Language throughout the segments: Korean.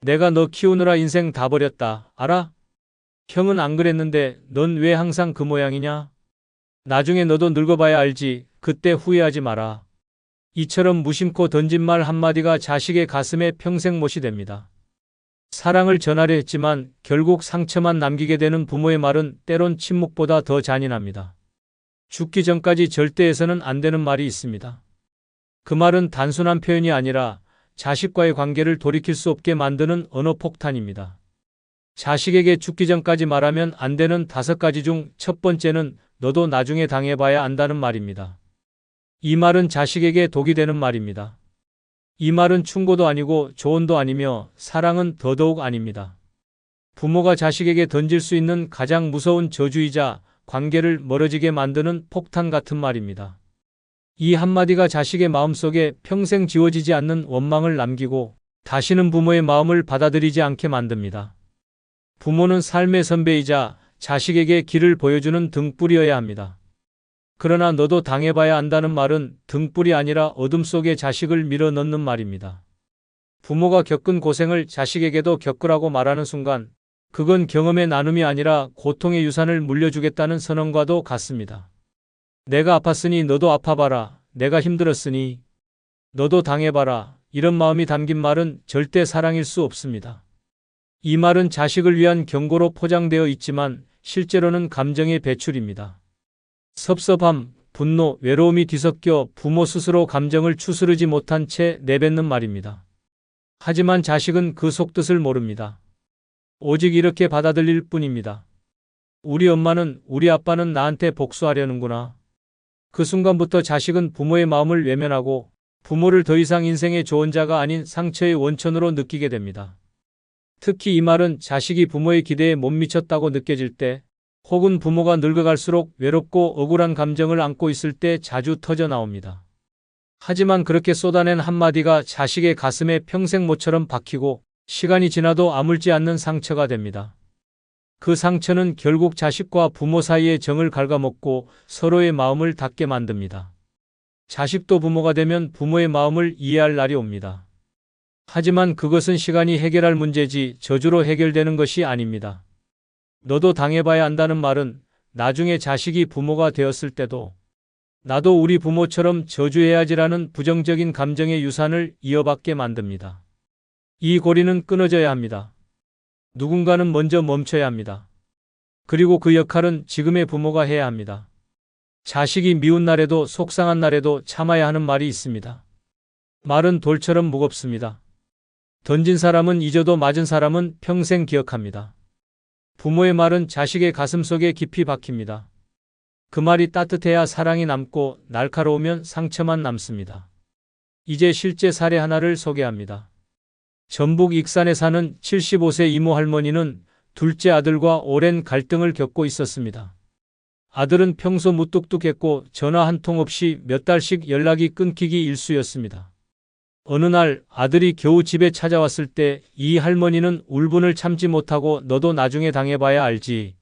내가 너 키우느라 인생 다 버렸다. 알아? 형은 안 그랬는데 넌 왜 항상 그 모양이냐? 나중에 너도 늙어봐야 알지. 그때 후회하지 마라. 이처럼 무심코 던진 말 한마디가 자식의 가슴에 평생 못이 됩니다. 사랑을 전하려 했지만 결국 상처만 남기게 되는 부모의 말은 때론 침묵보다 더 잔인합니다. 죽기 전까지 절대 해서는 안 되는 말이 있습니다. 그 말은 단순한 표현이 아니라 자식과의 관계를 돌이킬 수 없게 만드는 언어 폭탄입니다. 자식에게 죽기 전까지 말하면 안 되는 5가지 중 첫 번째는 너도 나중에 당해봐야 안다는 말입니다. 이 말은 자식에게 독이 되는 말입니다. 이 말은 충고도 아니고 조언도 아니며 사랑은 더더욱 아닙니다. 부모가 자식에게 던질 수 있는 가장 무서운 저주이자 관계를 멀어지게 만드는 폭탄 같은 말입니다. 이 한마디가 자식의 마음속에 평생 지워지지 않는 원망을 남기고 다시는 부모의 마음을 받아들이지 않게 만듭니다. 부모는 삶의 선배이자 자식에게 길을 보여주는 등불이어야 합니다. 그러나 너도 당해봐야 안다는 말은 등불이 아니라 어둠 속에 자식을 밀어 넣는 말입니다. 부모가 겪은 고생을 자식에게도 겪으라고 말하는 순간 그건 경험의 나눔이 아니라 고통의 유산을 물려주겠다는 선언과도 같습니다. 내가 아팠으니 너도 아파봐라. 내가 힘들었으니 너도 당해봐라. 이런 마음이 담긴 말은 절대 사랑일 수 없습니다. 이 말은 자식을 위한 경고로 포장되어 있지만 실제로는 감정의 배출입니다. 섭섭함, 분노, 외로움이 뒤섞여 부모 스스로 감정을 추스르지 못한 채 내뱉는 말입니다. 하지만 자식은 그 속뜻을 모릅니다. 오직 이렇게 받아들일 뿐입니다. 우리 엄마는, 우리 아빠는 나한테 복수하려는구나. 그 순간부터 자식은 부모의 마음을 외면하고 부모를 더 이상 인생의 조언자가 아닌 상처의 원천으로 느끼게 됩니다. 특히 이 말은 자식이 부모의 기대에 못 미쳤다고 느껴질 때 혹은 부모가 늙어갈수록 외롭고 억울한 감정을 안고 있을 때 자주 터져 나옵니다. 하지만 그렇게 쏟아낸 한마디가 자식의 가슴에 평생 못처럼 박히고 시간이 지나도 아물지 않는 상처가 됩니다. 그 상처는 결국 자식과 부모 사이의 정을 갉아먹고 서로의 마음을 닫게 만듭니다. 자식도 부모가 되면 부모의 마음을 이해할 날이 옵니다. 하지만 그것은 시간이 해결할 문제지 저주로 해결되는 것이 아닙니다. 너도 당해봐야 한다는 말은 나중에 자식이 부모가 되었을 때도 나도 우리 부모처럼 저주해야지라는 부정적인 감정의 유산을 이어받게 만듭니다. 이 고리는 끊어져야 합니다. 누군가는 먼저 멈춰야 합니다. 그리고 그 역할은 지금의 부모가 해야 합니다. 자식이 미운 날에도 속상한 날에도 참아야 하는 말이 있습니다. 말은 돌처럼 무겁습니다. 던진 사람은 잊어도 맞은 사람은 평생 기억합니다. 부모의 말은 자식의 가슴속에 깊이 박힙니다. 그 말이 따뜻해야 사랑이 남고 날카로우면 상처만 남습니다. 이제 실제 사례 하나를 소개합니다. 전북 익산에 사는 75세 이모 할머니는 둘째 아들과 오랜 갈등을 겪고 있었습니다. 아들은 평소 무뚝뚝했고 전화 한 통 없이 몇 달씩 연락이 끊기기 일쑤였습니다. 어느 날 아들이 겨우 집에 찾아왔을 때 이 할머니는 울분을 참지 못하고 너도 나중에 당해봐야 알지.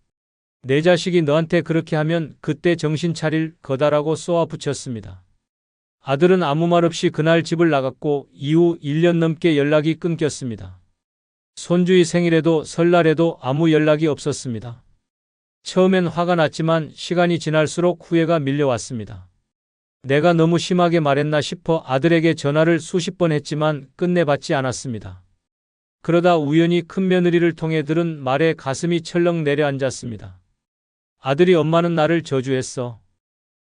내 자식이 너한테 그렇게 하면 그때 정신 차릴 거다라고 쏘아붙였습니다. 아들은 아무 말 없이 그날 집을 나갔고 이후 1년 넘게 연락이 끊겼습니다. 손주의 생일에도 설날에도 아무 연락이 없었습니다. 처음엔 화가 났지만 시간이 지날수록 후회가 밀려왔습니다. 내가 너무 심하게 말했나 싶어 아들에게 전화를 수십 번 했지만 끝내 받지 않았습니다. 그러다 우연히 큰며느리를 통해 들은 말에 가슴이 철렁 내려앉았습니다. 아들이 엄마는 나를 저주했어.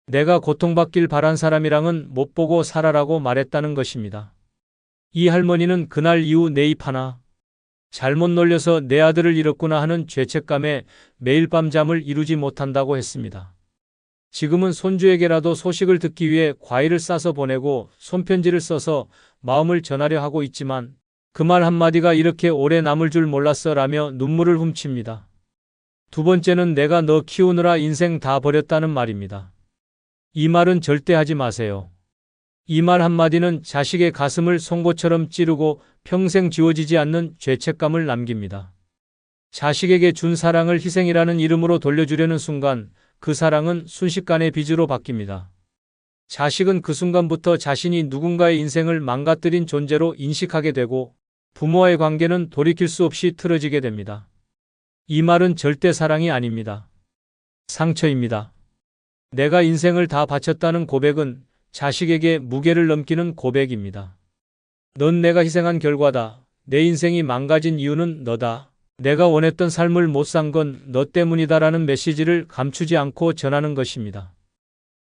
내가 고통받길 바란 사람이랑은 못 보고 살아라고 말했다는 것입니다. 이 할머니는 그날 이후 내 입 하나 잘못 놀려서 내 아들을 잃었구나 하는 죄책감에 매일 밤 잠을 이루지 못한다고 했습니다. 지금은 손주에게라도 소식을 듣기 위해 과일을 싸서 보내고 손편지를 써서 마음을 전하려 하고 있지만 그 말 한마디가 이렇게 오래 남을 줄 몰랐어 라며 눈물을 훔칩니다. 두 번째는 내가 너 키우느라 인생 다 버렸다는 말입니다. 이 말은 절대 하지 마세요. 이 말 한마디는 자식의 가슴을 송곳처럼 찌르고 평생 지워지지 않는 죄책감을 남깁니다. 자식에게 준 사랑을 희생이라는 이름으로 돌려주려는 순간 그 사랑은 순식간에 빚으로 바뀝니다. 자식은 그 순간부터 자신이 누군가의 인생을 망가뜨린 존재로 인식하게 되고 부모와의 관계는 돌이킬 수 없이 틀어지게 됩니다. 이 말은 절대 사랑이 아닙니다. 상처입니다. 내가 인생을 다 바쳤다는 고백은 자식에게 무게를 넘기는 고백입니다. 넌 내가 희생한 결과다. 내 인생이 망가진 이유는 너다. 내가 원했던 삶을 못 산 건 너 때문이다라는 메시지를 감추지 않고 전하는 것입니다.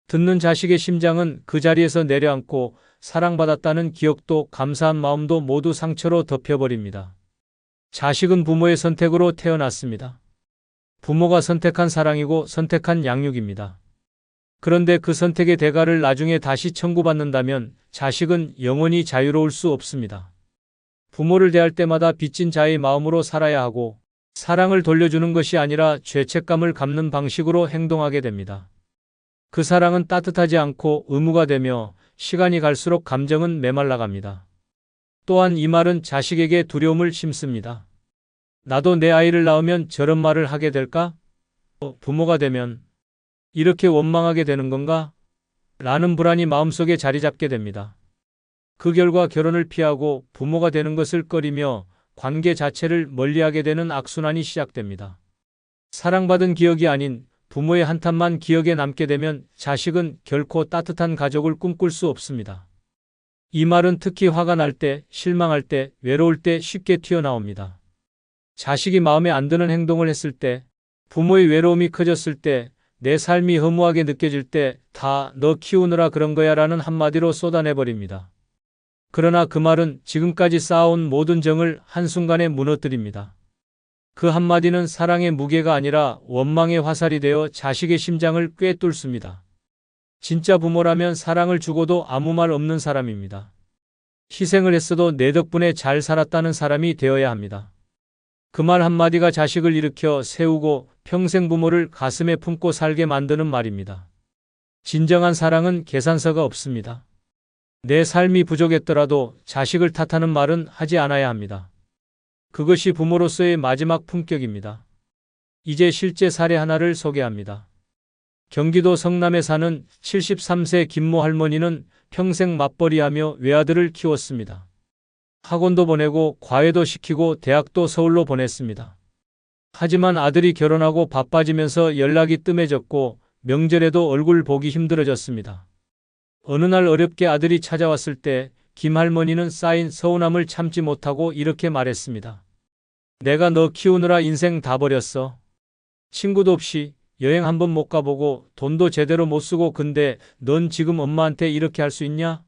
듣는 자식의 심장은 그 자리에서 내려앉고 사랑받았다는 기억도 감사한 마음도 모두 상처로 덮여버립니다. 자식은 부모의 선택으로 태어났습니다. 부모가 선택한 사랑이고 선택한 양육입니다. 그런데 그 선택의 대가를 나중에 다시 청구받는다면 자식은 영원히 자유로울 수 없습니다. 부모를 대할 때마다 빚진 자의 마음으로 살아야 하고 사랑을 돌려주는 것이 아니라 죄책감을 갚는 방식으로 행동하게 됩니다. 그 사랑은 따뜻하지 않고 의무가 되며 시간이 갈수록 감정은 메말라갑니다. 또한 이 말은 자식에게 두려움을 심습니다. 나도 내 아이를 낳으면 저런 말을 하게 될까? 부모가 되면 이렇게 원망하게 되는 건가? 라는 불안이 마음속에 자리 잡게 됩니다. 그 결과 결혼을 피하고 부모가 되는 것을 꺼리며 관계 자체를 멀리하게 되는 악순환이 시작됩니다. 사랑받은 기억이 아닌 부모의 한탄만 기억에 남게 되면 자식은 결코 따뜻한 가족을 꿈꿀 수 없습니다. 이 말은 특히 화가 날 때, 실망할 때, 외로울 때 쉽게 튀어나옵니다. 자식이 마음에 안 드는 행동을 했을 때, 부모의 외로움이 커졌을 때, 내 삶이 허무하게 느껴질 때 다 너 키우느라 그런 거야 라는 한마디로 쏟아내버립니다. 그러나 그 말은 지금까지 쌓아온 모든 정을 한순간에 무너뜨립니다. 그 한마디는 사랑의 무게가 아니라 원망의 화살이 되어 자식의 심장을 꿰뚫습니다. 진짜 부모라면 사랑을 주고도 아무 말 없는 사람입니다. 희생을 했어도 내 덕분에 잘 살았다는 사람이 되어야 합니다. 그 말 한마디가 자식을 일으켜 세우고 평생 부모를 가슴에 품고 살게 만드는 말입니다. 진정한 사랑은 계산서가 없습니다. 내 삶이 부족했더라도 자식을 탓하는 말은 하지 않아야 합니다. 그것이 부모로서의 마지막 품격입니다. 이제 실제 사례 하나를 소개합니다. 경기도 성남에 사는 73세 김모 할머니는 평생 맞벌이하며 외아들을 키웠습니다. 학원도 보내고 과외도 시키고 대학도 서울로 보냈습니다. 하지만 아들이 결혼하고 바빠지면서 연락이 뜸해졌고 명절에도 얼굴 보기 힘들어졌습니다. 어느 날 어렵게 아들이 찾아왔을 때 김 할머니는 쌓인 서운함을 참지 못하고 이렇게 말했습니다. 내가 너 키우느라 인생 다 버렸어. 친구도 없이 여행 한번 못 가보고 돈도 제대로 못 쓰고 근데 넌 지금 엄마한테 이렇게 할 수 있냐?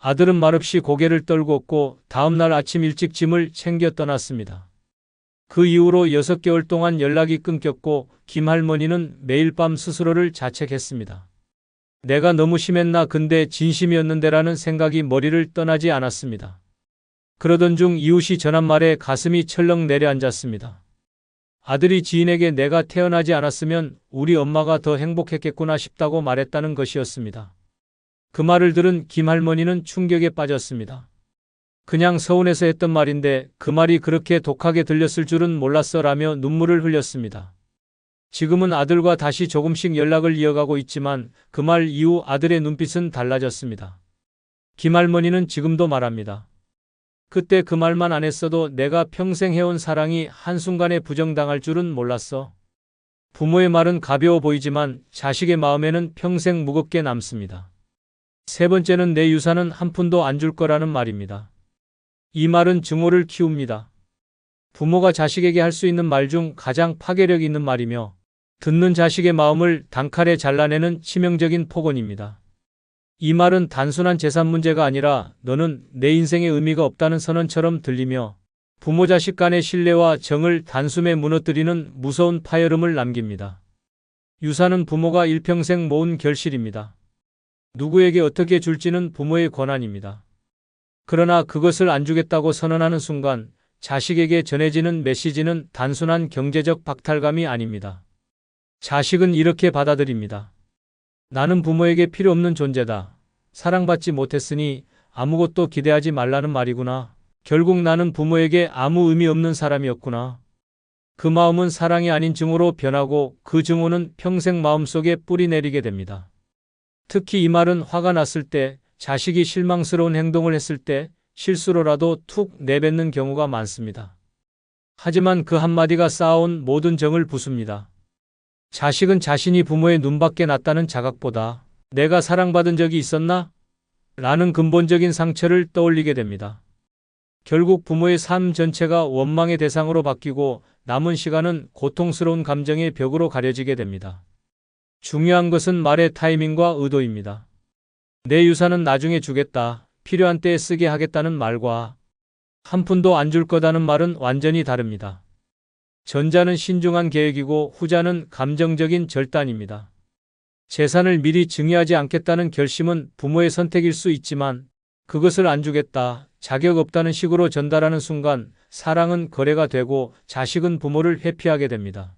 아들은 말없이 고개를 떨구었고 다음날 아침 일찍 짐을 챙겨 떠났습니다. 그 이후로 6개월 동안 연락이 끊겼고 김 할머니는 매일 밤 스스로를 자책했습니다. 내가 너무 심했나 근데 진심이었는데라는 생각이 머리를 떠나지 않았습니다. 그러던 중 이웃이 전한 말에 가슴이 철렁 내려앉았습니다. 아들이 지인에게 내가 태어나지 않았으면 우리 엄마가 더 행복했겠구나 싶다고 말했다는 것이었습니다. 그 말을 들은 김 할머니는 충격에 빠졌습니다. 그냥 서운해서 했던 말인데 그 말이 그렇게 독하게 들렸을 줄은 몰랐어 라며 눈물을 흘렸습니다. 지금은 아들과 다시 조금씩 연락을 이어가고 있지만 그 말 이후 아들의 눈빛은 달라졌습니다. 김 할머니는 지금도 말합니다. 그때 그 말만 안 했어도 내가 평생 해온 사랑이 한순간에 부정당할 줄은 몰랐어. 부모의 말은 가벼워 보이지만 자식의 마음에는 평생 무겁게 남습니다. 세 번째는 내 유산은 한 푼도 안 줄 거라는 말입니다. 이 말은 증오를 키웁니다. 부모가 자식에게 할 수 있는 말 중 가장 파괴력 있는 말이며 듣는 자식의 마음을 단칼에 잘라내는 치명적인 폭언입니다. 이 말은 단순한 재산 문제가 아니라 너는 내 인생에 의미가 없다는 선언처럼 들리며 부모 자식 간의 신뢰와 정을 단숨에 무너뜨리는 무서운 파열음을 남깁니다. 유산은 부모가 일평생 모은 결실입니다. 누구에게 어떻게 줄지는 부모의 권한입니다. 그러나 그것을 안 주겠다고 선언하는 순간 자식에게 전해지는 메시지는 단순한 경제적 박탈감이 아닙니다. 자식은 이렇게 받아들입니다. 나는 부모에게 필요 없는 존재다. 사랑받지 못했으니 아무것도 기대하지 말라는 말이구나. 결국 나는 부모에게 아무 의미 없는 사람이었구나. 그 마음은 사랑이 아닌 증오로 변하고 그 증오는 평생 마음속에 뿌리 내리게 됩니다. 특히 이 말은 화가 났을 때, 자식이 실망스러운 행동을 했을 때, 실수로라도 툭 내뱉는 경우가 많습니다. 하지만 그 한마디가 쌓아온 모든 정을 부숩니다. 자식은 자신이 부모의 눈밖에 났다는 자각보다 내가 사랑받은 적이 있었나? 라는 근본적인 상처를 떠올리게 됩니다. 결국 부모의 삶 전체가 원망의 대상으로 바뀌고 남은 시간은 고통스러운 감정의 벽으로 가려지게 됩니다. 중요한 것은 말의 타이밍과 의도입니다. 내 유산은 나중에 주겠다, 필요한 때에 쓰게 하겠다는 말과 한 푼도 안 줄 거다는 말은 완전히 다릅니다. 전자는 신중한 계획이고 후자는 감정적인 절단입니다. 재산을 미리 증여하지 않겠다는 결심은 부모의 선택일 수 있지만 그것을 안 주겠다, 자격 없다는 식으로 전달하는 순간 사랑은 거래가 되고 자식은 부모를 회피하게 됩니다.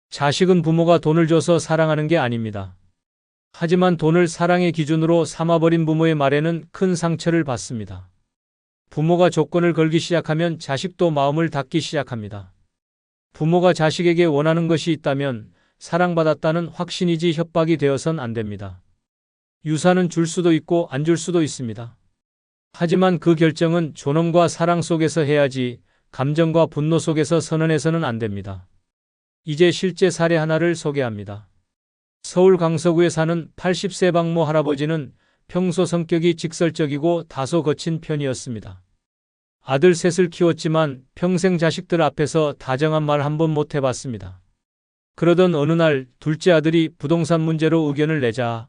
자식은 부모가 돈을 줘서 사랑하는 게 아닙니다. 하지만 돈을 사랑의 기준으로 삼아버린 부모의 말에는 큰 상처를 받습니다. 부모가 조건을 걸기 시작하면 자식도 마음을 닫기 시작합니다. 부모가 자식에게 원하는 것이 있다면 사랑받았다는 확신이지 협박이 되어선 안 됩니다. 유산은 줄 수도 있고 안 줄 수도 있습니다. 하지만 그 결정은 존엄과 사랑 속에서 해야지 감정과 분노 속에서 선언해서는 안 됩니다. 이제 실제 사례 하나를 소개합니다. 서울 강서구에 사는 80세 박모 할아버지는 평소 성격이 직설적이고 다소 거친 편이었습니다. 아들 셋을 키웠지만 평생 자식들 앞에서 다정한 말 한 번 못 해봤습니다. 그러던 어느 날 둘째 아들이 부동산 문제로 의견을 내자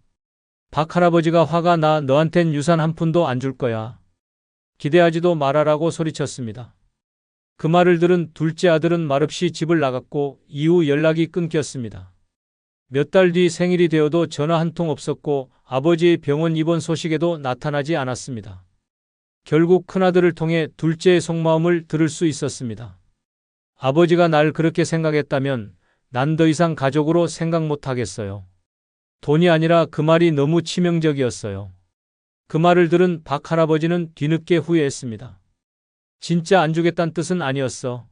박 할아버지가 화가 나 너한텐 유산 한 푼도 안 줄 거야. 기대하지도 말아라고 소리쳤습니다. 그 말을 들은 둘째 아들은 말없이 집을 나갔고 이후 연락이 끊겼습니다. 몇 달 뒤 생일이 되어도 전화 한 통 없었고 아버지의 병원 입원 소식에도 나타나지 않았습니다. 결국 큰아들을 통해 둘째의 속마음을 들을 수 있었습니다. 아버지가 날 그렇게 생각했다면 난 더 이상 가족으로 생각 못 하겠어요. 돈이 아니라 그 말이 너무 치명적이었어요. 그 말을 들은 박 할아버지는 뒤늦게 후회했습니다. 진짜 안 주겠다는 뜻은 아니었어.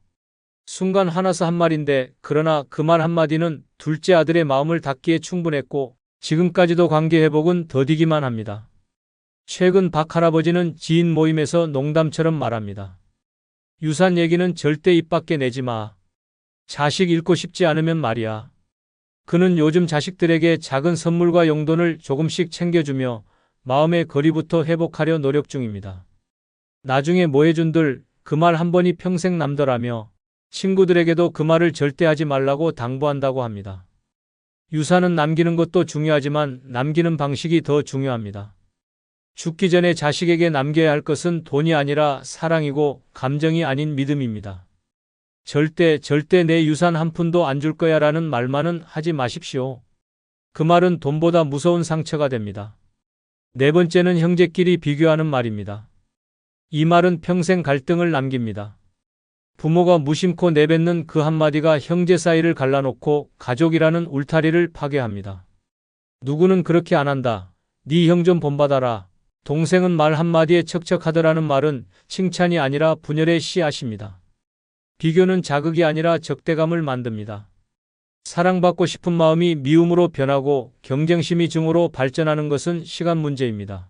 순간 화나서 한 말인데 그러나 그 말 한마디는 둘째 아들의 마음을 닫기에 충분했고 지금까지도 관계 회복은 더디기만 합니다. 최근 박 할아버지는 지인 모임에서 농담처럼 말합니다. 유산 얘기는 절대 입 밖에 내지 마. 자식 잃고 싶지 않으면 말이야. 그는 요즘 자식들에게 작은 선물과 용돈을 조금씩 챙겨주며 마음의 거리부터 회복하려 노력 중입니다. 나중에 뭐 해준들 그 말 한 번이 평생 남더라며 친구들에게도 그 말을 절대 하지 말라고 당부한다고 합니다. 유산은 남기는 것도 중요하지만 남기는 방식이 더 중요합니다. 죽기 전에 자식에게 남겨야 할 것은 돈이 아니라 사랑이고 감정이 아닌 믿음입니다. 절대 내 유산 한 푼도 안 줄 거야 라는 말만은 하지 마십시오. 그 말은 돈보다 무서운 상처가 됩니다. 네 번째는 형제끼리 비교하는 말입니다. 이 말은 평생 갈등을 남깁니다. 부모가 무심코 내뱉는 그 한마디가 형제 사이를 갈라놓고 가족이라는 울타리를 파괴합니다. 누구는 그렇게 안 한다. 네 형 좀 본받아라. 동생은 말 한마디에 척척하더라는 말은 칭찬이 아니라 분열의 씨앗입니다. 비교는 자극이 아니라 적대감을 만듭니다. 사랑받고 싶은 마음이 미움으로 변하고 경쟁심이 증오로 발전하는 것은 시간 문제입니다.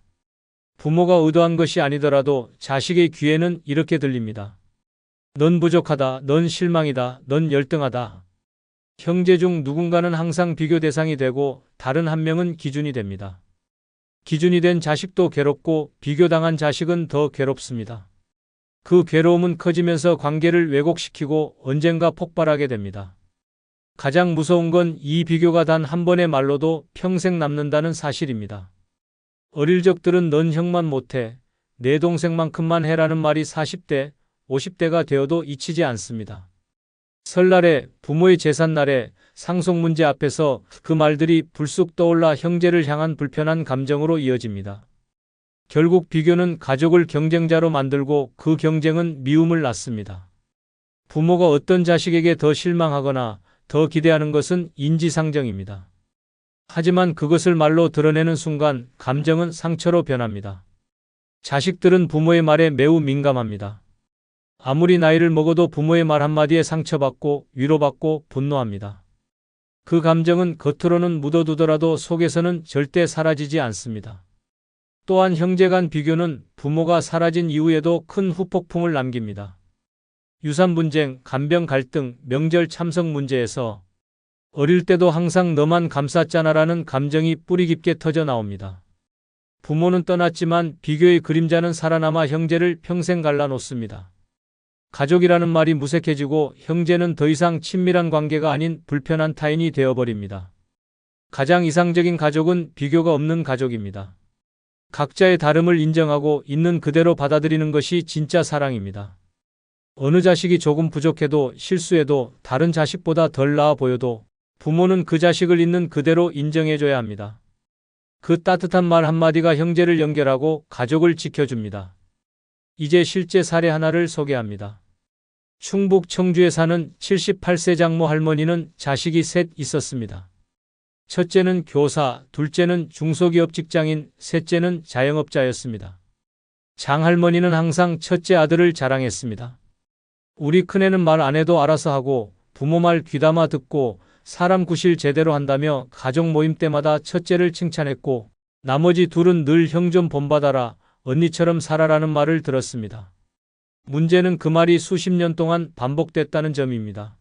부모가 의도한 것이 아니더라도 자식의 귀에는 이렇게 들립니다. 넌 부족하다. 넌 실망이다. 넌 열등하다. 형제 중 누군가는 항상 비교 대상이 되고 다른 한 명은 기준이 됩니다. 기준이 된 자식도 괴롭고 비교당한 자식은 더 괴롭습니다. 그 괴로움은 커지면서 관계를 왜곡시키고 언젠가 폭발하게 됩니다. 가장 무서운 건 이 비교가 단 한 번의 말로도 평생 남는다는 사실입니다. 어릴 적들은 넌 형만 못해, 내 동생만큼만 해라는 말이 40대, 50대가 되어도 잊히지 않습니다. 설날에, 부모의 제삿날에, 상속 문제 앞에서 그 말들이 불쑥 떠올라 형제를 향한 불편한 감정으로 이어집니다. 결국 비교는 가족을 경쟁자로 만들고 그 경쟁은 미움을 낳습니다. 부모가 어떤 자식에게 더 실망하거나 더 기대하는 것은 인지상정입니다. 하지만 그것을 말로 드러내는 순간 감정은 상처로 변합니다. 자식들은 부모의 말에 매우 민감합니다. 아무리 나이를 먹어도 부모의 말 한마디에 상처받고 위로받고 분노합니다. 그 감정은 겉으로는 묻어두더라도 속에서는 절대 사라지지 않습니다. 또한 형제 간 비교는 부모가 사라진 이후에도 큰 후폭풍을 남깁니다. 유산 분쟁, 간병 갈등, 명절 참석 문제에서 어릴 때도 항상 너만 감쌌잖아라는 감정이 뿌리 깊게 터져 나옵니다. 부모는 떠났지만 비교의 그림자는 살아남아 형제를 평생 갈라놓습니다. 가족이라는 말이 무색해지고 형제는 더 이상 친밀한 관계가 아닌 불편한 타인이 되어버립니다. 가장 이상적인 가족은 비교가 없는 가족입니다. 각자의 다름을 인정하고 있는 그대로 받아들이는 것이 진짜 사랑입니다. 어느 자식이 조금 부족해도 실수해도 다른 자식보다 덜 나아 보여도 부모는 그 자식을 있는 그대로 인정해줘야 합니다. 그 따뜻한 말 한마디가 형제를 연결하고 가족을 지켜줍니다. 이제 실제 사례 하나를 소개합니다. 충북 청주에 사는 78세 장모 할머니는 자식이 셋 있었습니다. 첫째는 교사, 둘째는 중소기업 직장인, 셋째는 자영업자였습니다. 장 할머니는 항상 첫째 아들을 자랑했습니다. 우리 큰애는 말 안 해도 알아서 하고 부모 말 귀담아 듣고 사람 구실 제대로 한다며 가족 모임 때마다 첫째를 칭찬했고 나머지 둘은 늘 형 좀 본받아라, 언니처럼 살아라는 말을 들었습니다. 문제는 그 말이 수십 년 동안 반복됐다는 점입니다.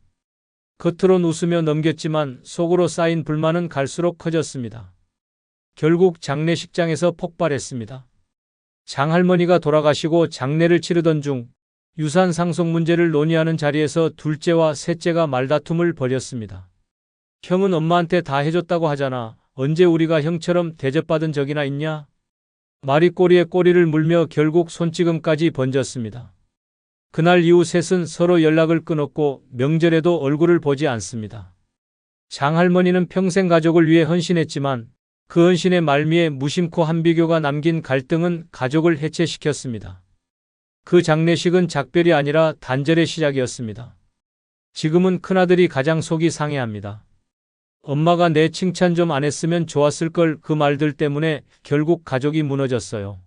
겉으론 웃으며 넘겼지만 속으로 쌓인 불만은 갈수록 커졌습니다. 결국 장례식장에서 폭발했습니다. 장할머니가 돌아가시고 장례를 치르던 중 유산 상속 문제를 논의하는 자리에서 둘째와 셋째가 말다툼을 벌였습니다. 형은 엄마한테 다 해줬다고 하잖아. 언제 우리가 형처럼 대접받은 적이나 있냐? 말이 꼬리에 꼬리를 물며 결국 손찌검까지 번졌습니다. 그날 이후 셋은 서로 연락을 끊었고 명절에도 얼굴을 보지 않습니다. 장할머니는 평생 가족을 위해 헌신했지만 그 헌신의 말미에 무심코 한 비교가 남긴 갈등은 가족을 해체시켰습니다. 그 장례식은 작별이 아니라 단절의 시작이었습니다. 지금은 큰아들이 가장 속이 상해합니다. 엄마가 내 칭찬 좀 안 했으면 좋았을 걸, 그 말들 때문에 결국 가족이 무너졌어요.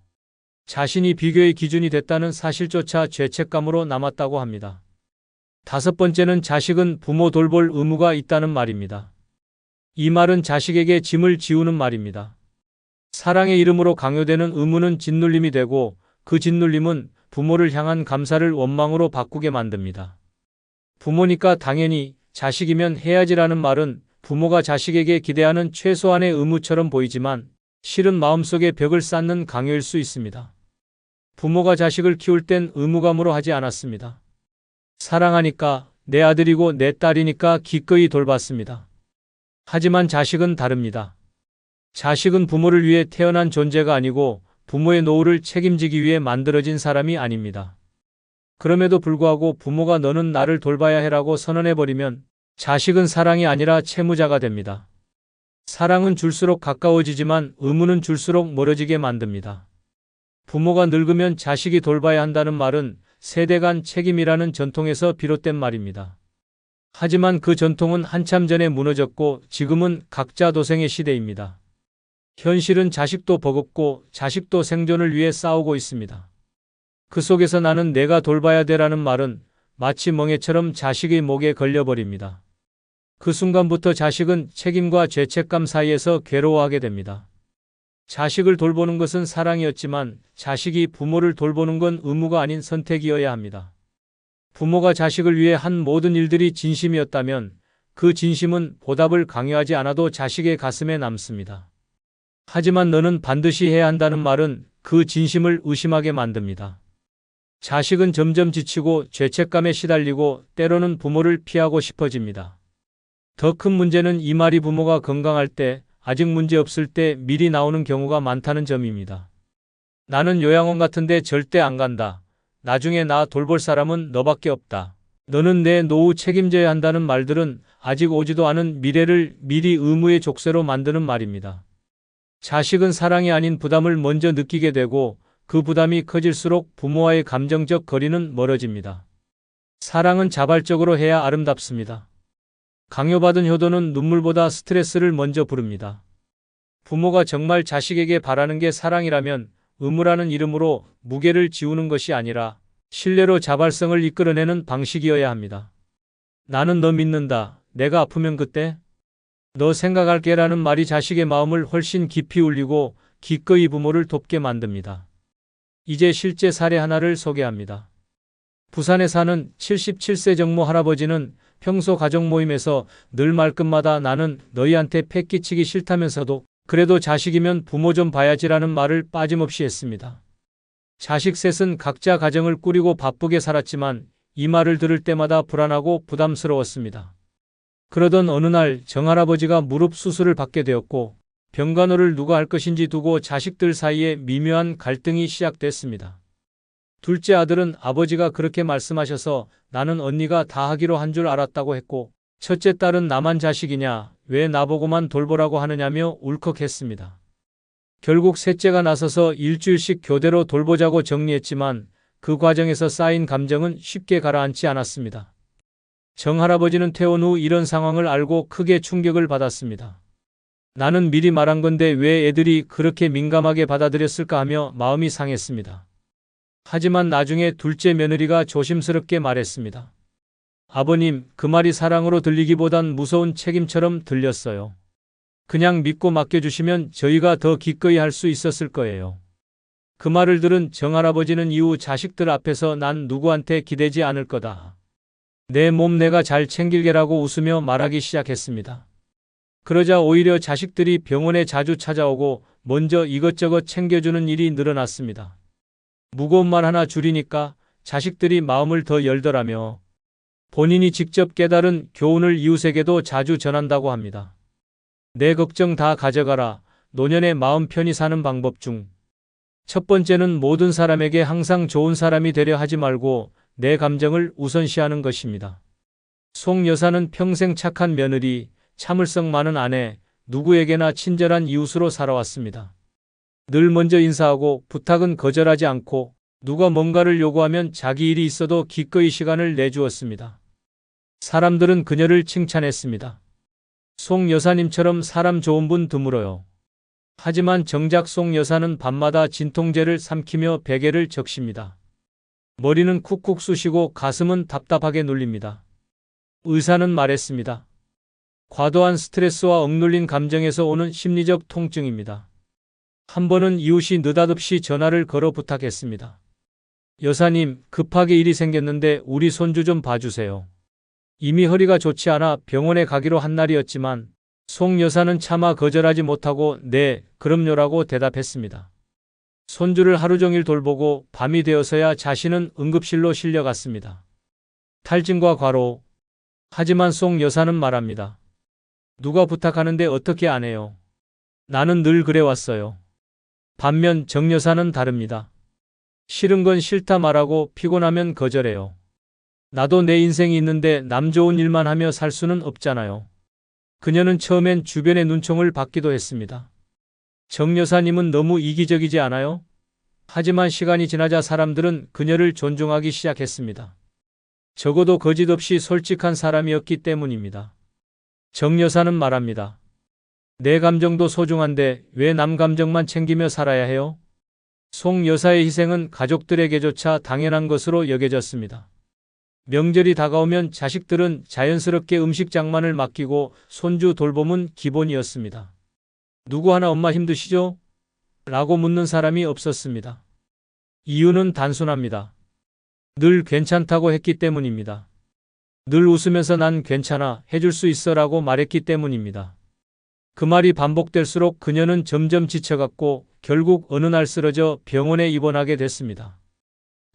자신이 비교의 기준이 됐다는 사실조차 죄책감으로 남았다고 합니다. 다섯 번째는 자식은 부모 돌볼 의무가 있다는 말입니다. 이 말은 자식에게 짐을 지우는 말입니다. 사랑의 이름으로 강요되는 의무는 짓눌림이 되고 그 짓눌림은 부모를 향한 감사를 원망으로 바꾸게 만듭니다. 부모니까 당연히, 자식이면 해야지라는 말은 부모가 자식에게 기대하는 최소한의 의무처럼 보이지만 실은 마음속에 벽을 쌓는 강요일 수 있습니다. 부모가 자식을 키울 땐 의무감으로 하지 않았습니다. 사랑하니까, 내 아들이고 내 딸이니까 기꺼이 돌봤습니다. 하지만 자식은 다릅니다. 자식은 부모를 위해 태어난 존재가 아니고 부모의 노후를 책임지기 위해 만들어진 사람이 아닙니다. 그럼에도 불구하고 부모가 너는 나를 돌봐야 해라고 선언해버리면 자식은 사랑이 아니라 채무자가 됩니다. 사랑은 줄수록 가까워지지만 의무는 줄수록 멀어지게 만듭니다. 부모가 늙으면 자식이 돌봐야 한다는 말은 세대 간 책임이라는 전통에서 비롯된 말입니다. 하지만 그 전통은 한참 전에 무너졌고 지금은 각자 도생의 시대입니다. 현실은 자식도 버겁고 자식도 생존을 위해 싸우고 있습니다. 그 속에서 나는 내가 돌봐야 돼라는 말은 마치 멍에처럼 자식의 목에 걸려버립니다. 그 순간부터 자식은 책임과 죄책감 사이에서 괴로워하게 됩니다. 자식을 돌보는 것은 사랑이었지만 자식이 부모를 돌보는 건 의무가 아닌 선택이어야 합니다. 부모가 자식을 위해 한 모든 일들이 진심이었다면 그 진심은 보답을 강요하지 않아도 자식의 가슴에 남습니다. 하지만 너는 반드시 해야 한다는 말은 그 진심을 의심하게 만듭니다. 자식은 점점 지치고 죄책감에 시달리고 때로는 부모를 피하고 싶어집니다. 더 큰 문제는 이 말이 부모가 건강할 때, 아직 문제 없을 때 미리 나오는 경우가 많다는 점입니다. 나는 요양원 같은데 절대 안 간다. 나중에 나 돌볼 사람은 너밖에 없다. 너는 내 노후 책임져야 한다는 말들은 아직 오지도 않은 미래를 미리 의무의 족쇄로 만드는 말입니다. 자식은 사랑이 아닌 부담을 먼저 느끼게 되고 그 부담이 커질수록 부모와의 감정적 거리는 멀어집니다. 사랑은 자발적으로 해야 아름답습니다. 강요받은 효도는 눈물보다 스트레스를 먼저 부릅니다. 부모가 정말 자식에게 바라는 게 사랑이라면 의무라는 이름으로 무게를 지우는 것이 아니라 신뢰로 자발성을 이끌어내는 방식이어야 합니다. 나는 너 믿는다. 내가 아프면 그때 너 생각할게라는 말이 자식의 마음을 훨씬 깊이 울리고 기꺼이 부모를 돕게 만듭니다. 이제 실제 사례 하나를 소개합니다. 부산에 사는 77세 정모 할아버지는 평소 가족 모임에서 늘 말끝마다 나는 너희한테 패 끼치기 싫다면서도 그래도 자식이면 부모 좀 봐야지라는 말을 빠짐없이 했습니다. 자식 셋은 각자 가정을 꾸리고 바쁘게 살았지만 이 말을 들을 때마다 불안하고 부담스러웠습니다. 그러던 어느 날 정할아버지가 무릎 수술을 받게 되었고 병간호를 누가 할 것인지 두고 자식들 사이에 미묘한 갈등이 시작됐습니다. 둘째 아들은 아버지가 그렇게 말씀하셔서 나는 언니가 다 하기로 한 줄 알았다고 했고 첫째 딸은 나만 자식이냐 왜 나보고만 돌보라고 하느냐며 울컥했습니다. 결국 셋째가 나서서 일주일씩 교대로 돌보자고 정리했지만 그 과정에서 쌓인 감정은 쉽게 가라앉지 않았습니다. 정할아버지는 퇴원 후 이런 상황을 알고 크게 충격을 받았습니다. 나는 미리 말한 건데 왜 애들이 그렇게 민감하게 받아들였을까 하며 마음이 상했습니다. 하지만 나중에 둘째 며느리가 조심스럽게 말했습니다. 아버님, 그 말이 사랑으로 들리기보단 무서운 책임처럼 들렸어요. 그냥 믿고 맡겨주시면 저희가 더 기꺼이 할 수 있었을 거예요. 그 말을 들은 정할아버지는 이후 자식들 앞에서 난 누구한테 기대지 않을 거다. 내 몸 내가 잘 챙길게라고 웃으며 말하기 시작했습니다. 그러자 오히려 자식들이 병원에 자주 찾아오고 먼저 이것저것 챙겨주는 일이 늘어났습니다. 무거운 말 하나 줄이니까 자식들이 마음을 더 열더라며 본인이 직접 깨달은 교훈을 이웃에게도 자주 전한다고 합니다. 내 걱정 다 가져가라. 노년에 마음 편히 사는 방법 중 첫 번째는 모든 사람에게 항상 좋은 사람이 되려 하지 말고 내 감정을 우선시하는 것입니다. 송 여사는 평생 착한 며느리, 참을성 많은 아내, 누구에게나 친절한 이웃으로 살아왔습니다. 늘 먼저 인사하고 부탁은 거절하지 않고 누가 뭔가를 요구하면 자기 일이 있어도 기꺼이 시간을 내주었습니다. 사람들은 그녀를 칭찬했습니다. 송 여사님처럼 사람 좋은 분 드물어요. 하지만 정작 송 여사는 밤마다 진통제를 삼키며 베개를 적십니다. 머리는 쿡쿡 쑤시고 가슴은 답답하게 눌립니다. 의사는 말했습니다. 과도한 스트레스와 억눌린 감정에서 오는 심리적 통증입니다. 한 번은 이웃이 느닷없이 전화를 걸어 부탁했습니다. 여사님, 급하게 일이 생겼는데 우리 손주 좀 봐주세요. 이미 허리가 좋지 않아 병원에 가기로 한 날이었지만 송 여사는 차마 거절하지 못하고 네, 그럼요라고 대답했습니다. 손주를 하루 종일 돌보고 밤이 되어서야 자신은 응급실로 실려갔습니다. 탈진과 과로. 하지만 송 여사는 말합니다. 누가 부탁하는데 어떻게 안 해요? 나는 늘 그래왔어요. 반면 정 여사는 다릅니다. 싫은 건 싫다 말하고 피곤하면 거절해요. 나도 내 인생이 있는데 남 좋은 일만 하며 살 수는 없잖아요. 그녀는 처음엔 주변의 눈총을 받기도 했습니다. 정 여사님은 너무 이기적이지 않아요? 하지만 시간이 지나자 사람들은 그녀를 존중하기 시작했습니다. 적어도 거짓 없이 솔직한 사람이었기 때문입니다. 정 여사는 말합니다. 내 감정도 소중한데 왜 남 감정만 챙기며 살아야 해요? 송 여사의 희생은 가족들에게조차 당연한 것으로 여겨졌습니다. 명절이 다가오면 자식들은 자연스럽게 음식 장만을 맡기고 손주 돌봄은 기본이었습니다. 누구 하나 엄마 힘드시죠? 라고 묻는 사람이 없었습니다. 이유는 단순합니다. 늘 괜찮다고 했기 때문입니다. 늘 웃으면서 난 괜찮아, 해줄 수 있어 라고 말했기 때문입니다. 그 말이 반복될수록 그녀는 점점 지쳐갔고 결국 어느 날 쓰러져 병원에 입원하게 됐습니다.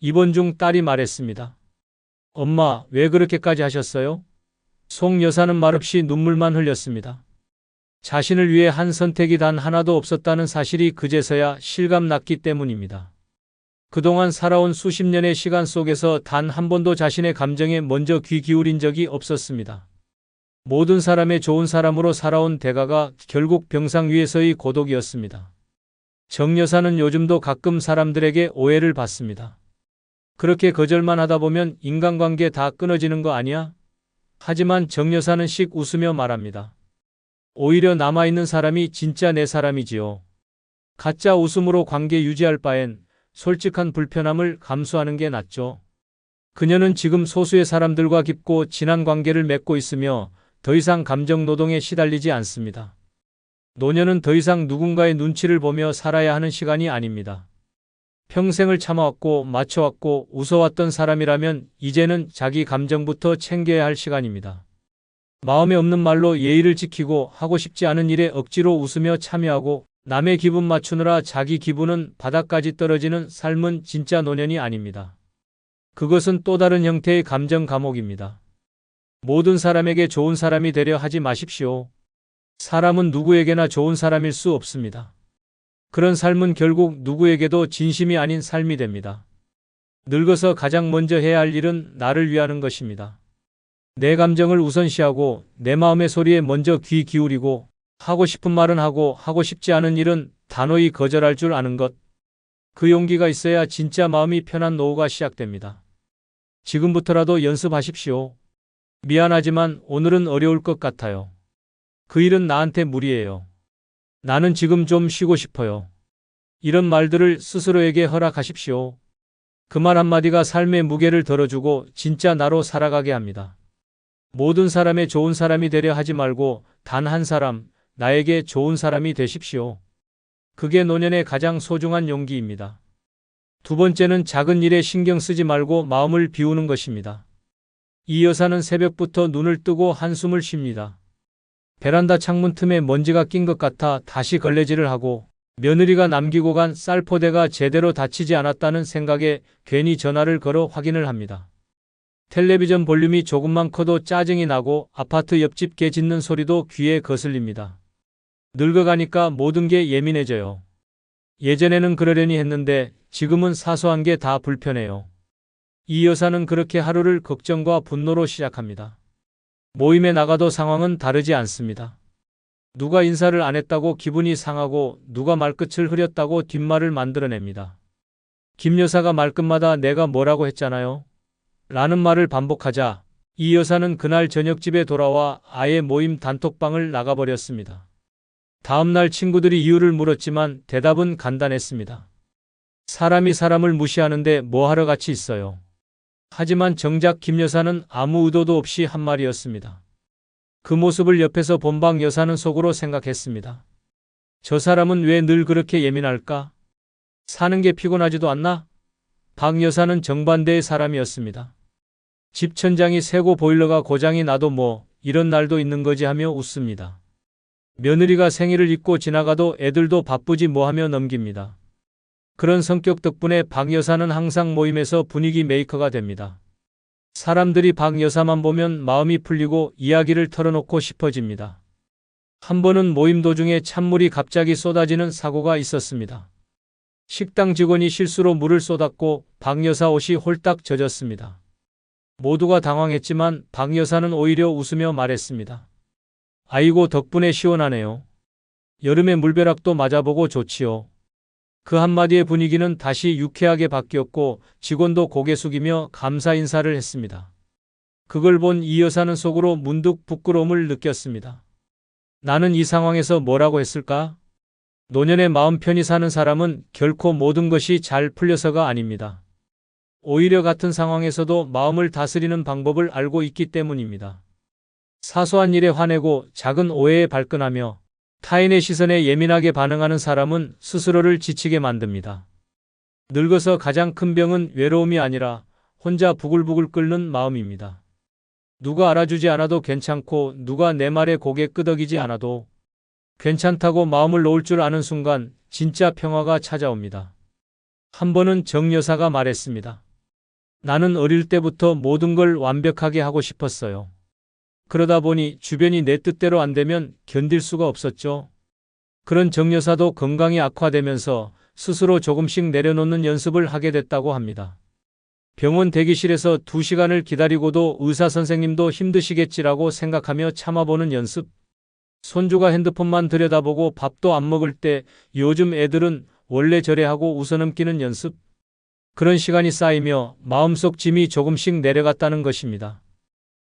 입원 중 딸이 말했습니다. 엄마, 왜 그렇게까지 하셨어요? 송 여사는 말없이 눈물만 흘렸습니다. 자신을 위해 한 선택이 단 하나도 없었다는 사실이 그제서야 실감났기 때문입니다. 그동안 살아온 수십 년의 시간 속에서 단 한 번도 자신의 감정에 먼저 귀 기울인 적이 없었습니다. 모든 사람의 좋은 사람으로 살아온 대가가 결국 병상 위에서의 고독이었습니다. 정 여사는 요즘도 가끔 사람들에게 오해를 받습니다. 그렇게 거절만 하다 보면 인간관계 다 끊어지는 거 아니야? 하지만 정 여사는 씩 웃으며 말합니다. 오히려 남아있는 사람이 진짜 내 사람이지요. 가짜 웃음으로 관계 유지할 바엔 솔직한 불편함을 감수하는 게 낫죠. 그녀는 지금 소수의 사람들과 깊고 진한 관계를 맺고 있으며 더 이상 감정 노동에 시달리지 않습니다. 노년은 더 이상 누군가의 눈치를 보며 살아야 하는 시간이 아닙니다. 평생을 참아왔고 맞춰왔고 웃어왔던 사람이라면 이제는 자기 감정부터 챙겨야 할 시간입니다. 마음에 없는 말로 예의를 지키고 하고 싶지 않은 일에 억지로 웃으며 참여하고 남의 기분 맞추느라 자기 기분은 바닥까지 떨어지는 삶은 진짜 노년이 아닙니다. 그것은 또 다른 형태의 감정 감옥입니다. 모든 사람에게 좋은 사람이 되려 하지 마십시오. 사람은 누구에게나 좋은 사람일 수 없습니다. 그런 삶은 결국 누구에게도 진심이 아닌 삶이 됩니다. 늙어서 가장 먼저 해야 할 일은 나를 위하는 것입니다. 내 감정을 우선시하고 내 마음의 소리에 먼저 귀 기울이고 하고 싶은 말은 하고 하고 싶지 않은 일은 단호히 거절할 줄 아는 것. 그 용기가 있어야 진짜 마음이 편한 노후가 시작됩니다. 지금부터라도 연습하십시오. 미안하지만 오늘은 어려울 것 같아요. 그 일은 나한테 무리예요. 나는 지금 좀 쉬고 싶어요. 이런 말들을 스스로에게 허락하십시오. 그 말 한마디가 삶의 무게를 덜어주고 진짜 나로 살아가게 합니다. 모든 사람의 좋은 사람이 되려 하지 말고 단 한 사람, 나에게 좋은 사람이 되십시오. 그게 노년의 가장 소중한 용기입니다. 두 번째는 작은 일에 신경 쓰지 말고 마음을 비우는 것입니다. 이 여사는 새벽부터 눈을 뜨고 한숨을 쉽니다. 베란다 창문 틈에 먼지가 낀 것 같아 다시 걸레질을 하고 며느리가 남기고 간 쌀포대가 제대로 닫히지 않았다는 생각에 괜히 전화를 걸어 확인을 합니다. 텔레비전 볼륨이 조금만 커도 짜증이 나고 아파트 옆집 개 짖는 소리도 귀에 거슬립니다. 늙어가니까 모든 게 예민해져요. 예전에는 그러려니 했는데 지금은 사소한 게 다 불편해요. 이 여사는 그렇게 하루를 걱정과 분노로 시작합니다. 모임에 나가도 상황은 다르지 않습니다. 누가 인사를 안 했다고 기분이 상하고 누가 말끝을 흐렸다고 뒷말을 만들어냅니다. 김 여사가 말끝마다 내가 뭐라고 했잖아요. 라는 말을 반복하자 이 여사는 그날 저녁 집에 돌아와 아예 모임 단톡방을 나가버렸습니다. 다음날 친구들이 이유를 물었지만 대답은 간단했습니다. 사람이 사람을 무시하는데 뭐하러 같이 있어요. 하지만 정작 김 여사는 아무 의도도 없이 한 말이었습니다. 그 모습을 옆에서 본 박 여사는 속으로 생각했습니다. 저 사람은 왜 늘 그렇게 예민할까? 사는 게 피곤하지도 않나? 박 여사는 정반대의 사람이었습니다. 집 천장이 새고 보일러가 고장이 나도 뭐 이런 날도 있는 거지 하며 웃습니다. 며느리가 생일을 잊고 지나가도 애들도 바쁘지 뭐 하며 넘깁니다. 그런 성격 덕분에 박 여사는 항상 모임에서 분위기 메이커가 됩니다. 사람들이 박 여사만 보면 마음이 풀리고 이야기를 털어놓고 싶어집니다. 한 번은 모임 도중에 찬물이 갑자기 쏟아지는 사고가 있었습니다. 식당 직원이 실수로 물을 쏟았고 박 여사 옷이 홀딱 젖었습니다. 모두가 당황했지만 박 여사는 오히려 웃으며 말했습니다. 아이고 덕분에 시원하네요. 여름에 물벼락도 맞아보고 좋지요. 그 한마디의 분위기는 다시 유쾌하게 바뀌었고 직원도 고개 숙이며 감사 인사를 했습니다. 그걸 본 이 여사는 속으로 문득 부끄러움을 느꼈습니다. 나는 이 상황에서 뭐라고 했을까? 노년에 마음 편히 사는 사람은 결코 모든 것이 잘 풀려서가 아닙니다. 오히려 같은 상황에서도 마음을 다스리는 방법을 알고 있기 때문입니다. 사소한 일에 화내고 작은 오해에 발끈하며 타인의 시선에 예민하게 반응하는 사람은 스스로를 지치게 만듭니다. 늙어서 가장 큰 병은 외로움이 아니라 혼자 부글부글 끓는 마음입니다. 누가 알아주지 않아도 괜찮고 누가 내 말에 고개 끄덕이지 않아도 괜찮다고 마음을 놓을 줄 아는 순간 진짜 평화가 찾아옵니다. 한 번은 정 여사가 말했습니다. 나는 어릴 때부터 모든 걸 완벽하게 하고 싶었어요. 그러다 보니 주변이 내 뜻대로 안 되면 견딜 수가 없었죠. 그런 정 여사도 건강이 악화되면서 스스로 조금씩 내려놓는 연습을 하게 됐다고 합니다. 병원 대기실에서 2시간을 기다리고도 의사 선생님도 힘드시겠지라고 생각하며 참아보는 연습. 손주가 핸드폰만 들여다보고 밥도 안 먹을 때 요즘 애들은 원래 저래 하고 웃어넘기는 연습. 그런 시간이 쌓이며 마음속 짐이 조금씩 내려갔다는 것입니다.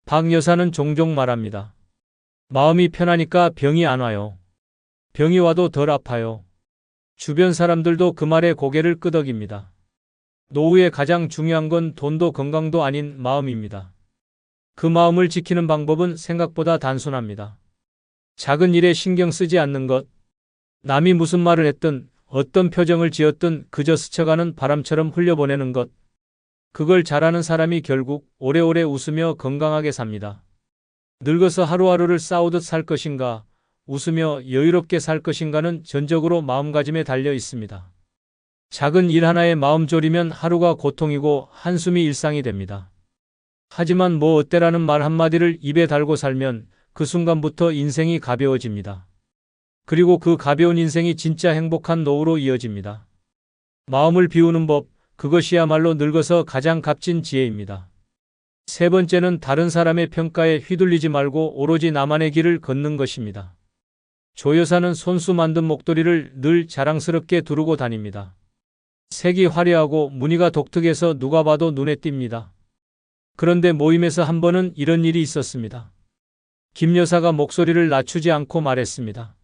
박 여사는 종종 말합니다. 마음이 편하니까 병이 안 와요. 병이 와도 덜 아파요. 주변 사람들도 그 말에 고개를 끄덕입니다. 노후에 가장 중요한 건 돈도 건강도 아닌 마음입니다. 그 마음을 지키는 방법은 생각보다 단순합니다. 작은 일에 신경 쓰지 않는 것. 남이 무슨 말을 했든 어떤 표정을 지었든 그저 스쳐가는 바람처럼 흘려보내는 것. 그걸 잘하는 사람이 결국 오래오래 웃으며 건강하게 삽니다. 늙어서 하루하루를 싸우듯 살 것인가, 웃으며 여유롭게 살 것인가는 전적으로 마음가짐에 달려 있습니다. 작은 일 하나에 마음 졸이면 하루가 고통이고 한숨이 일상이 됩니다. 하지만 뭐 어때라는 말 한마디를 입에 달고 살면 그 순간부터 인생이 가벼워집니다. 그리고 그 가벼운 인생이 진짜 행복한 노후로 이어집니다. 마음을 비우는 법, 그것이야말로 늙어서 가장 값진 지혜입니다. 세 번째는 다른 사람의 평가에 휘둘리지 말고 오로지 나만의 길을 걷는 것입니다. 조 여사는 손수 만든 목도리를 늘 자랑스럽게 두르고 다닙니다. 색이 화려하고 무늬가 독특해서 누가 봐도 눈에 띕니다. 그런데 모임에서 한 번은 이런 일이 있었습니다. 김 여사가 목소리를 낮추지 않고 말했습니다.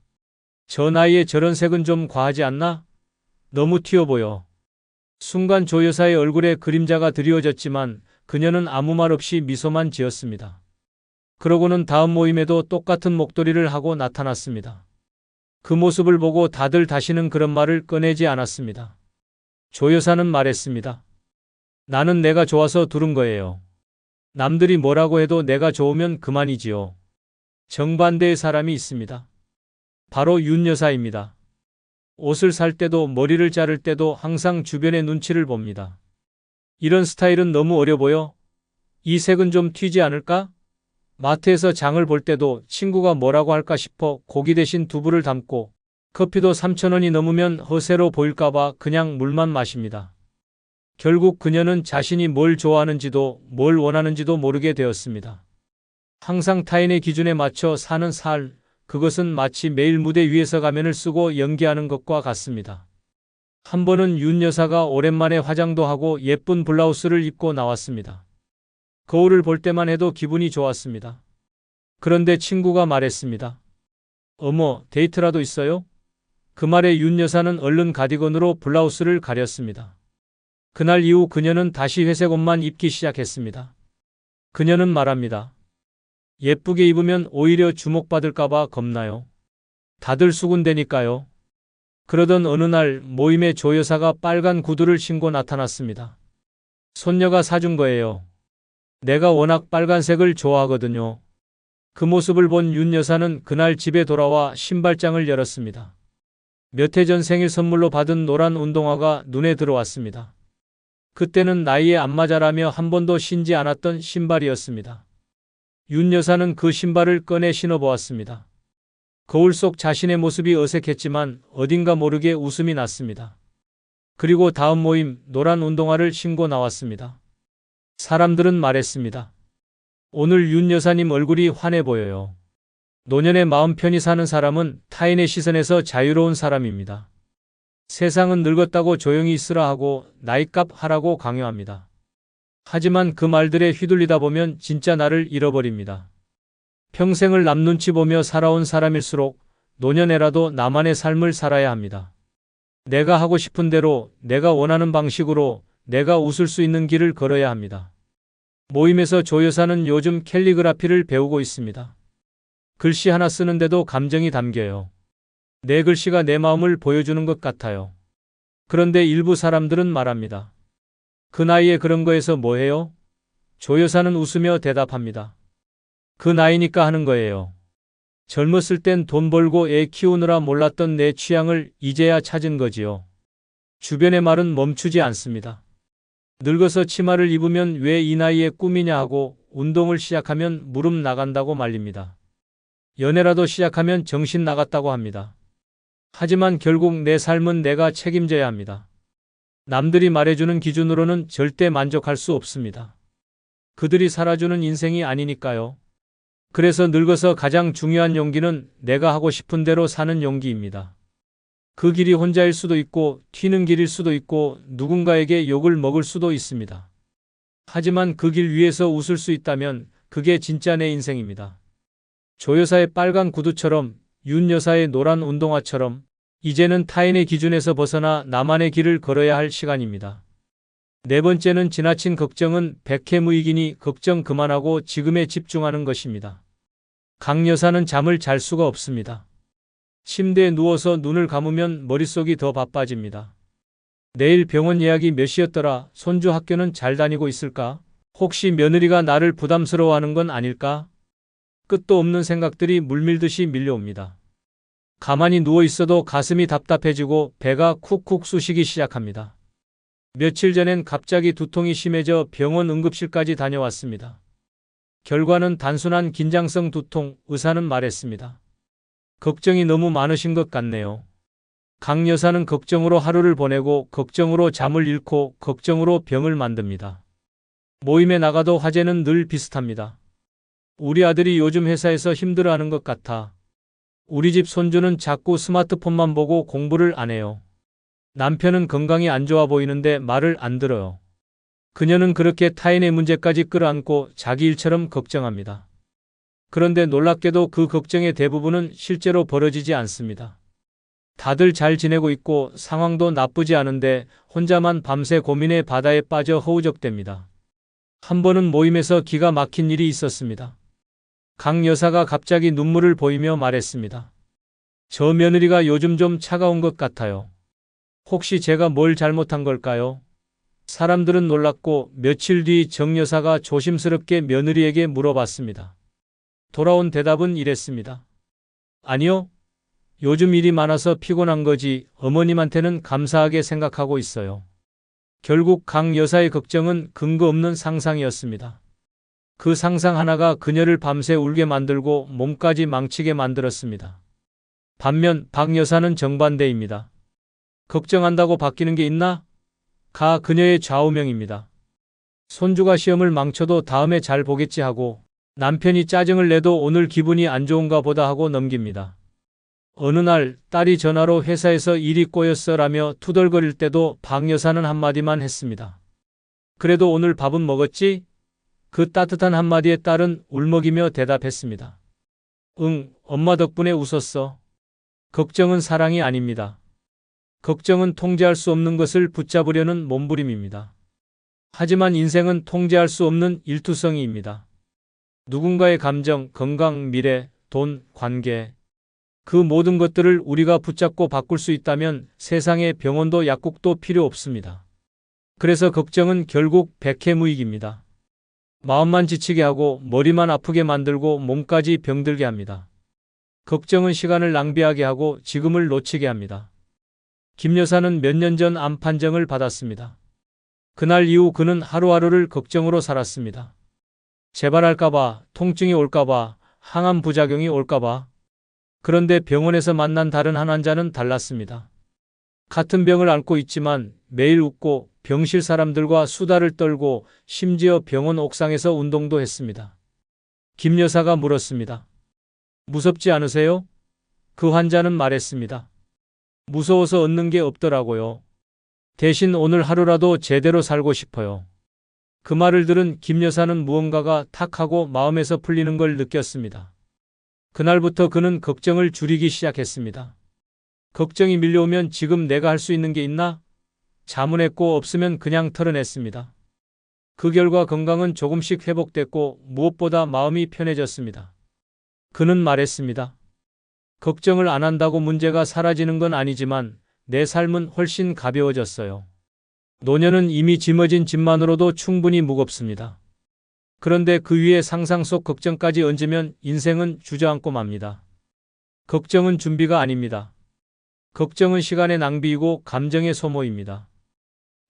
저 나이에 저런 색은 좀 과하지 않나? 너무 튀어 보여. 순간 조 여사의 얼굴에 그림자가 드리워졌지만 그녀는 아무 말 없이 미소만 지었습니다. 그러고는 다음 모임에도 똑같은 목도리를 하고 나타났습니다. 그 모습을 보고 다들 다시는 그런 말을 꺼내지 않았습니다. 조 여사는 말했습니다. 나는 내가 좋아서 두른 거예요. 남들이 뭐라고 해도 내가 좋으면 그만이지요. 정반대의 사람이 있습니다. 바로 윤 여사입니다. 옷을 살 때도 머리를 자를 때도 항상 주변의 눈치를 봅니다. 이런 스타일은 너무 어려 보여? 이 색은 좀 튀지 않을까? 마트에서 장을 볼 때도 친구가 뭐라고 할까 싶어 고기 대신 두부를 담고 커피도 3,000원이 넘으면 허세로 보일까봐 그냥 물만 마십니다. 결국 그녀는 자신이 뭘 좋아하는지도 뭘 원하는지도 모르게 되었습니다. 항상 타인의 기준에 맞춰 사는 삶, 그것은 마치 매일 무대 위에서 가면을 쓰고 연기하는 것과 같습니다. 한 번은 윤 여사가 오랜만에 화장도 하고 예쁜 블라우스를 입고 나왔습니다. 거울을 볼 때만 해도 기분이 좋았습니다. 그런데 친구가 말했습니다. 어머, 데이트라도 있어요? 그 말에 윤 여사는 얼른 가디건으로 블라우스를 가렸습니다. 그날 이후 그녀는 다시 회색 옷만 입기 시작했습니다. 그녀는 말합니다. 예쁘게 입으면 오히려 주목받을까봐 겁나요. 다들 수군대니까요. 그러던 어느 날 모임에 조 여사가 빨간 구두를 신고 나타났습니다. 손녀가 사준 거예요. 내가 워낙 빨간색을 좋아하거든요. 그 모습을 본 윤 여사는 그날 집에 돌아와 신발장을 열었습니다. 몇 해 전 생일 선물로 받은 노란 운동화가 눈에 들어왔습니다. 그때는 나이에 안 맞아라며 한 번도 신지 않았던 신발이었습니다. 윤 여사는 그 신발을 꺼내 신어보았습니다. 거울 속 자신의 모습이 어색했지만 어딘가 모르게 웃음이 났습니다. 그리고 다음 모임 노란 운동화를 신고 나왔습니다. 사람들은 말했습니다. 오늘 윤 여사님 얼굴이 환해 보여요. 노년에 마음 편히 사는 사람은 타인의 시선에서 자유로운 사람입니다. 세상은 늙었다고 조용히 있으라 하고 나이값 하라고 강요합니다. 하지만 그 말들에 휘둘리다 보면 진짜 나를 잃어버립니다. 평생을 남 눈치 보며 살아온 사람일수록 노년에라도 나만의 삶을 살아야 합니다. 내가 하고 싶은 대로, 내가 원하는 방식으로, 내가 웃을 수 있는 길을 걸어야 합니다. 모임에서 조 여사는 요즘 캘리그라피를 배우고 있습니다. 글씨 하나 쓰는데도 감정이 담겨요. 내 글씨가 내 마음을 보여주는 것 같아요. 그런데 일부 사람들은 말합니다. 그 나이에 그런 거에서 뭐해요? 조 여사는 웃으며 대답합니다. 그 나이니까 하는 거예요. 젊었을 땐 돈 벌고 애 키우느라 몰랐던 내 취향을 이제야 찾은 거지요. 주변의 말은 멈추지 않습니다. 늙어서 치마를 입으면 왜 이 나이에 꿈이냐 하고 운동을 시작하면 무릎 나간다고 말립니다. 연애라도 시작하면 정신 나갔다고 합니다. 하지만 결국 내 삶은 내가 책임져야 합니다. 남들이 말해주는 기준으로는 절대 만족할 수 없습니다. 그들이 살아주는 인생이 아니니까요. 그래서 늙어서 가장 중요한 용기는 내가 하고 싶은 대로 사는 용기입니다. 그 길이 혼자일 수도 있고 튀는 길일 수도 있고 누군가에게 욕을 먹을 수도 있습니다. 하지만 그 길 위에서 웃을 수 있다면 그게 진짜 내 인생입니다. 조 여사의 빨간 구두처럼 윤 여사의 노란 운동화처럼 이제는 타인의 기준에서 벗어나 나만의 길을 걸어야 할 시간입니다. 네 번째는 지나친 걱정은 백해무익이니 걱정 그만하고 지금에 집중하는 것입니다. 강 여사는 잠을 잘 수가 없습니다. 침대에 누워서 눈을 감으면 머릿속이 더 바빠집니다. 내일 병원 예약이 몇 시였더라? 손주 학교는 잘 다니고 있을까? 혹시 며느리가 나를 부담스러워하는 건 아닐까? 끝도 없는 생각들이 물밀듯이 밀려옵니다. 가만히 누워 있어도 가슴이 답답해지고 배가 쿡쿡 쑤시기 시작합니다. 며칠 전엔 갑자기 두통이 심해져 병원 응급실까지 다녀왔습니다. 결과는 단순한 긴장성 두통, 의사는 말했습니다. 걱정이 너무 많으신 것 같네요. 강 여사는 걱정으로 하루를 보내고 걱정으로 잠을 잃고 걱정으로 병을 만듭니다. 모임에 나가도 화제는 늘 비슷합니다. 우리 아들이 요즘 회사에서 힘들어하는 것 같아. 우리 집 손주는 자꾸 스마트폰만 보고 공부를 안 해요. 남편은 건강이 안 좋아 보이는데 말을 안 들어요. 그녀는 그렇게 타인의 문제까지 끌어안고 자기 일처럼 걱정합니다. 그런데 놀랍게도 그 걱정의 대부분은 실제로 벌어지지 않습니다. 다들 잘 지내고 있고 상황도 나쁘지 않은데 혼자만 밤새 고민의 바다에 빠져 허우적댑니다. 한 번은 모임에서 기가 막힌 일이 있었습니다. 강 여사가 갑자기 눈물을 보이며 말했습니다. 저 며느리가 요즘 좀 차가운 것 같아요. 혹시 제가 뭘 잘못한 걸까요? 사람들은 놀랐고 며칠 뒤 정 여사가 조심스럽게 며느리에게 물어봤습니다. 돌아온 대답은 이랬습니다. 아니요. 요즘 일이 많아서 피곤한 거지 어머님한테는 감사하게 생각하고 있어요. 결국 강 여사의 걱정은 근거 없는 상상이었습니다. 그 상상 하나가 그녀를 밤새 울게 만들고 몸까지 망치게 만들었습니다. 반면 박 여사는 정반대입니다. 걱정한다고 바뀌는 게 있나? 가 그녀의 좌우명입니다. 손주가 시험을 망쳐도 다음에 잘 보겠지 하고 남편이 짜증을 내도 오늘 기분이 안 좋은가 보다 하고 넘깁니다. 어느 날 딸이 전화로 회사에서 일이 꼬였어라며 투덜거릴 때도 박 여사는 한마디만 했습니다. 그래도 오늘 밥은 먹었지? 그 따뜻한 한마디에 딸은 울먹이며 대답했습니다. 응, 엄마 덕분에 웃었어. 걱정은 사랑이 아닙니다. 걱정은 통제할 수 없는 것을 붙잡으려는 몸부림입니다. 하지만 인생은 통제할 수 없는 일투성이입니다. 누군가의 감정, 건강, 미래, 돈, 관계, 그 모든 것들을 우리가 붙잡고 바꿀 수 있다면 세상에 병원도 약국도 필요 없습니다. 그래서 걱정은 결국 백해무익입니다. 마음만 지치게 하고 머리만 아프게 만들고 몸까지 병들게 합니다. 걱정은 시간을 낭비하게 하고 지금을 놓치게 합니다. 김 여사는 몇 년 전 암 판정을 받았습니다. 그날 이후 그는 하루하루를 걱정으로 살았습니다. 재발할까봐, 통증이 올까봐, 항암 부작용이 올까봐. 그런데 병원에서 만난 다른 한 환자는 달랐습니다. 같은 병을 앓고 있지만 매일 웃고 병실 사람들과 수다를 떨고 심지어 병원 옥상에서 운동도 했습니다. 김 여사가 물었습니다. 무섭지 않으세요? 그 환자는 말했습니다. 무서워서 얻는 게 없더라고요. 대신 오늘 하루라도 제대로 살고 싶어요. 그 말을 들은 김 여사는 무언가가 탁 하고 마음에서 풀리는 걸 느꼈습니다. 그날부터 그는 걱정을 줄이기 시작했습니다. 걱정이 밀려오면 지금 내가 할 수 있는 게 있나? 자문했고 없으면 그냥 털어냈습니다. 그 결과 건강은 조금씩 회복됐고 무엇보다 마음이 편해졌습니다. 그는 말했습니다. 걱정을 안 한다고 문제가 사라지는 건 아니지만 내 삶은 훨씬 가벼워졌어요. 노년은 이미 짊어진 짐만으로도 충분히 무겁습니다. 그런데 그 위에 상상 속 걱정까지 얹으면 인생은 주저앉고 맙니다. 걱정은 준비가 아닙니다. 걱정은 시간의 낭비이고 감정의 소모입니다.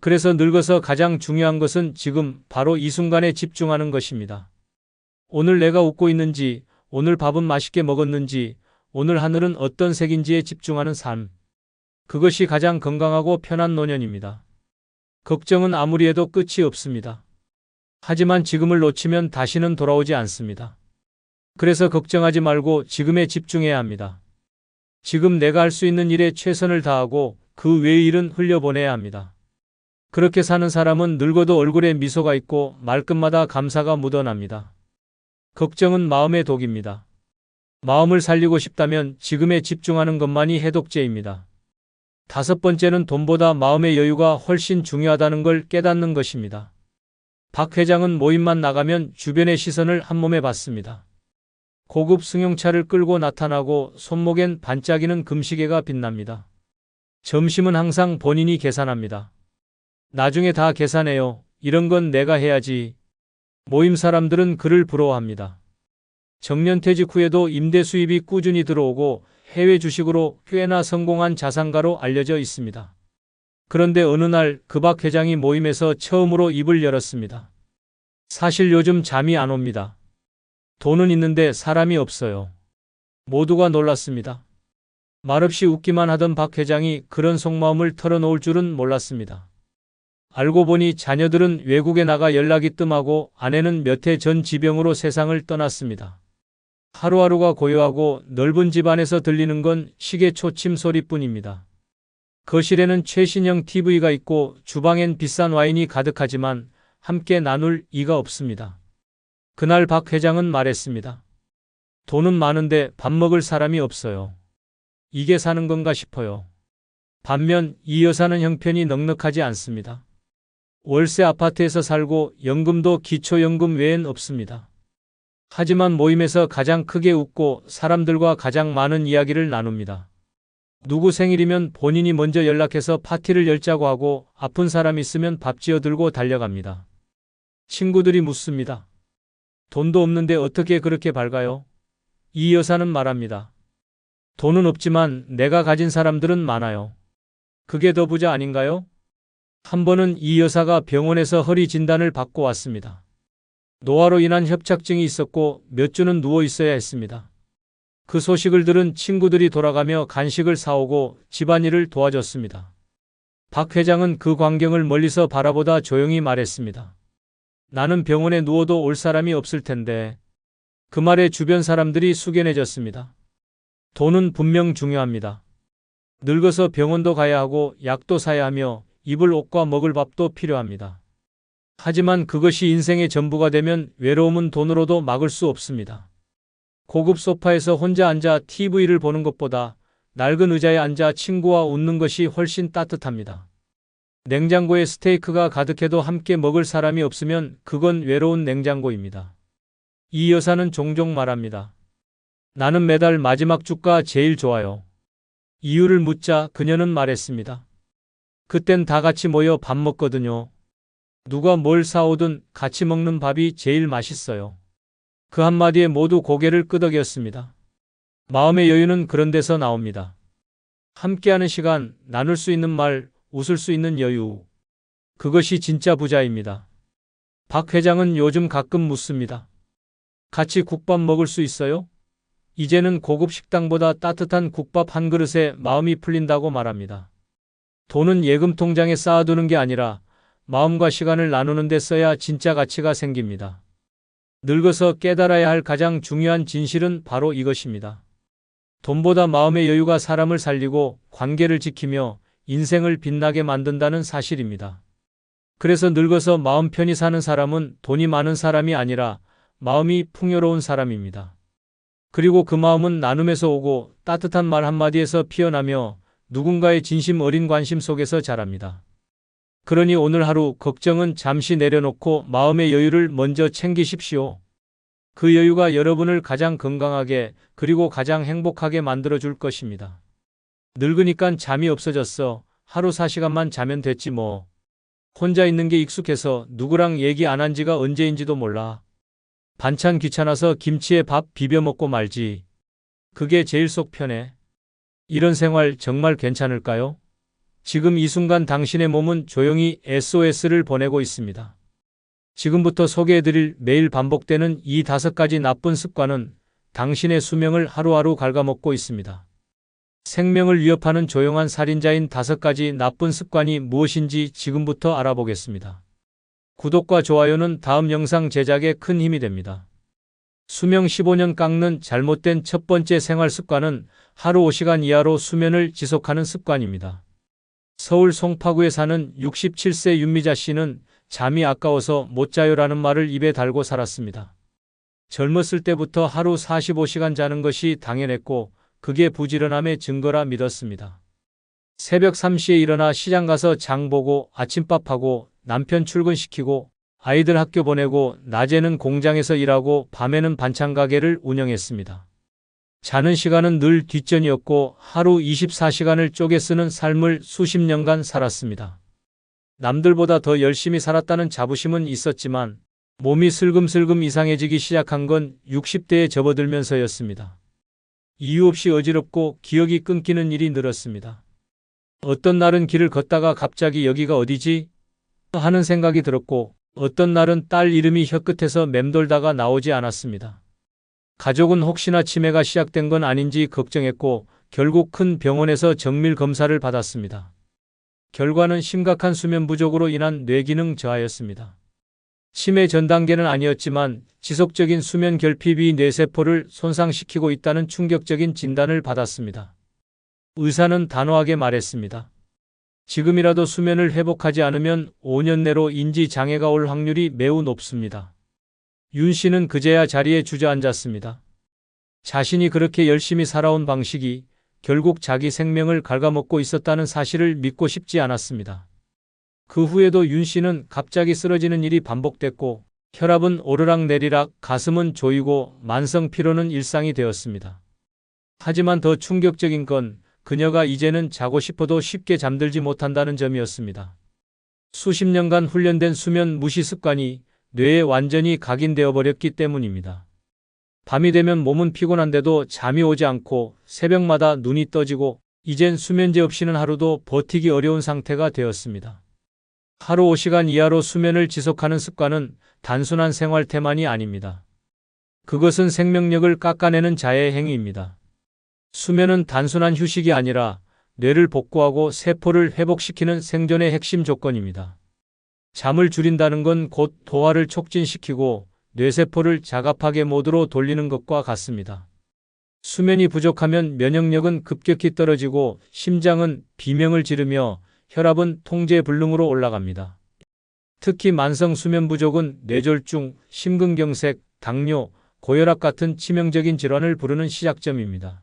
그래서 늙어서 가장 중요한 것은 지금 바로 이 순간에 집중하는 것입니다. 오늘 내가 웃고 있는지, 오늘 밥은 맛있게 먹었는지, 오늘 하늘은 어떤 색인지에 집중하는 삶. 그것이 가장 건강하고 편한 노년입니다. 걱정은 아무리 해도 끝이 없습니다. 하지만 지금을 놓치면 다시는 돌아오지 않습니다. 그래서 걱정하지 말고 지금에 집중해야 합니다. 지금 내가 할 수 있는 일에 최선을 다하고 그 외의 일은 흘려보내야 합니다. 그렇게 사는 사람은 늙어도 얼굴에 미소가 있고 말끝마다 감사가 묻어납니다. 걱정은 마음의 독입니다. 마음을 살리고 싶다면 지금에 집중하는 것만이 해독제입니다. 5번째는 돈보다 마음의 여유가 훨씬 중요하다는 걸 깨닫는 것입니다. 박 회장은 모임만 나가면 주변의 시선을 한몸에 받습니다. 고급 승용차를 끌고 나타나고 손목엔 반짝이는 금시계가 빛납니다. 점심은 항상 본인이 계산합니다. 나중에 다 계산해요. 이런 건 내가 해야지. 모임 사람들은 그를 부러워합니다. 정년퇴직 후에도 임대 수입이 꾸준히 들어오고 해외 주식으로 꽤나 성공한 자산가로 알려져 있습니다. 그런데 어느 날 그 박 회장이 모임에서 처음으로 입을 열었습니다. 사실 요즘 잠이 안 옵니다. 돈은 있는데 사람이 없어요. 모두가 놀랐습니다. 말없이 웃기만 하던 박 회장이 그런 속마음을 털어놓을 줄은 몰랐습니다. 알고 보니 자녀들은 외국에 나가 연락이 뜸하고 아내는 몇 해 전 지병으로 세상을 떠났습니다. 하루하루가 고요하고 넓은 집 안에서 들리는 건 시계 초침 소리뿐입니다. 거실에는 최신형 TV가 있고 주방엔 비싼 와인이 가득하지만 함께 나눌 이가 없습니다. 그날 박 회장은 말했습니다. 돈은 많은데 밥 먹을 사람이 없어요. 이게 사는 건가 싶어요. 반면 이 여사는 형편이 넉넉하지 않습니다. 월세 아파트에서 살고 연금도 기초연금 외엔 없습니다. 하지만 모임에서 가장 크게 웃고 사람들과 가장 많은 이야기를 나눕니다. 누구 생일이면 본인이 먼저 연락해서 파티를 열자고 하고 아픈 사람 있으면 밥 지어들고 달려갑니다. 친구들이 묻습니다. 돈도 없는데 어떻게 그렇게 밝아요? 이 여사는 말합니다. 돈은 없지만 내가 가진 사람들은 많아요. 그게 더 부자 아닌가요? 한 번은 이 여사가 병원에서 허리 진단을 받고 왔습니다. 노화로 인한 협착증이 있었고 몇 주는 누워 있어야 했습니다. 그 소식을 들은 친구들이 돌아가며 간식을 사오고 집안일을 도와줬습니다. 박 회장은 그 광경을 멀리서 바라보다 조용히 말했습니다. 나는 병원에 누워도 올 사람이 없을 텐데. 그 말에 주변 사람들이 숙연해졌습니다. 돈은 분명 중요합니다. 늙어서 병원도 가야 하고 약도 사야 하며 입을 옷과 먹을 밥도 필요합니다. 하지만 그것이 인생의 전부가 되면 외로움은 돈으로도 막을 수 없습니다. 고급 소파에서 혼자 앉아 TV를 보는 것보다 낡은 의자에 앉아 친구와 웃는 것이 훨씬 따뜻합니다. 냉장고에 스테이크가 가득해도 함께 먹을 사람이 없으면 그건 외로운 냉장고입니다. 이 여사는 종종 말합니다. 나는 매달 마지막 주가 제일 좋아요. 이유를 묻자 그녀는 말했습니다. 그땐 다 같이 모여 밥 먹거든요. 누가 뭘 사오든 같이 먹는 밥이 제일 맛있어요. 그 한마디에 모두 고개를 끄덕였습니다. 마음의 여유는 그런 데서 나옵니다. 함께하는 시간, 나눌 수 있는 말, 웃을 수 있는 여유. 그것이 진짜 부자입니다. 박 회장은 요즘 가끔 묻습니다. 같이 국밥 먹을 수 있어요? 이제는 고급 식당보다 따뜻한 국밥 한 그릇에 마음이 풀린다고 말합니다. 돈은 예금 통장에 쌓아두는 게 아니라 마음과 시간을 나누는 데 써야 진짜 가치가 생깁니다. 늙어서 깨달아야 할 가장 중요한 진실은 바로 이것입니다. 돈보다 마음의 여유가 사람을 살리고 관계를 지키며 인생을 빛나게 만든다는 사실입니다. 그래서 늙어서 마음 편히 사는 사람은 돈이 많은 사람이 아니라 마음이 풍요로운 사람입니다. 그리고 그 마음은 나눔에서 오고 따뜻한 말 한마디에서 피어나며 누군가의 진심 어린 관심 속에서 자랍니다. 그러니 오늘 하루 걱정은 잠시 내려놓고 마음의 여유를 먼저 챙기십시오. 그 여유가 여러분을 가장 건강하게 그리고 가장 행복하게 만들어줄 것입니다. 늙으니깐 잠이 없어졌어. 하루 4시간만 자면 됐지 뭐. 혼자 있는 게 익숙해서 누구랑 얘기 안 한 지가 언제인지도 몰라. 반찬 귀찮아서 김치에 밥 비벼 먹고 말지. 그게 제일 속 편해. 이런 생활 정말 괜찮을까요? 지금 이 순간 당신의 몸은 조용히 SOS를 보내고 있습니다. 지금부터 소개해드릴 매일 반복되는 이 5가지 나쁜 습관은 당신의 수명을 하루하루 갉아먹고 있습니다. 생명을 위협하는 조용한 살인자인 5가지 나쁜 습관이 무엇인지 지금부터 알아보겠습니다. 구독과 좋아요는 다음 영상 제작에 큰 힘이 됩니다. 수명 15년 깎는 잘못된 첫 번째 생활 습관은 하루 5시간 이하로 수면을 지속하는 습관입니다. 서울 송파구에 사는 67세 윤미자 씨는 잠이 아까워서 못 자요라는 말을 입에 달고 살았습니다. 젊었을 때부터 하루 45시간 자는 것이 당연했고 그게 부지런함의 증거라 믿었습니다. 새벽 3시에 일어나 시장 가서 장 보고 아침밥하고 남편 출근시키고 아이들 학교 보내고 낮에는 공장에서 일하고 밤에는 반찬 가게를 운영했습니다. 자는 시간은 늘 뒷전이었고 하루 24시간을 쪼개 쓰는 삶을 수십 년간 살았습니다. 남들보다 더 열심히 살았다는 자부심은 있었지만 몸이 슬금슬금 이상해지기 시작한 건 60대에 접어들면서였습니다. 이유 없이 어지럽고 기억이 끊기는 일이 늘었습니다. 어떤 날은 길을 걷다가 갑자기 여기가 어디지? 하는 생각이 들었고 어떤 날은 딸 이름이 혀끝에서 맴돌다가 나오지 않았습니다. 가족은 혹시나 치매가 시작된 건 아닌지 걱정했고 결국 큰 병원에서 정밀 검사를 받았습니다. 결과는 심각한 수면 부족으로 인한 뇌기능 저하였습니다. 치매 전 단계는 아니었지만 지속적인 수면 결핍이 뇌세포를 손상시키고 있다는 충격적인 진단을 받았습니다. 의사는 단호하게 말했습니다. 지금이라도 수면을 회복하지 않으면 5년 내로 인지 장애가 올 확률이 매우 높습니다. 윤 씨는 그제야 자리에 주저앉았습니다. 자신이 그렇게 열심히 살아온 방식이 결국 자기 생명을 갉아먹고 있었다는 사실을 믿고 싶지 않았습니다. 그 후에도 윤 씨는 갑자기 쓰러지는 일이 반복됐고 혈압은 오르락내리락, 가슴은 조이고 만성 피로는 일상이 되었습니다. 하지만 더 충격적인 건 그녀가 이제는 자고 싶어도 쉽게 잠들지 못한다는 점이었습니다. 수십 년간 훈련된 수면 무시 습관이 뇌에 완전히 각인되어 버렸기 때문입니다. 밤이 되면 몸은 피곤한데도 잠이 오지 않고 새벽마다 눈이 떠지고 이젠 수면제 없이는 하루도 버티기 어려운 상태가 되었습니다. 하루 5시간 이하로 수면을 지속하는 습관은 단순한 생활 태만이 아닙니다. 그것은 생명력을 깎아내는 자해의 행위입니다. 수면은 단순한 휴식이 아니라 뇌를 복구하고 세포를 회복시키는 생존의 핵심 조건입니다. 잠을 줄인다는 건 곧 도화를 촉진시키고 뇌세포를 자갑하게 모드로 돌리는 것과 같습니다. 수면이 부족하면 면역력은 급격히 떨어지고 심장은 비명을 지르며 혈압은 통제불능으로 올라갑니다. 특히 만성 수면 부족은 뇌졸중, 심근경색, 당뇨, 고혈압 같은 치명적인 질환을 부르는 시작점입니다.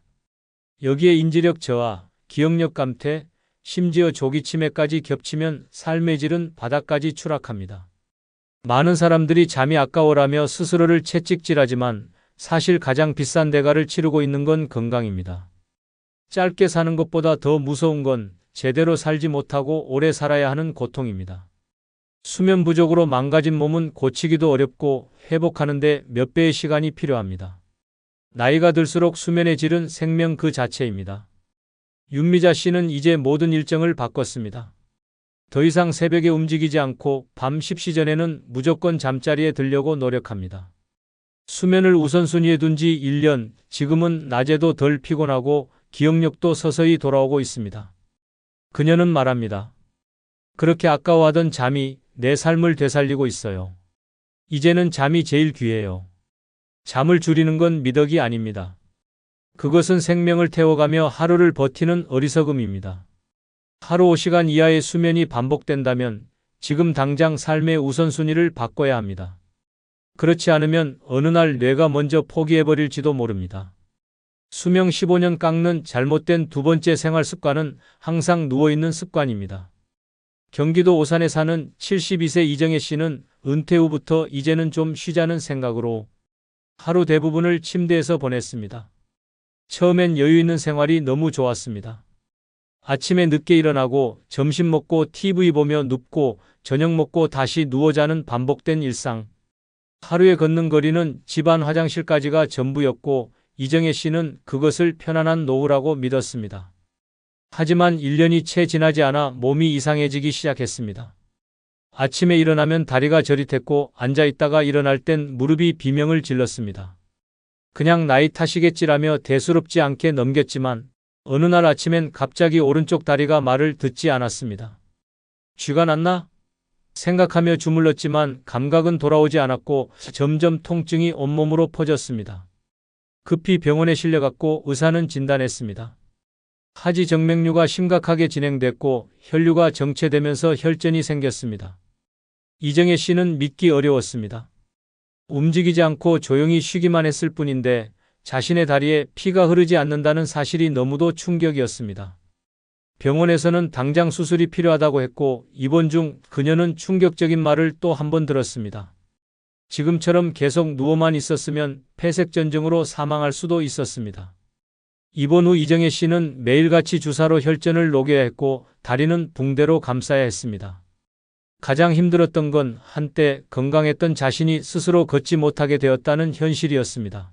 여기에 인지력 저하, 기억력 감퇴, 심지어 조기 치매까지 겹치면 삶의 질은 바닥까지 추락합니다. 많은 사람들이 잠이 아까워라며 스스로를 채찍질하지만 사실 가장 비싼 대가를 치르고 있는 건 건강입니다. 짧게 사는 것보다 더 무서운 건 제대로 살지 못하고 오래 살아야 하는 고통입니다. 수면 부족으로 망가진 몸은 고치기도 어렵고 회복하는데 몇 배의 시간이 필요합니다. 나이가 들수록 수면의 질은 생명 그 자체입니다. 윤미자 씨는 이제 모든 일정을 바꿨습니다. 더 이상 새벽에 움직이지 않고 밤 10시 전에는 무조건 잠자리에 들려고 노력합니다. 수면을 우선순위에 둔 지 1년, 지금은 낮에도 덜 피곤하고 기억력도 서서히 돌아오고 있습니다. 그녀는 말합니다. 그렇게 아까워하던 잠이 내 삶을 되살리고 있어요. 이제는 잠이 제일 귀해요. 잠을 줄이는 건 미덕이 아닙니다. 그것은 생명을 태워가며 하루를 버티는 어리석음입니다. 하루 5시간 이하의 수면이 반복된다면 지금 당장 삶의 우선순위를 바꿔야 합니다. 그렇지 않으면 어느 날 뇌가 먼저 포기해버릴지도 모릅니다. 수명 15년 깎는 잘못된 두 번째 생활 습관은 항상 누워있는 습관입니다. 경기도 오산에 사는 72세 이정혜 씨는 은퇴 후부터 이제는 좀 쉬자는 생각으로 하루 대부분을 침대에서 보냈습니다. 처음엔 여유 있는 생활이 너무 좋았습니다. 아침에 늦게 일어나고 점심 먹고 TV 보며 눕고 저녁 먹고 다시 누워 자는 반복된 일상. 하루에 걷는 거리는 집안 화장실까지가 전부였고 이정혜 씨는 그것을 편안한 노후라고 믿었습니다. 하지만 1년이 채 지나지 않아 몸이 이상해지기 시작했습니다. 아침에 일어나면 다리가 저릿했고 앉아있다가 일어날 땐 무릎이 비명을 질렀습니다. 그냥 나이 탓이겠지라며 대수롭지 않게 넘겼지만 어느 날 아침엔 갑자기 오른쪽 다리가 말을 듣지 않았습니다. 쥐가 났나? 생각하며 주물렀지만 감각은 돌아오지 않았고 점점 통증이 온몸으로 퍼졌습니다. 급히 병원에 실려갔고 의사는 진단했습니다. 하지 정맥류가 심각하게 진행됐고 혈류가 정체되면서 혈전이 생겼습니다. 이정혜 씨는 믿기 어려웠습니다. 움직이지 않고 조용히 쉬기만 했을 뿐인데 자신의 다리에 피가 흐르지 않는다는 사실이 너무도 충격이었습니다. 병원에서는 당장 수술이 필요하다고 했고 입원 중 그녀는 충격적인 말을 또 한 번 들었습니다. 지금처럼 계속 누워만 있었으면 폐색전증으로 사망할 수도 있었습니다. 입원 후 이정혜 씨는 매일같이 주사로 혈전을 녹여야 했고 다리는 붕대로 감싸야 했습니다. 가장 힘들었던 건 한때 건강했던 자신이 스스로 걷지 못하게 되었다는 현실이었습니다.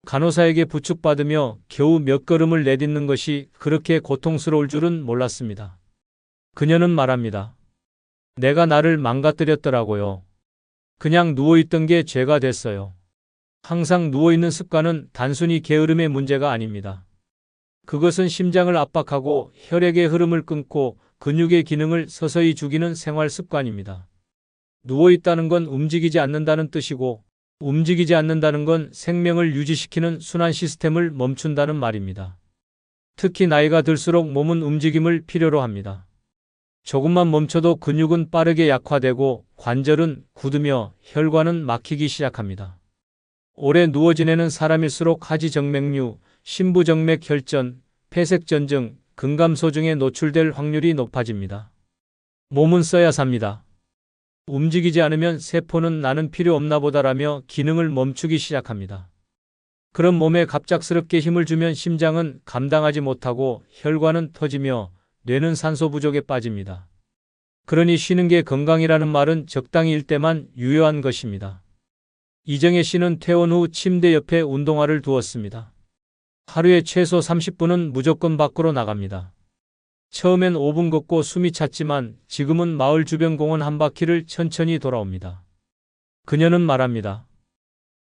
간호사에게 부축받으며 겨우 몇 걸음을 내딛는 것이 그렇게 고통스러울 줄은 몰랐습니다. 그녀는 말합니다. 내가 나를 망가뜨렸더라고요. 그냥 누워있던 게 죄가 됐어요. 항상 누워있는 습관은 단순히 게으름의 문제가 아닙니다. 그것은 심장을 압박하고 혈액의 흐름을 끊고 근육의 기능을 서서히 죽이는 생활 습관입니다. 누워있다는 건 움직이지 않는다는 뜻이고 움직이지 않는다는 건 생명을 유지시키는 순환 시스템을 멈춘다는 말입니다. 특히 나이가 들수록 몸은 움직임을 필요로 합니다. 조금만 멈춰도 근육은 빠르게 약화되고 관절은 굳으며 혈관은 막히기 시작합니다. 오래 누워 지내는 사람일수록 하지정맥류, 심부정맥 혈전, 폐색전증, 근감소증에 노출될 확률이 높아집니다. 몸은 써야 삽니다. 움직이지 않으면 세포는 나는 필요 없나 보다라며 기능을 멈추기 시작합니다. 그런 몸에 갑작스럽게 힘을 주면 심장은 감당하지 못하고 혈관은 터지며 뇌는 산소 부족에 빠집니다. 그러니 쉬는 게 건강이라는 말은 적당히일 때만 유효한 것입니다. 이정혜 씨는 퇴원 후 침대 옆에 운동화를 두었습니다. 하루에 최소 30분은 무조건 밖으로 나갑니다. 처음엔 5분 걷고 숨이 찼지만 지금은 마을 주변 공원 한 바퀴를 천천히 돌아옵니다. 그녀는 말합니다.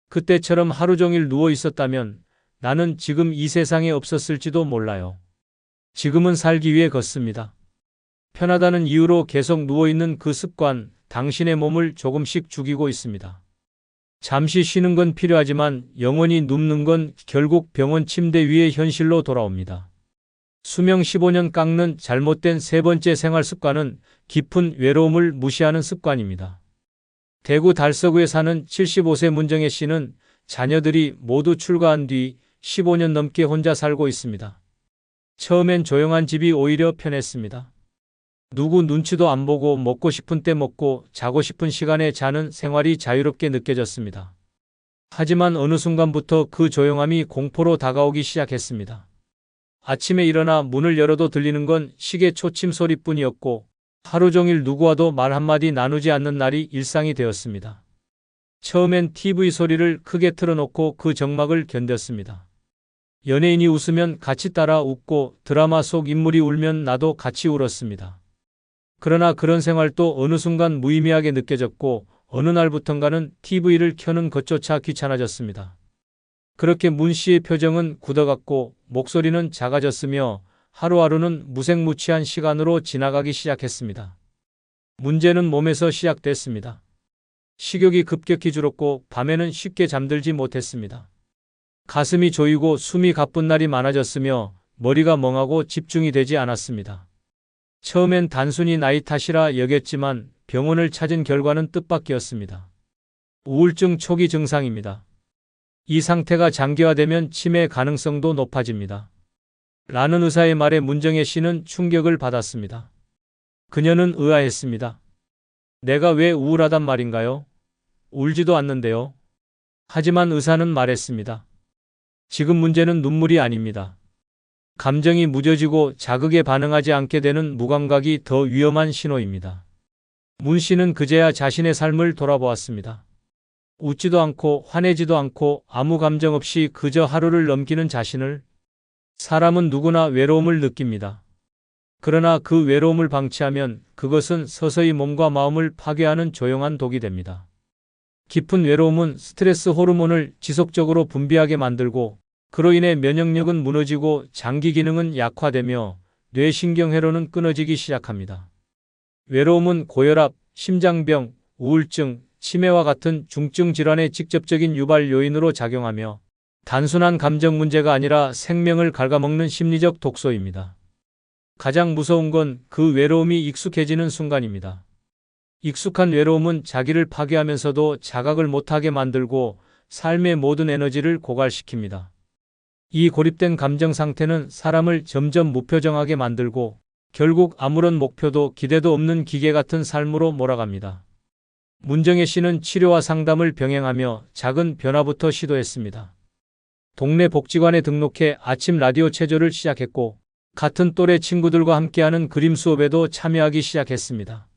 그때처럼 하루 종일 누워 있었다면 나는 지금 이 세상에 없었을지도 몰라요. 지금은 살기 위해 걷습니다. 편하다는 이유로 계속 누워있는 그 습관, 당신의 몸을 조금씩 죽이고 있습니다. 잠시 쉬는 건 필요하지만 영원히 눕는 건 결국 병원 침대 위의 현실로 돌아옵니다. 수명 15년 깎는 잘못된 세 번째 생활 습관은 깊은 외로움을 무시하는 습관입니다. 대구 달서구에 사는 75세 문정혜 씨는 자녀들이 모두 출가한 뒤 15년 넘게 혼자 살고 있습니다. 처음엔 조용한 집이 오히려 편했습니다. 누구 눈치도 안 보고 먹고 싶은 때 먹고 자고 싶은 시간에 자는 생활이 자유롭게 느껴졌습니다. 하지만 어느 순간부터 그 조용함이 공포로 다가오기 시작했습니다. 아침에 일어나 문을 열어도 들리는 건 시계 초침 소리뿐이었고 하루 종일 누구와도 말 한마디 나누지 않는 날이 일상이 되었습니다. 처음엔 TV 소리를 크게 틀어놓고 그 적막을 견뎠습니다. 연예인이 웃으면 같이 따라 웃고 드라마 속 인물이 울면 나도 같이 울었습니다. 그러나 그런 생활도 어느 순간 무의미하게 느껴졌고 어느 날부턴가는 TV를 켜는 것조차 귀찮아졌습니다. 그렇게 문 씨의 표정은 굳어갔고 목소리는 작아졌으며 하루하루는 무색무취한 시간으로 지나가기 시작했습니다. 문제는 몸에서 시작됐습니다. 식욕이 급격히 줄었고 밤에는 쉽게 잠들지 못했습니다. 가슴이 조이고 숨이 가쁜 날이 많아졌으며 머리가 멍하고 집중이 되지 않았습니다. 처음엔 단순히 나이 탓이라 여겼지만 병원을 찾은 결과는 뜻밖이었습니다. 우울증 초기 증상입니다. 이 상태가 장기화되면 치매 가능성도 높아집니다. 라는 의사의 말에 문정혜 씨는 충격을 받았습니다. 그녀는 의아했습니다. 내가 왜 우울하단 말인가요? 울지도 않는데요. 하지만 의사는 말했습니다. 지금 문제는 눈물이 아닙니다. 감정이 무뎌지고 자극에 반응하지 않게 되는 무감각이 더 위험한 신호입니다. 문 씨는 그제야 자신의 삶을 돌아보았습니다. 웃지도 않고 화내지도 않고 아무 감정 없이 그저 하루를 넘기는 자신을. 사람은 누구나 외로움을 느낍니다. 그러나 그 외로움을 방치하면 그것은 서서히 몸과 마음을 파괴하는 조용한 독이 됩니다. 깊은 외로움은 스트레스 호르몬을 지속적으로 분비하게 만들고 그로 인해 면역력은 무너지고 장기 기능은 약화되며 뇌신경회로는 끊어지기 시작합니다. 외로움은 고혈압, 심장병, 우울증, 치매와 같은 중증 질환의 직접적인 유발 요인으로 작용하며 단순한 감정 문제가 아니라 생명을 갉아먹는 심리적 독소입니다. 가장 무서운 건 그 외로움이 익숙해지는 순간입니다. 익숙한 외로움은 자기를 파괴하면서도 자각을 못하게 만들고 삶의 모든 에너지를 고갈시킵니다. 이 고립된 감정 상태는 사람을 점점 무표정하게 만들고 결국 아무런 목표도 기대도 없는 기계 같은 삶으로 몰아갑니다. 문정혜 씨는 치료와 상담을 병행하며 작은 변화부터 시도했습니다. 동네 복지관에 등록해 아침 라디오 체조를 시작했고 같은 또래 친구들과 함께하는 그림 수업에도 참여하기 시작했습니다.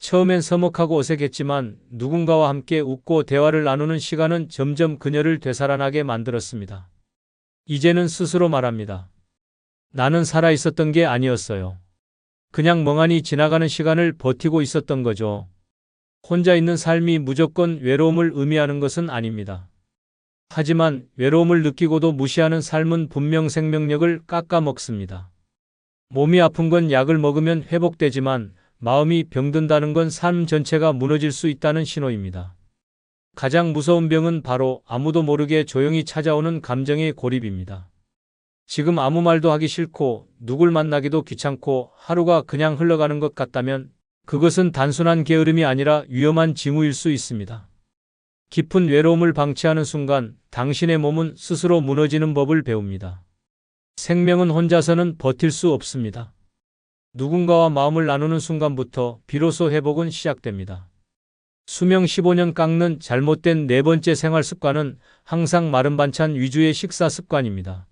처음엔 서먹하고 어색했지만 누군가와 함께 웃고 대화를 나누는 시간은 점점 그녀를 되살아나게 만들었습니다. 이제는 스스로 말합니다. 나는 살아있었던 게 아니었어요. 그냥 멍하니 지나가는 시간을 버티고 있었던 거죠. 혼자 있는 삶이 무조건 외로움을 의미하는 것은 아닙니다. 하지만 외로움을 느끼고도 무시하는 삶은 분명 생명력을 깎아먹습니다. 몸이 아픈 건 약을 먹으면 회복되지만 마음이 병든다는 건 삶 전체가 무너질 수 있다는 신호입니다. 가장 무서운 병은 바로 아무도 모르게 조용히 찾아오는 감정의 고립입니다. 지금 아무 말도 하기 싫고 누굴 만나기도 귀찮고 하루가 그냥 흘러가는 것 같다면 그것은 단순한 게으름이 아니라 위험한 징후일 수 있습니다. 깊은 외로움을 방치하는 순간 당신의 몸은 스스로 무너지는 법을 배웁니다. 생명은 혼자서는 버틸 수 없습니다. 누군가와 마음을 나누는 순간부터 비로소 회복은 시작됩니다. 수명 15년 깎는 잘못된 네 번째 생활 습관은 항상 마른 반찬 위주의 식사 습관입니다.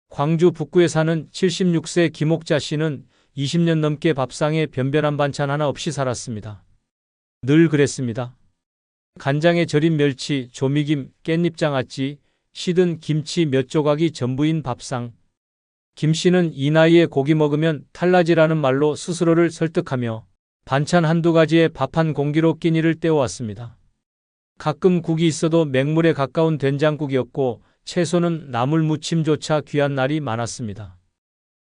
광주 북구에 사는 76세 김옥자 씨는 20년 넘게 밥상에 변변한 반찬 하나 없이 살았습니다. 늘 그랬습니다. 간장에 절인 멸치, 조미김, 깻잎장아찌, 시든 김치 몇 조각이 전부인 밥상. 김 씨는 이 나이에 고기 먹으면 탈라지라는 말로 스스로를 설득하며 반찬 한두 가지에 밥 한 공기로 끼니를 때워왔습니다. 가끔 국이 있어도 맹물에 가까운 된장국이었고 채소는 나물 무침조차 귀한 날이 많았습니다.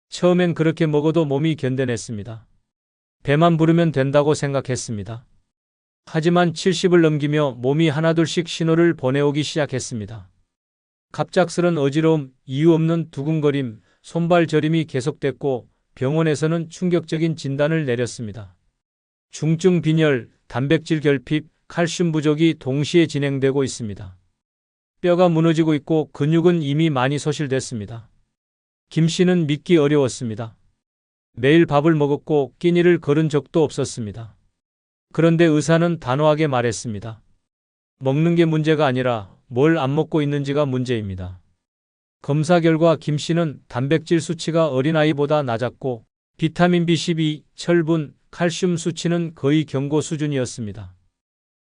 처음엔 그렇게 먹어도 몸이 견뎌냈습니다. 배만 부르면 된다고 생각했습니다. 하지만 70을 넘기며 몸이 하나둘씩 신호를 보내오기 시작했습니다. 갑작스런 어지러움, 이유 없는 두근거림, 손발 저림이 계속됐고 병원에서는 충격적인 진단을 내렸습니다. 중증 빈혈, 단백질 결핍, 칼슘 부족이 동시에 진행되고 있습니다. 뼈가 무너지고 있고 근육은 이미 많이 소실됐습니다. 김 씨는 믿기 어려웠습니다. 매일 밥을 먹었고 끼니를 거른 적도 없었습니다. 그런데 의사는 단호하게 말했습니다. 먹는 게 문제가 아니라 뭘 안 먹고 있는지가 문제입니다. 검사 결과 김 씨는 단백질 수치가 어린아이보다 낮았고 비타민 B12, 철분, 칼슘 수치는 거의 경고 수준이었습니다.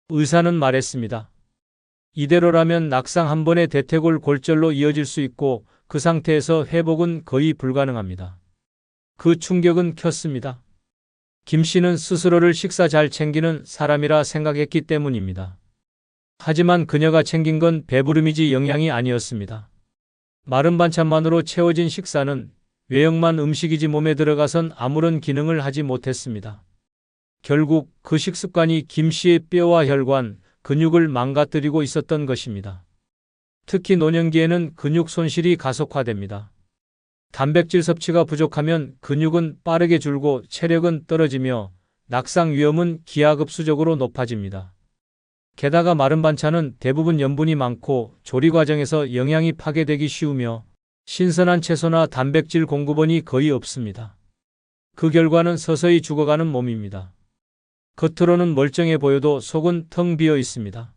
의사는 말했습니다. 이대로라면 낙상 한 번의 대퇴골 골절로 이어질 수 있고 그 상태에서 회복은 거의 불가능합니다. 그 충격은 컸습니다. 김 씨는 스스로를 식사 잘 챙기는 사람이라 생각했기 때문입니다. 하지만 그녀가 챙긴 건 배부름이지 영양이 아니었습니다. 마른 반찬만으로 채워진 식사는 외형만 음식이지 몸에 들어가선 아무런 기능을 하지 못했습니다. 결국 그 식습관이 김 씨의 뼈와 혈관, 근육을 망가뜨리고 있었던 것입니다. 특히 노년기에는 근육 손실이 가속화됩니다. 단백질 섭취가 부족하면 근육은 빠르게 줄고 체력은 떨어지며 낙상 위험은 기하급수적으로 높아집니다. 게다가 마른 반찬은 대부분 염분이 많고 조리 과정에서 영양이 파괴되기 쉬우며 신선한 채소나 단백질 공급원이 거의 없습니다. 그 결과는 서서히 죽어가는 몸입니다. 겉으로는 멀쩡해 보여도 속은 텅 비어 있습니다.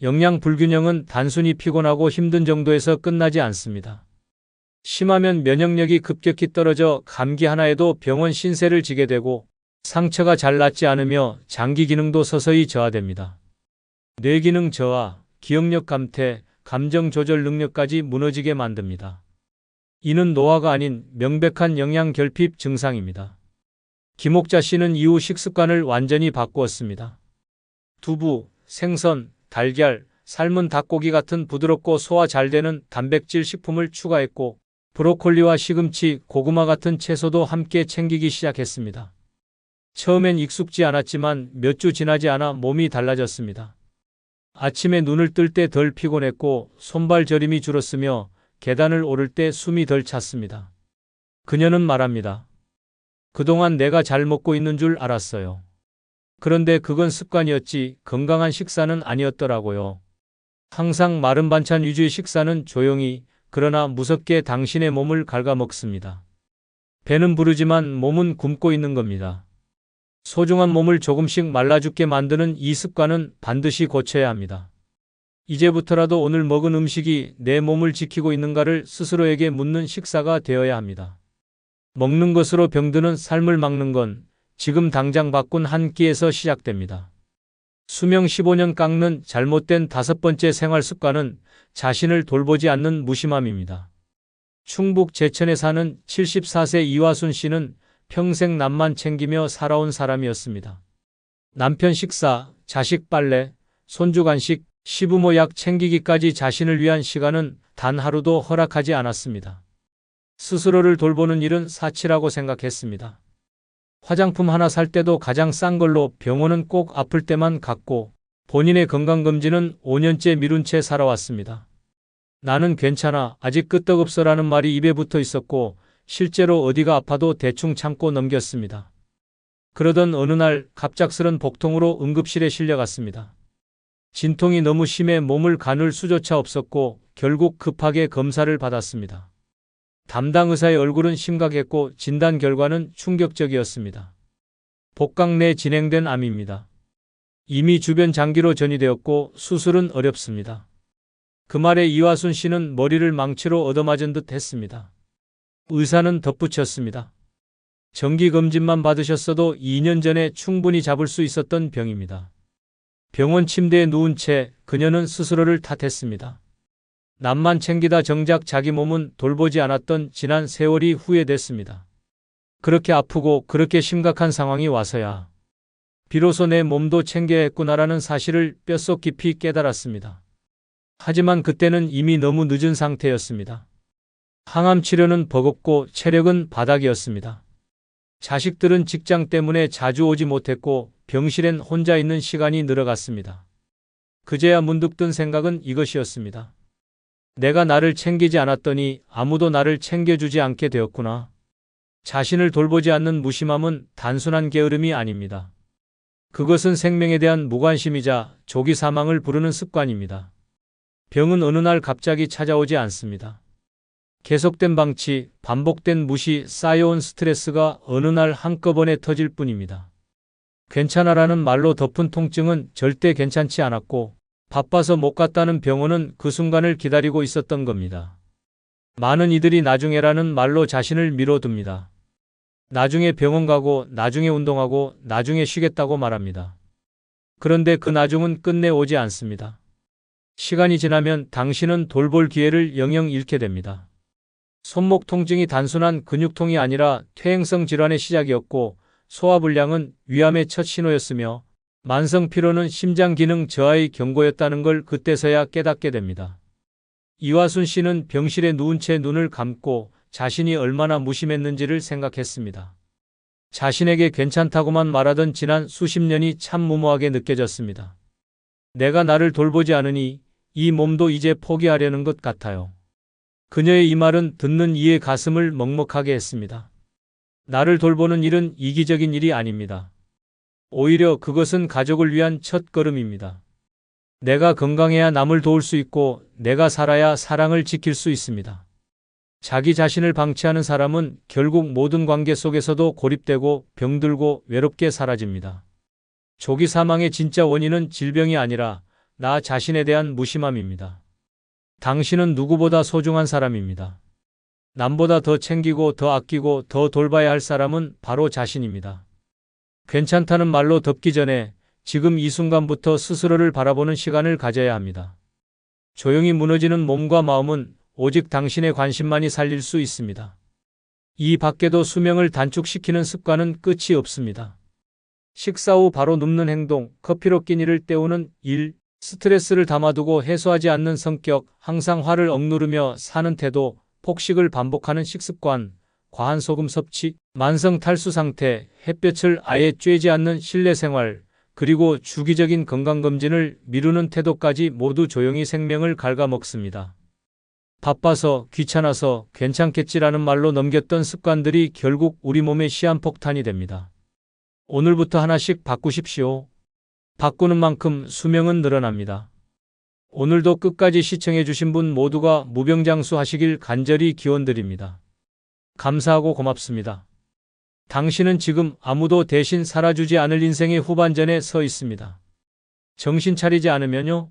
영양 불균형은 단순히 피곤하고 힘든 정도에서 끝나지 않습니다. 심하면 면역력이 급격히 떨어져 감기 하나에도 병원 신세를 지게 되고 상처가 잘 낫지 않으며 장기 기능도 서서히 저하됩니다. 뇌기능 저하, 기억력 감퇴, 감정 조절 능력까지 무너지게 만듭니다. 이는 노화가 아닌 명백한 영양 결핍 증상입니다. 김옥자 씨는 이후 식습관을 완전히 바꾸었습니다. 두부, 생선, 달걀, 삶은 닭고기 같은 부드럽고 소화 잘 되는 단백질 식품을 추가했고 브로콜리와 시금치, 고구마 같은 채소도 함께 챙기기 시작했습니다. 처음엔 익숙지 않았지만 몇 주 지나지 않아 몸이 달라졌습니다. 아침에 눈을 뜰 때 덜 피곤했고 손발 저림이 줄었으며 계단을 오를 때 숨이 덜 찼습니다. 그녀는 말합니다. 그동안 내가 잘 먹고 있는 줄 알았어요. 그런데 그건 습관이었지 건강한 식사는 아니었더라고요. 항상 마른 반찬 위주의 식사는 조용히 그러나 무섭게 당신의 몸을 갉아먹습니다. 배는 부르지만 몸은 굶고 있는 겁니다. 소중한 몸을 조금씩 말라 죽게 만드는 이 습관은 반드시 고쳐야 합니다. 이제부터라도 오늘 먹은 음식이 내 몸을 지키고 있는가를 스스로에게 묻는 식사가 되어야 합니다. 먹는 것으로 병드는 삶을 막는 건 지금 당장 바꾼 한 끼에서 시작됩니다. 수명 15년 깎는 잘못된 5번째 생활 습관은 자신을 돌보지 않는 무심함입니다. 충북 제천에 사는 74세 이화순 씨는 평생 남만 챙기며 살아온 사람이었습니다. 남편 식사, 자식 빨래, 손주 간식, 시부모 약 챙기기까지 자신을 위한 시간은 단 하루도 허락하지 않았습니다. 스스로를 돌보는 일은 사치라고 생각했습니다. 화장품 하나 살 때도 가장 싼 걸로 병원은 꼭 아플 때만 갔고 본인의 건강검진은 5년째 미룬 채 살아왔습니다. 나는 괜찮아, 아직 끄떡없어라는 말이 입에 붙어 있었고 실제로 어디가 아파도 대충 참고 넘겼습니다. 그러던 어느 날 갑작스런 복통으로 응급실에 실려갔습니다. 진통이 너무 심해 몸을 가눌 수조차 없었고 결국 급하게 검사를 받았습니다. 담당 의사의 얼굴은 심각했고 진단 결과는 충격적이었습니다. 복강 내 진행된 암입니다. 이미 주변 장기로 전이되었고 수술은 어렵습니다. 그 말에 이화순 씨는 머리를 망치로 얻어맞은 듯 했습니다. 의사는 덧붙였습니다. 정기검진만 받으셨어도 2년 전에 충분히 잡을 수 있었던 병입니다. 병원 침대에 누운 채 그녀는 스스로를 탓했습니다. 남만 챙기다 정작 자기 몸은 돌보지 않았던 지난 세월이 후회됐습니다. 그렇게 아프고 그렇게 심각한 상황이 와서야 비로소 내 몸도 챙겨야 했구나라는 사실을 뼛속 깊이 깨달았습니다. 하지만 그때는 이미 너무 늦은 상태였습니다. 항암 치료는 버겁고 체력은 바닥이었습니다. 자식들은 직장 때문에 자주 오지 못했고 병실엔 혼자 있는 시간이 늘어갔습니다. 그제야 문득 든 생각은 이것이었습니다. 내가 나를 챙기지 않았더니 아무도 나를 챙겨주지 않게 되었구나. 자신을 돌보지 않는 무심함은 단순한 게으름이 아닙니다. 그것은 생명에 대한 무관심이자 조기 사망을 부르는 습관입니다. 병은 어느 날 갑자기 찾아오지 않습니다. 계속된 방치, 반복된 무시, 쌓여온 스트레스가 어느 날 한꺼번에 터질 뿐입니다. 괜찮아라는 말로 덮은 통증은 절대 괜찮지 않았고 바빠서 못 갔다는 병원은 그 순간을 기다리고 있었던 겁니다. 많은 이들이 나중에라는 말로 자신을 미뤄둡니다. 나중에 병원 가고 나중에 운동하고 나중에 쉬겠다고 말합니다. 그런데 그 나중은 끝내 오지 않습니다. 시간이 지나면 당신은 돌볼 기회를 영영 잃게 됩니다. 손목 통증이 단순한 근육통이 아니라 퇴행성 질환의 시작이었고 소화불량은 위암의 첫 신호였으며 만성 피로는 심장 기능 저하의 경고였다는 걸 그때서야 깨닫게 됩니다. 이화순 씨는 병실에 누운 채 눈을 감고 자신이 얼마나 무심했는지를 생각했습니다. 자신에게 괜찮다고만 말하던 지난 수십 년이 참 무모하게 느껴졌습니다. 내가 나를 돌보지 않으니 이 몸도 이제 포기하려는 것 같아요. 그녀의 이 말은 듣는 이의 가슴을 먹먹하게 했습니다. 나를 돌보는 일은 이기적인 일이 아닙니다. 오히려 그것은 가족을 위한 첫걸음입니다. 내가 건강해야 남을 도울 수 있고 내가 살아야 사랑을 지킬 수 있습니다. 자기 자신을 방치하는 사람은 결국 모든 관계 속에서도 고립되고 병들고 외롭게 사라집니다. 조기 사망의 진짜 원인은 질병이 아니라 나 자신에 대한 무심함입니다. 당신은 누구보다 소중한 사람입니다. 남보다 더 챙기고 더 아끼고 더 돌봐야 할 사람은 바로 자신입니다. 괜찮다는 말로 덮기 전에 지금 이 순간부터 스스로를 바라보는 시간을 가져야 합니다. 조용히 무너지는 몸과 마음은 오직 당신의 관심만이 살릴 수 있습니다. 이 밖에도 수명을 단축시키는 습관은 끝이 없습니다. 식사 후 바로 눕는 행동, 커피로 끼니를 때우는 일, 스트레스를 담아두고 해소하지 않는 성격, 항상 화를 억누르며 사는 태도, 폭식을 반복하는 식습관, 과한 소금 섭취, 만성 탈수 상태, 햇볕을 아예 쬐지 않는 실내 생활, 그리고 주기적인 건강검진을 미루는 태도까지 모두 조용히 생명을 갉아먹습니다. 바빠서, 귀찮아서, 괜찮겠지라는 말로 넘겼던 습관들이 결국 우리 몸의 시한폭탄이 됩니다. 오늘부터 하나씩 바꾸십시오. 바꾸는 만큼 수명은 늘어납니다. 오늘도 끝까지 시청해주신 분 모두가 무병장수하시길 간절히 기원드립니다. 감사하고 고맙습니다. 당신은 지금 아무도 대신 살아주지 않을 인생의 후반전에 서 있습니다. 정신 차리지 않으면요,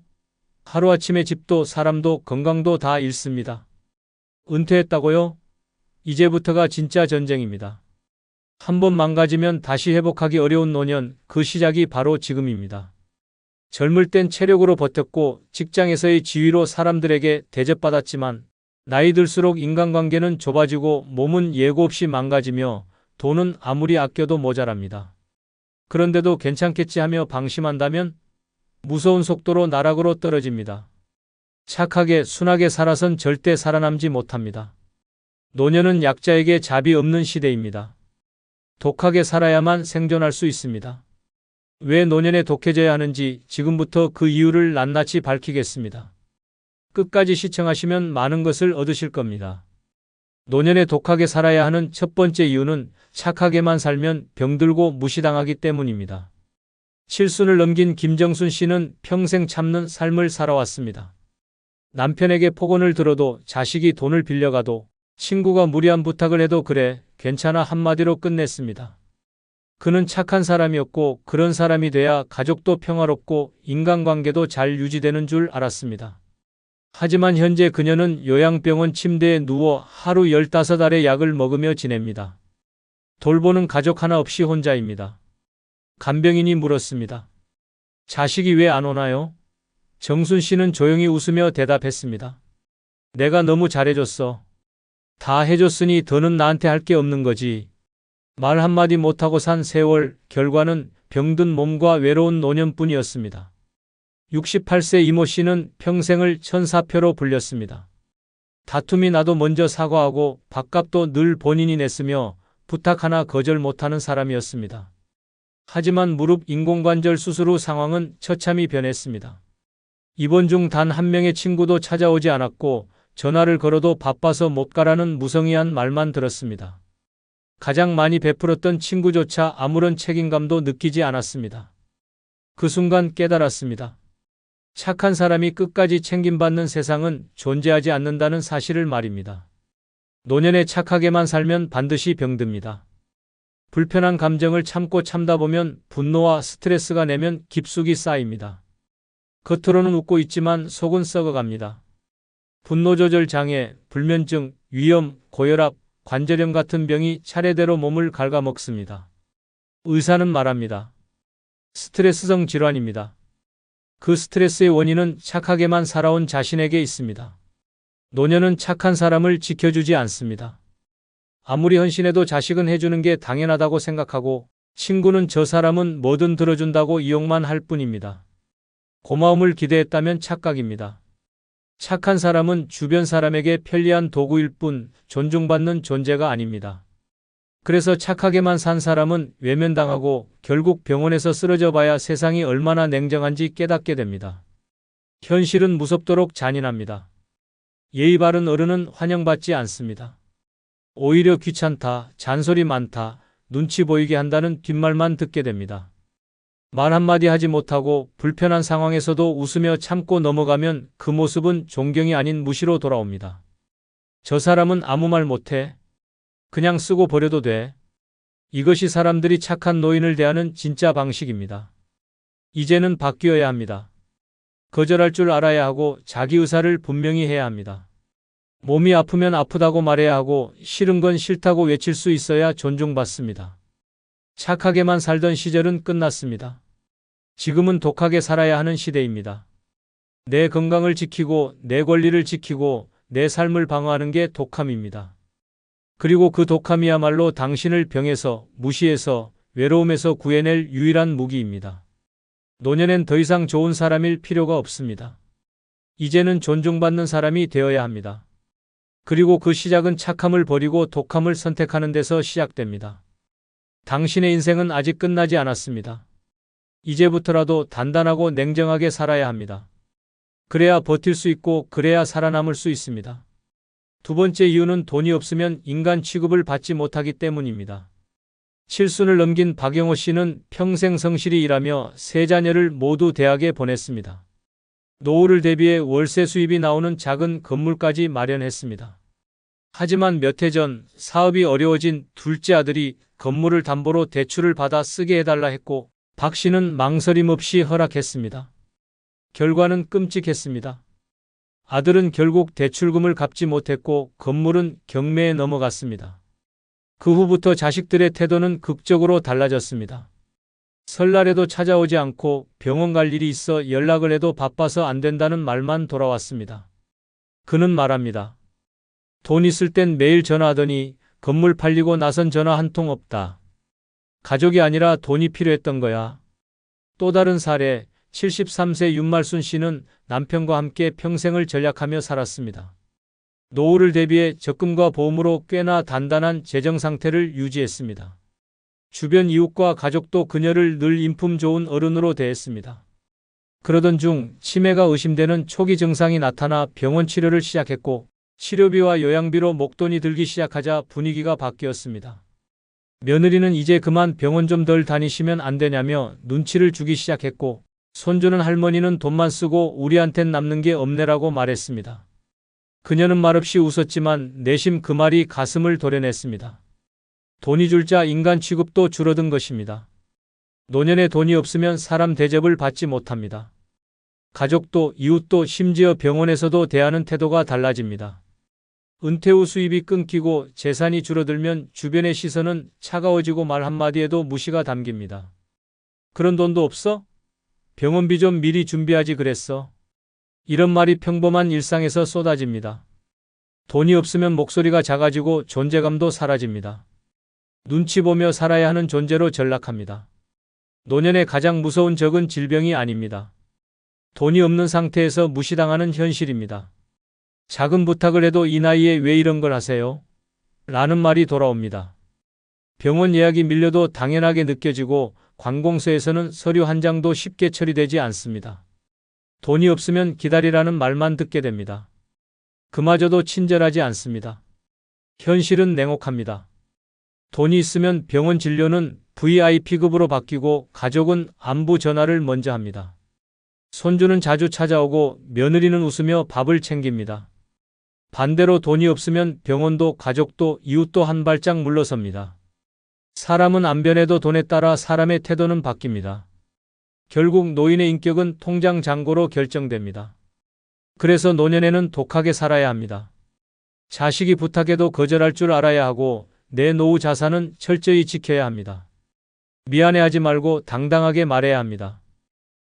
하루아침에 집도 사람도 건강도 다 잃습니다. 은퇴했다고요? 이제부터가 진짜 전쟁입니다. 한번 망가지면 다시 회복하기 어려운 노년, 그 시작이 바로 지금입니다. 젊을 땐 체력으로 버텼고 직장에서의 지위로 사람들에게 대접받았지만 나이 들수록 인간관계는 좁아지고 몸은 예고 없이 망가지며 돈은 아무리 아껴도 모자랍니다. 그런데도 괜찮겠지 하며 방심한다면 무서운 속도로 나락으로 떨어집니다. 착하게 순하게 살아선 절대 살아남지 못합니다. 노년은 약자에게 잡이 없는 시대입니다. 독하게 살아야만 생존할 수 있습니다. 왜 노년에 독해져야 하는지 지금부터 그 이유를 낱낱이 밝히겠습니다. 끝까지 시청하시면 많은 것을 얻으실 겁니다. 노년에 독하게 살아야 하는 첫 번째 이유는 착하게만 살면 병들고 무시당하기 때문입니다. 칠순을 넘긴 김정순 씨는 평생 참는 삶을 살아왔습니다. 남편에게 폭언을 들어도, 자식이 돈을 빌려가도, 친구가 무리한 부탁을 해도 그래, 괜찮아 한마디로 끝냈습니다. 그는 착한 사람이었고 그런 사람이 돼야 가족도 평화롭고 인간관계도 잘 유지되는 줄 알았습니다. 하지만 현재 그녀는 요양병원 침대에 누워 하루 15알의 약을 먹으며 지냅니다. 돌보는 가족 하나 없이 혼자입니다. 간병인이 물었습니다. 자식이 왜 안 오나요? 정순 씨는 조용히 웃으며 대답했습니다. 내가 너무 잘해줬어. 다 해줬으니 더는 나한테 할 게 없는 거지. 말 한마디 못하고 산 세월, 결과는 병든 몸과 외로운 노년뿐이었습니다. 68세 이모 씨는 평생을 천사표로 불렸습니다. 다툼이 나도 먼저 사과하고 밥값도 늘 본인이 냈으며 부탁 하나 거절 못하는 사람이었습니다. 하지만 무릎 인공관절 수술 후 상황은 처참히 변했습니다. 입원 중 단 한 명의 친구도 찾아오지 않았고 전화를 걸어도 바빠서 못 가라는 무성의한 말만 들었습니다. 가장 많이 베풀었던 친구조차 아무런 책임감도 느끼지 않았습니다. 그 순간 깨달았습니다. 착한 사람이 끝까지 챙김받는 세상은 존재하지 않는다는 사실을 말입니다. 노년에 착하게만 살면 반드시 병듭니다. 불편한 감정을 참고 참다 보면 분노와 스트레스가 내면 깊숙이 쌓입니다. 겉으로는 웃고 있지만 속은 썩어갑니다. 분노 조절 장애, 불면증, 위염, 고혈압, 관절염 같은 병이 차례대로 몸을 갉아먹습니다. 의사는 말합니다. 스트레스성 질환입니다. 그 스트레스의 원인은 착하게만 살아온 자신에게 있습니다. 노년은 착한 사람을 지켜주지 않습니다. 아무리 헌신해도 자식은 해주는 게 당연하다고 생각하고 친구는 저 사람은 뭐든 들어준다고 이용만 할 뿐입니다. 고마움을 기대했다면 착각입니다. 착한 사람은 주변 사람에게 편리한 도구일 뿐 존중받는 존재가 아닙니다. 그래서 착하게만 산 사람은 외면당하고 결국 병원에서 쓰러져 봐야 세상이 얼마나 냉정한지 깨닫게 됩니다. 현실은 무섭도록 잔인합니다. 예의 바른 어른은 환영받지 않습니다. 오히려 귀찮다, 잔소리 많다, 눈치 보이게 한다는 뒷말만 듣게 됩니다. 말 한마디 하지 못하고 불편한 상황에서도 웃으며 참고 넘어가면 그 모습은 존경이 아닌 무시로 돌아옵니다. 저 사람은 아무 말 못해. 그냥 쓰고 버려도 돼. 이것이 사람들이 착한 노인을 대하는 진짜 방식입니다. 이제는 바뀌어야 합니다. 거절할 줄 알아야 하고 자기 의사를 분명히 해야 합니다. 몸이 아프면 아프다고 말해야 하고 싫은 건 싫다고 외칠 수 있어야 존중받습니다. 착하게만 살던 시절은 끝났습니다. 지금은 독하게 살아야 하는 시대입니다. 내 건강을 지키고 내 권리를 지키고 내 삶을 방어하는 게 독함입니다. 그리고 그 독함이야말로 당신을 병에서, 무시해서, 외로움에서 구해낼 유일한 무기입니다. 노년엔 더 이상 좋은 사람일 필요가 없습니다. 이제는 존중받는 사람이 되어야 합니다. 그리고 그 시작은 착함을 버리고 독함을 선택하는 데서 시작됩니다. 당신의 인생은 아직 끝나지 않았습니다. 이제부터라도 단단하고 냉정하게 살아야 합니다. 그래야 버틸 수 있고 그래야 살아남을 수 있습니다. 두 번째 이유는 돈이 없으면 인간 취급을 받지 못하기 때문입니다. 칠순을 넘긴 박영호 씨는 평생 성실히 일하며 세 자녀를 모두 대학에 보냈습니다. 노후를 대비해 월세 수입이 나오는 작은 건물까지 마련했습니다. 하지만 몇 해 전 사업이 어려워진 둘째 아들이 건물을 담보로 대출을 받아 쓰게 해달라 했고 박 씨는 망설임 없이 허락했습니다. 결과는 끔찍했습니다. 아들은 결국 대출금을 갚지 못했고 건물은 경매에 넘어갔습니다. 그 후부터 자식들의 태도는 극적으로 달라졌습니다. 설날에도 찾아오지 않고 병원 갈 일이 있어 연락을 해도 바빠서 안 된다는 말만 돌아왔습니다. 그는 말합니다. 돈 있을 땐 매일 전화하더니 건물 팔리고 나선 전화 한 통 없다. 가족이 아니라 돈이 필요했던 거야. 또 다른 사례, 73세 윤말순 씨는 남편과 함께 평생을 전략하며 살았습니다. 노후를 대비해 적금과 보험으로 꽤나 단단한 재정 상태를 유지했습니다. 주변 이웃과 가족도 그녀를 늘 인품 좋은 어른으로 대했습니다. 그러던 중 치매가 의심되는 초기 증상이 나타나 병원 치료를 시작했고 치료비와 요양비로 목돈이 들기 시작하자 분위기가 바뀌었습니다. 며느리는 이제 그만 병원 좀 덜 다니시면 안 되냐며 눈치를 주기 시작했고 손주는 할머니는 돈만 쓰고 우리한텐 남는 게 없네라고 말했습니다. 그녀는 말없이 웃었지만 내심 그 말이 가슴을 도려냈습니다. 돈이 줄자 인간 취급도 줄어든 것입니다. 노년에 돈이 없으면 사람 대접을 받지 못합니다. 가족도 이웃도 심지어 병원에서도 대하는 태도가 달라집니다. 은퇴 후 수입이 끊기고 재산이 줄어들면 주변의 시선은 차가워지고 말 한마디에도 무시가 담깁니다. 그런 돈도 없어? 병원비 좀 미리 준비하지 그랬어. 이런 말이 평범한 일상에서 쏟아집니다. 돈이 없으면 목소리가 작아지고 존재감도 사라집니다. 눈치 보며 살아야 하는 존재로 전락합니다. 노년의 가장 무서운 적은 질병이 아닙니다. 돈이 없는 상태에서 무시당하는 현실입니다. 작은 부탁을 해도 이 나이에 왜 이런 걸 하세요? 라는 말이 돌아옵니다. 병원 예약이 밀려도 당연하게 느껴지고 관공서에서는 서류 한 장도 쉽게 처리되지 않습니다. 돈이 없으면 기다리라는 말만 듣게 됩니다. 그마저도 친절하지 않습니다. 현실은 냉혹합니다. 돈이 있으면 병원 진료는 VIP급으로 바뀌고 가족은 안부 전화를 먼저 합니다. 손주는 자주 찾아오고 며느리는 웃으며 밥을 챙깁니다. 반대로 돈이 없으면 병원도 가족도 이웃도 한 발짝 물러섭니다. 사람은 안 변해도 돈에 따라 사람의 태도는 바뀝니다. 결국 노인의 인격은 통장 잔고로 결정됩니다. 그래서 노년에는 독하게 살아야 합니다. 자식이 부탁해도 거절할 줄 알아야 하고 내 노후 자산은 철저히 지켜야 합니다. 미안해하지 말고 당당하게 말해야 합니다.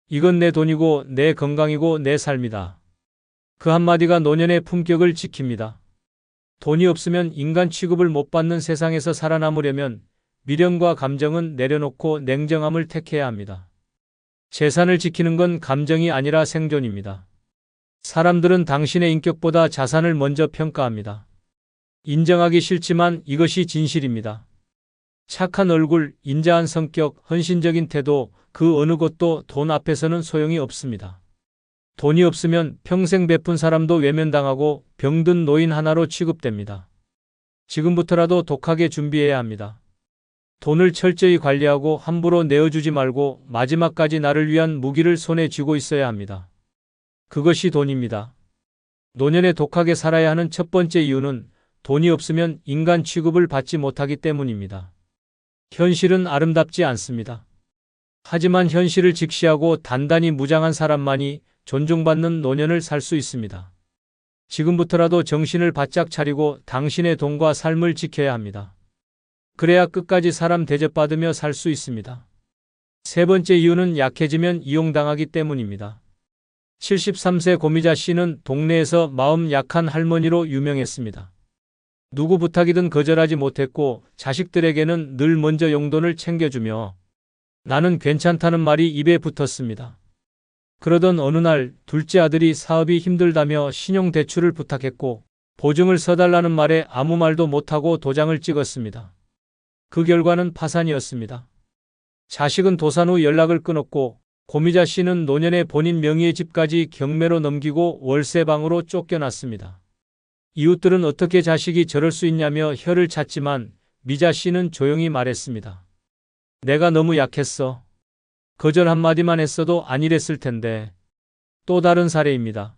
이건 내 돈이고 내 건강이고 내 삶이다. 그 한마디가 노년의 품격을 지킵니다. 돈이 없으면 인간 취급을 못 받는 세상에서 살아남으려면 미련과 감정은 내려놓고 냉정함을 택해야 합니다. 재산을 지키는 건 감정이 아니라 생존입니다. 사람들은 당신의 인격보다 자산을 먼저 평가합니다. 인정하기 싫지만 이것이 진실입니다. 착한 얼굴, 인자한 성격, 헌신적인 태도, 그 어느 것도 돈 앞에서는 소용이 없습니다. 돈이 없으면 평생 베푼 사람도 외면당하고 병든 노인 하나로 취급됩니다. 지금부터라도 독하게 준비해야 합니다. 돈을 철저히 관리하고 함부로 내어주지 말고 마지막까지 나를 위한 무기를 손에 쥐고 있어야 합니다. 그것이 돈입니다. 노년에 독하게 살아야 하는 첫 번째 이유는 돈이 없으면 인간 취급을 받지 못하기 때문입니다. 현실은 아름답지 않습니다. 하지만 현실을 직시하고 단단히 무장한 사람만이 존중받는 노년을 살 수 있습니다. 지금부터라도 정신을 바짝 차리고 당신의 돈과 삶을 지켜야 합니다. 그래야 끝까지 사람 대접받으며 살 수 있습니다. 세 번째 이유는 약해지면 이용당하기 때문입니다. 73세 고미자 씨는 동네에서 마음 약한 할머니로 유명했습니다. 누구 부탁이든 거절하지 못했고 자식들에게는 늘 먼저 용돈을 챙겨주며 나는 괜찮다는 말이 입에 붙었습니다. 그러던 어느 날 둘째 아들이 사업이 힘들다며 신용대출을 부탁했고 보증을 서달라는 말에 아무 말도 못하고 도장을 찍었습니다. 그 결과는 파산이었습니다. 자식은 도산 후 연락을 끊었고 고미자 씨는 노년에 본인 명의의 집까지 경매로 넘기고 월세방으로 쫓겨났습니다. 이웃들은 어떻게 자식이 저럴 수 있냐며 혀를 찼지만 미자 씨는 조용히 말했습니다. 내가 너무 약했어. 거절 한마디만 했어도 안 이랬을 텐데. 또 다른 사례입니다.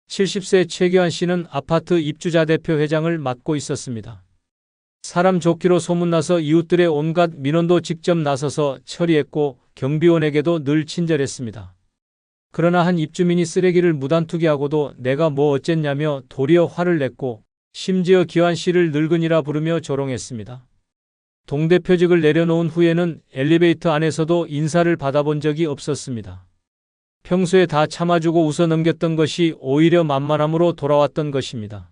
70세 최규환 씨는 아파트 입주자 대표 회장을 맡고 있었습니다. 사람 좋기로 소문나서 이웃들의 온갖 민원도 직접 나서서 처리했고 경비원에게도 늘 친절했습니다. 그러나 한 입주민이 쓰레기를 무단 투기하고도 내가 뭐 어쨌냐며 도리어 화를 냈고 심지어 기환 씨를 늙은이라 부르며 조롱했습니다. 동대표직을 내려놓은 후에는 엘리베이터 안에서도 인사를 받아본 적이 없었습니다. 평소에 다 참아주고 웃어 넘겼던 것이 오히려 만만함으로 돌아왔던 것입니다.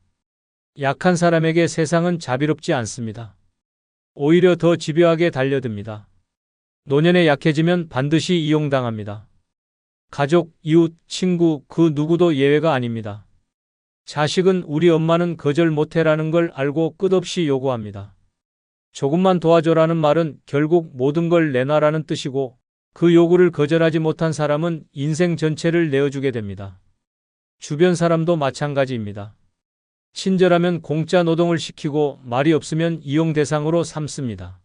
약한 사람에게 세상은 자비롭지 않습니다. 오히려 더 집요하게 달려듭니다. 노년에 약해지면 반드시 이용당합니다. 가족, 이웃, 친구 그 누구도 예외가 아닙니다. 자식은 우리 엄마는 거절 못해라는 걸 알고 끝없이 요구합니다. 조금만 도와줘라는 말은 결국 모든 걸 내놔라는 뜻이고 그 요구를 거절하지 못한 사람은 인생 전체를 내어주게 됩니다. 주변 사람도 마찬가지입니다. 친절하면 공짜 노동을 시키고 말이 없으면 이용 대상으로 삼습니다.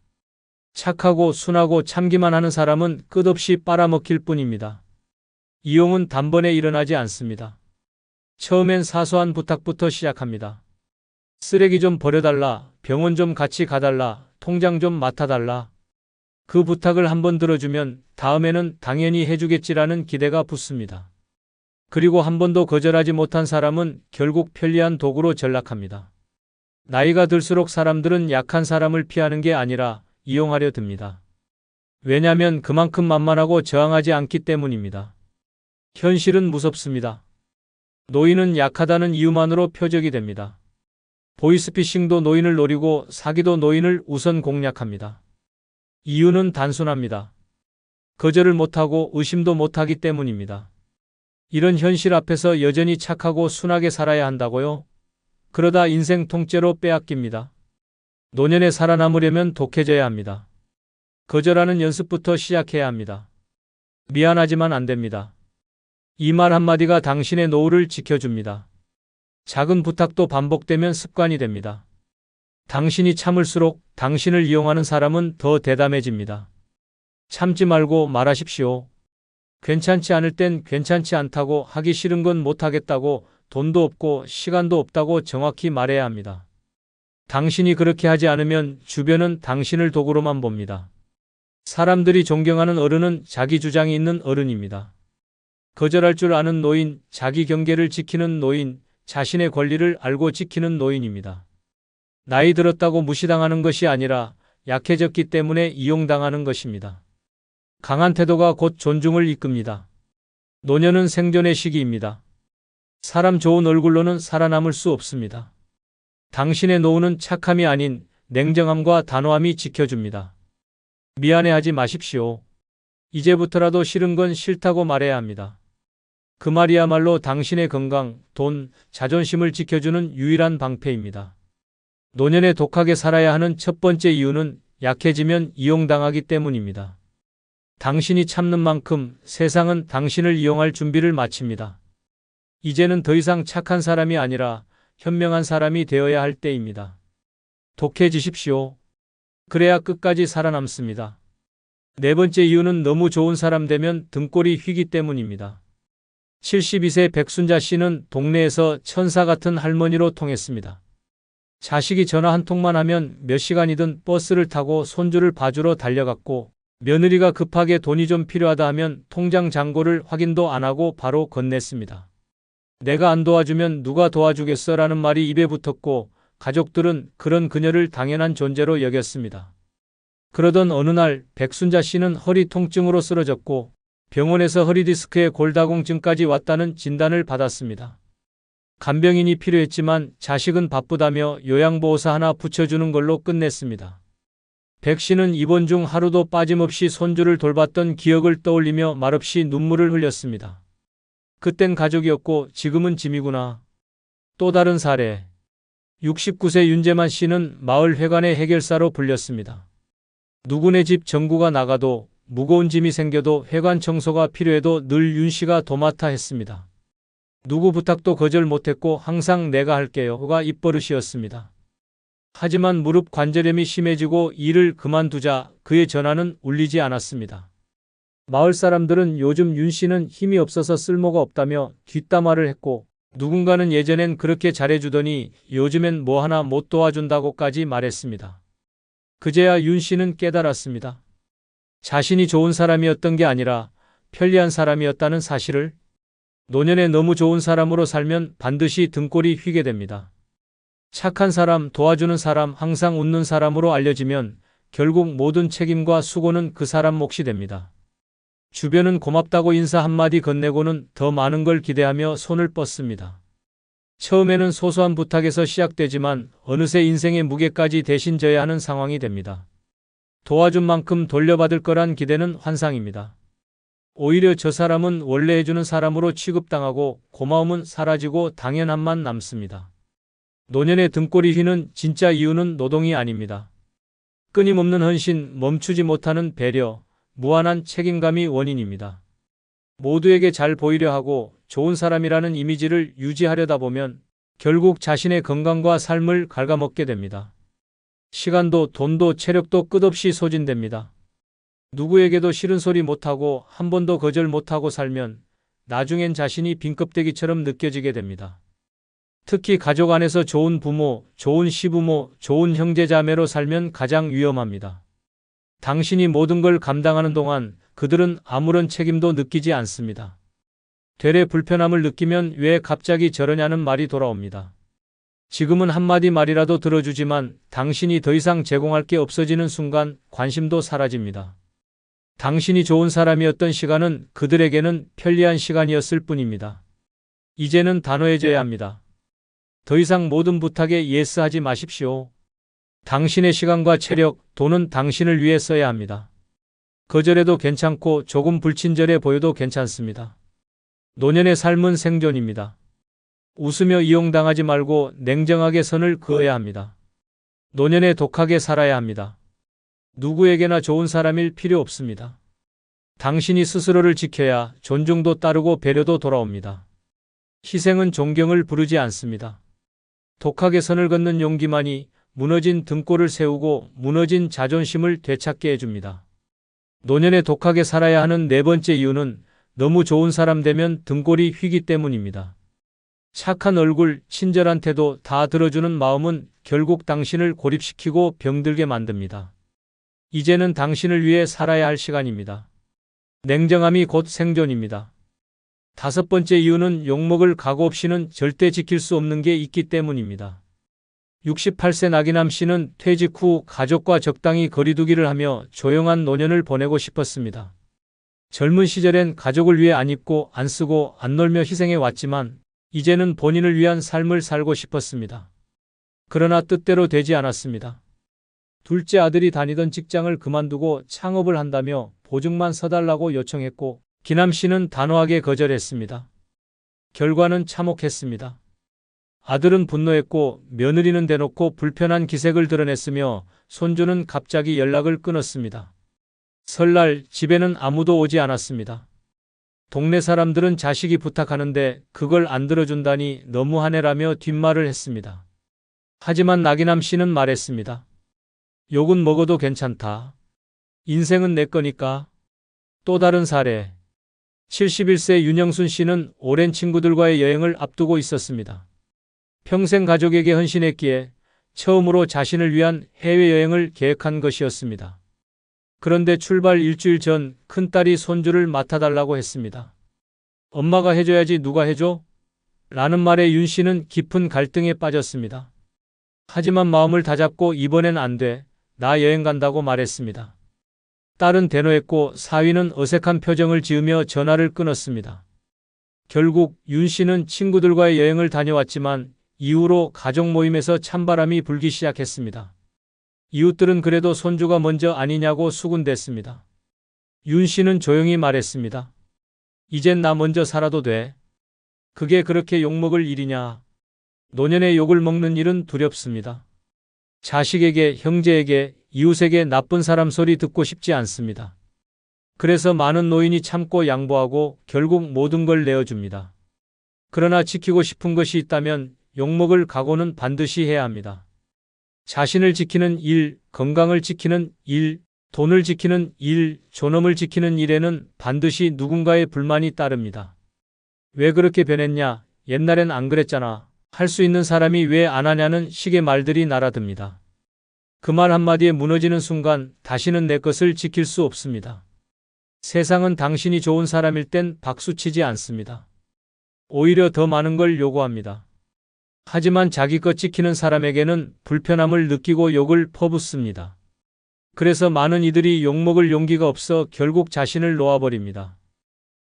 착하고 순하고 참기만 하는 사람은 끝없이 빨아먹힐 뿐입니다. 이용은 단번에 일어나지 않습니다. 처음엔 사소한 부탁부터 시작합니다. 쓰레기 좀 버려달라, 병원 좀 같이 가달라, 통장 좀 맡아달라. 그 부탁을 한번 들어주면 다음에는 당연히 해주겠지라는 기대가 붙습니다. 그리고 한 번도 거절하지 못한 사람은 결국 편리한 도구로 전락합니다. 나이가 들수록 사람들은 약한 사람을 피하는 게 아니라 이용하려 듭니다. 왜냐하면 그만큼 만만하고 저항하지 않기 때문입니다. 현실은 무섭습니다. 노인은 약하다는 이유만으로 표적이 됩니다. 보이스피싱도 노인을 노리고 사기도 노인을 우선 공략합니다. 이유는 단순합니다. 거절을 못하고 의심도 못하기 때문입니다. 이런 현실 앞에서 여전히 착하고 순하게 살아야 한다고요? 그러다 인생 통째로 빼앗깁니다. 노년에 살아남으려면 독해져야 합니다. 거절하는 연습부터 시작해야 합니다. 미안하지만 안 됩니다. 이 말 한마디가 당신의 노후를 지켜줍니다. 작은 부탁도 반복되면 습관이 됩니다. 당신이 참을수록 당신을 이용하는 사람은 더 대담해집니다. 참지 말고 말하십시오. 괜찮지 않을 땐 괜찮지 않다고, 하기 싫은 건 못하겠다고, 돈도 없고 시간도 없다고 정확히 말해야 합니다. 당신이 그렇게 하지 않으면 주변은 당신을 도구로만 봅니다. 사람들이 존경하는 어른은 자기 주장이 있는 어른입니다. 거절할 줄 아는 노인, 자기 경계를 지키는 노인, 자신의 권리를 알고 지키는 노인입니다. 나이 들었다고 무시당하는 것이 아니라 약해졌기 때문에 이용당하는 것입니다. 강한 태도가 곧 존중을 이끕니다. 노년은 생존의 시기입니다. 사람 좋은 얼굴로는 살아남을 수 없습니다. 당신의 노후는 착함이 아닌 냉정함과 단호함이 지켜줍니다. 미안해하지 마십시오. 이제부터라도 싫은 건 싫다고 말해야 합니다. 그 말이야말로 당신의 건강, 돈, 자존심을 지켜주는 유일한 방패입니다. 노년에 독하게 살아야 하는 첫 번째 이유는 약해지면 이용당하기 때문입니다. 당신이 참는 만큼 세상은 당신을 이용할 준비를 마칩니다. 이제는 더 이상 착한 사람이 아니라 현명한 사람이 되어야 할 때입니다. 독해지십시오. 그래야 끝까지 살아남습니다. 네 번째 이유는 너무 좋은 사람 되면 등골이 휘기 때문입니다. 72세 백순자 씨는 동네에서 천사 같은 할머니로 통했습니다. 자식이 전화 한 통만 하면 몇 시간이든 버스를 타고 손주를 봐주러 달려갔고, 며느리가 급하게 돈이 좀 필요하다 하면 통장 잔고를 확인도 안 하고 바로 건넸습니다. 내가 안 도와주면 누가 도와주겠어 라는 말이 입에 붙었고, 가족들은 그런 그녀를 당연한 존재로 여겼습니다. 그러던 어느 날 백순자 씨는 허리 통증으로 쓰러졌고 병원에서 허리디스크에 골다공증까지 왔다는 진단을 받았습니다. 간병인이 필요했지만 자식은 바쁘다며 요양보호사 하나 붙여주는 걸로 끝냈습니다. 백 씨는 입원 중 하루도 빠짐없이 손주를 돌봤던 기억을 떠올리며 말없이 눈물을 흘렸습니다. 그땐 가족이었고 지금은 짐이구나. 또 다른 사례. 69세 윤재만 씨는 마을 회관의 해결사로 불렸습니다. 누구네 집 전구가 나가도 무거운 짐이 생겨도 회관 청소가 필요해도 늘 윤 씨가 도맡아 했습니다. 누구 부탁도 거절 못했고 항상 내가 할게요가 입버릇이었습니다. 하지만 무릎 관절염이 심해지고 일을 그만두자 그의 전화는 울리지 않았습니다. 마을 사람들은 요즘 윤 씨는 힘이 없어서 쓸모가 없다며 뒷담화를 했고, 누군가는 예전엔 그렇게 잘해주더니 요즘엔 뭐 하나 못 도와준다고까지 말했습니다. 그제야 윤 씨는 깨달았습니다. 자신이 좋은 사람이었던 게 아니라 편리한 사람이었다는 사실을. 노년에 너무 좋은 사람으로 살면 반드시 등골이 휘게 됩니다. 착한 사람, 도와주는 사람, 항상 웃는 사람으로 알려지면 결국 모든 책임과 수고는 그 사람 몫이 됩니다. 주변은 고맙다고 인사 한마디 건네고는 더 많은 걸 기대하며 손을 뻗습니다. 처음에는 소소한 부탁에서 시작되지만 어느새 인생의 무게까지 대신 져야 하는 상황이 됩니다. 도와준 만큼 돌려받을 거란 기대는 환상입니다. 오히려 저 사람은 원래 해주는 사람으로 취급당하고 고마움은 사라지고 당연함만 남습니다. 노년의 등골이 휘는 진짜 이유는 노동이 아닙니다. 끊임없는 헌신, 멈추지 못하는 배려, 무한한 책임감이 원인입니다. 모두에게 잘 보이려 하고 좋은 사람이라는 이미지를 유지하려다 보면 결국 자신의 건강과 삶을 갉아먹게 됩니다. 시간도 돈도 체력도 끝없이 소진됩니다. 누구에게도 싫은 소리 못하고 한 번도 거절 못하고 살면 나중엔 자신이 빈껍데기처럼 느껴지게 됩니다. 특히 가족 안에서 좋은 부모, 좋은 시부모, 좋은 형제자매로 살면 가장 위험합니다. 당신이 모든 걸 감당하는 동안 그들은 아무런 책임도 느끼지 않습니다. 되레 불편함을 느끼면 왜 갑자기 저러냐는 말이 돌아옵니다. 지금은 한마디 말이라도 들어주지만 당신이 더 이상 제공할 게 없어지는 순간 관심도 사라집니다. 당신이 좋은 사람이었던 시간은 그들에게는 편리한 시간이었을 뿐입니다. 이제는 단호해져야 합니다. 더 이상 모든 부탁에 예스하지 마십시오. 당신의 시간과 체력, 돈은 당신을 위해 써야 합니다. 거절해도 괜찮고 조금 불친절해 보여도 괜찮습니다. 노년의 삶은 생존입니다. 웃으며 이용당하지 말고 냉정하게 선을 그어야 합니다. 노년에 독하게 살아야 합니다. 누구에게나 좋은 사람일 필요 없습니다. 당신이 스스로를 지켜야 존중도 따르고 배려도 돌아옵니다. 희생은 존경을 부르지 않습니다. 독하게 선을 긋는 용기만이 무너진 등골을 세우고 무너진 자존심을 되찾게 해줍니다. 노년에 독하게 살아야 하는 네 번째 이유는 너무 좋은 사람 되면 등골이 휘기 때문입니다. 착한 얼굴, 친절한 태도 다 들어주는 마음은 결국 당신을 고립시키고 병들게 만듭니다. 이제는 당신을 위해 살아야 할 시간입니다. 냉정함이 곧 생존입니다. 다섯 번째 이유는 욕먹을 각오 없이는 절대 지킬 수 없는 게 있기 때문입니다. 68세 나기남 씨는 퇴직 후 가족과 적당히 거리두기를 하며 조용한 노년을 보내고 싶었습니다. 젊은 시절엔 가족을 위해 안 입고 안 쓰고 안 놀며 희생해 왔지만 이제는 본인을 위한 삶을 살고 싶었습니다. 그러나 뜻대로 되지 않았습니다. 둘째 아들이 다니던 직장을 그만두고 창업을 한다며 보증만 서달라고 요청했고 기남 씨는 단호하게 거절했습니다. 결과는 참혹했습니다. 아들은 분노했고 며느리는 대놓고 불편한 기색을 드러냈으며 손주는 갑자기 연락을 끊었습니다. 설날 집에는 아무도 오지 않았습니다. 동네 사람들은 자식이 부탁하는데 그걸 안 들어준다니 너무하네라며 뒷말을 했습니다. 하지만 나기남 씨는 말했습니다. 욕은 먹어도 괜찮다. 인생은 내 거니까. 또 다른 사례. 71세 윤영순 씨는 오랜 친구들과의 여행을 앞두고 있었습니다. 평생 가족에게 헌신했기에 처음으로 자신을 위한 해외여행을 계획한 것이었습니다. 그런데 출발 일주일 전 큰딸이 손주를 맡아달라고 했습니다. 엄마가 해줘야지 누가 해줘? 라는 말에 윤 씨는 깊은 갈등에 빠졌습니다. 하지만 마음을 다잡고 이번엔 안 돼. 나 여행 간다고 말했습니다. 딸은 대노했고 사위는 어색한 표정을 지으며 전화를 끊었습니다. 결국 윤 씨는 친구들과의 여행을 다녀왔지만 이후로 가족 모임에서 찬바람이 불기 시작했습니다. 이웃들은 그래도 손주가 먼저 아니냐고 수군댔습니다. 윤 씨는 조용히 말했습니다. 이젠 나 먼저 살아도 돼. 그게 그렇게 욕먹을 일이냐. 노년에 욕을 먹는 일은 두렵습니다. 자식에게, 형제에게, 이웃에게 나쁜 사람 소리 듣고 싶지 않습니다. 그래서 많은 노인이 참고 양보하고 결국 모든 걸 내어줍니다. 그러나 지키고 싶은 것이 있다면 욕먹을 각오는 반드시 해야 합니다. 자신을 지키는 일, 건강을 지키는 일, 돈을 지키는 일, 존엄을 지키는 일에는 반드시 누군가의 불만이 따릅니다. 왜 그렇게 변했냐? 옛날엔 안 그랬잖아. 할 수 있는 사람이 왜 안 하냐는 식의 말들이 날아듭니다. 그 말 한마디에 무너지는 순간 다시는 내 것을 지킬 수 없습니다. 세상은 당신이 좋은 사람일 땐 박수치지 않습니다. 오히려 더 많은 걸 요구합니다. 하지만 자기 것 지키는 사람에게는 불편함을 느끼고 욕을 퍼붓습니다. 그래서 많은 이들이 욕먹을 용기가 없어 결국 자신을 놓아버립니다.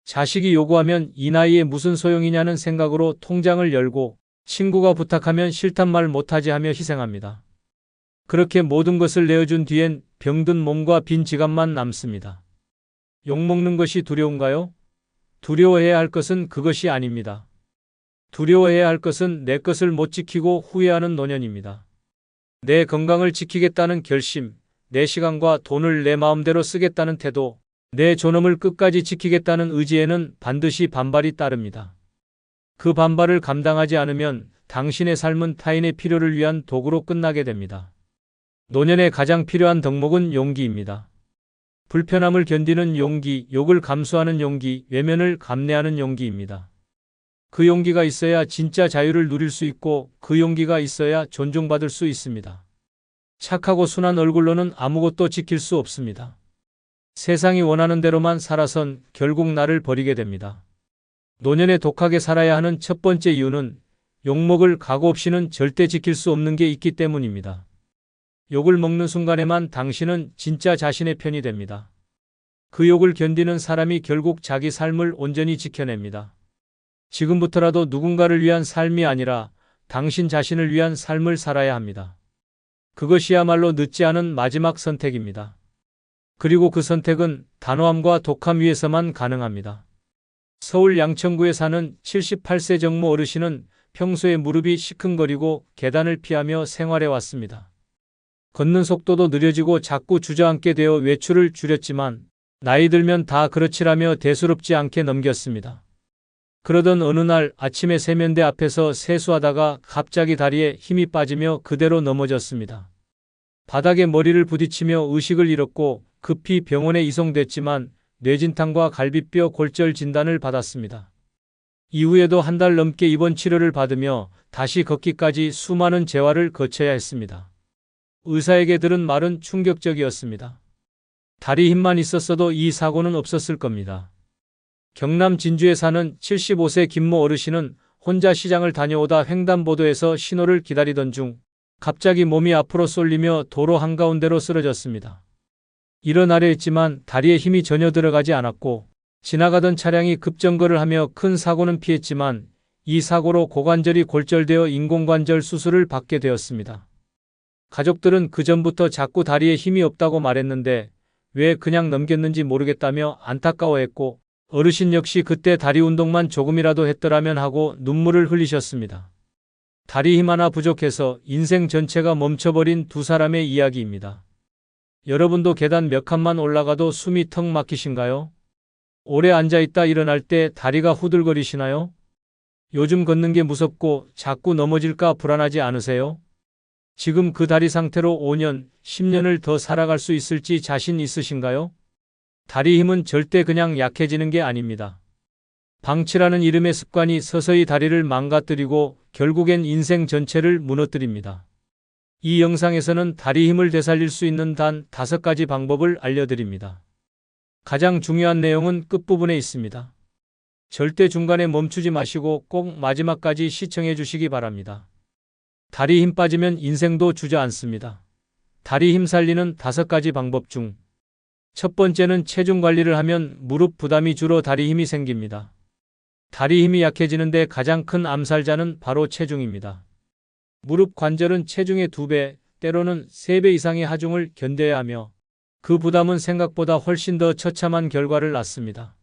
자식이 요구하면 이 나이에 무슨 소용이냐는 생각으로 통장을 열고 친구가 부탁하면 싫단 말 못하지 하며 희생합니다. 그렇게 모든 것을 내어준 뒤엔 병든 몸과 빈 지갑만 남습니다. 욕먹는 것이 두려운가요? 두려워해야 할 것은 그것이 아닙니다. 두려워해야 할 것은 내 것을 못 지키고 후회하는 노년입니다. 내 건강을 지키겠다는 결심, 내 시간과 돈을 내 마음대로 쓰겠다는 태도, 내 존엄을 끝까지 지키겠다는 의지에는 반드시 반발이 따릅니다. 그 반발을 감당하지 않으면 당신의 삶은 타인의 필요를 위한 도구로 끝나게 됩니다. 노년에 가장 필요한 덕목은 용기입니다. 불편함을 견디는 용기, 욕을 감수하는 용기, 외면을 감내하는 용기입니다. 그 용기가 있어야 진짜 자유를 누릴 수 있고 그 용기가 있어야 존중받을 수 있습니다. 착하고 순한 얼굴로는 아무것도 지킬 수 없습니다. 세상이 원하는 대로만 살아선 결국 나를 버리게 됩니다. 노년에 독하게 살아야 하는 첫 번째 이유는 욕먹을 각오 없이는 절대 지킬 수 없는 게 있기 때문입니다. 욕을 먹는 순간에만 당신은 진짜 자신의 편이 됩니다. 그 욕을 견디는 사람이 결국 자기 삶을 온전히 지켜냅니다. 지금부터라도 누군가를 위한 삶이 아니라 당신 자신을 위한 삶을 살아야 합니다. 그것이야말로 늦지 않은 마지막 선택입니다. 그리고 그 선택은 단호함과 독함 위에서만 가능합니다. 서울 양천구에 사는 78세 정모 어르신은 평소에 무릎이 시큰거리고 계단을 피하며 생활해 왔습니다. 걷는 속도도 느려지고 자꾸 주저앉게 되어 외출을 줄였지만 나이 들면 다 그렇지라며 대수롭지 않게 넘겼습니다. 그러던 어느 날 아침에 세면대 앞에서 세수하다가 갑자기 다리에 힘이 빠지며 그대로 넘어졌습니다. 바닥에 머리를 부딪히며 의식을 잃었고 급히 병원에 이송됐지만 뇌진탕과 갈비뼈 골절 진단을 받았습니다. 이후에도 한 달 넘게 입원 치료를 받으며 다시 걷기까지 수많은 재활을 거쳐야 했습니다. 의사에게 들은 말은 충격적이었습니다. 다리 힘만 있었어도 이 사고는 없었을 겁니다. 경남 진주에 사는 75세 김모 어르신은 혼자 시장을 다녀오다 횡단보도에서 신호를 기다리던 중 갑자기 몸이 앞으로 쏠리며 도로 한가운데로 쓰러졌습니다. 일어나려 했지만 다리에 힘이 전혀 들어가지 않았고 지나가던 차량이 급정거를 하며 큰 사고는 피했지만 이 사고로 고관절이 골절되어 인공관절 수술을 받게 되었습니다. 가족들은 그전부터 자꾸 다리에 힘이 없다고 말했는데 왜 그냥 넘겼는지 모르겠다며 안타까워했고 어르신 역시 그때 다리 운동만 조금이라도 했더라면 하고 눈물을 흘리셨습니다. 다리 힘 하나 부족해서 인생 전체가 멈춰버린 두 사람의 이야기입니다. 여러분도 계단 몇 칸만 올라가도 숨이 턱 막히신가요? 오래 앉아있다 일어날 때 다리가 후들거리시나요? 요즘 걷는 게 무섭고 자꾸 넘어질까 불안하지 않으세요? 지금 그 다리 상태로 5년, 10년을 더 살아갈 수 있을지 자신 있으신가요? 다리 힘은 절대 그냥 약해지는 게 아닙니다. 방치라는 이름의 습관이 서서히 다리를 망가뜨리고 결국엔 인생 전체를 무너뜨립니다. 이 영상에서는 다리 힘을 되살릴 수 있는 단 5가지 방법을 알려드립니다. 가장 중요한 내용은 끝부분에 있습니다. 절대 중간에 멈추지 마시고 꼭 마지막까지 시청해 주시기 바랍니다. 다리 힘 빠지면 인생도 주저앉습니다. 다리 힘 살리는 5가지 방법 중 첫 번째는 체중 관리를 하면 무릎 부담이 줄어 다리 힘이 생깁니다. 다리 힘이 약해지는데 가장 큰 암살자는 바로 체중입니다. 무릎 관절은 체중의 2배, 때로는 3배 이상의 하중을 견뎌야 하며 그 부담은 생각보다 훨씬 더 처참한 결과를 낳습니다.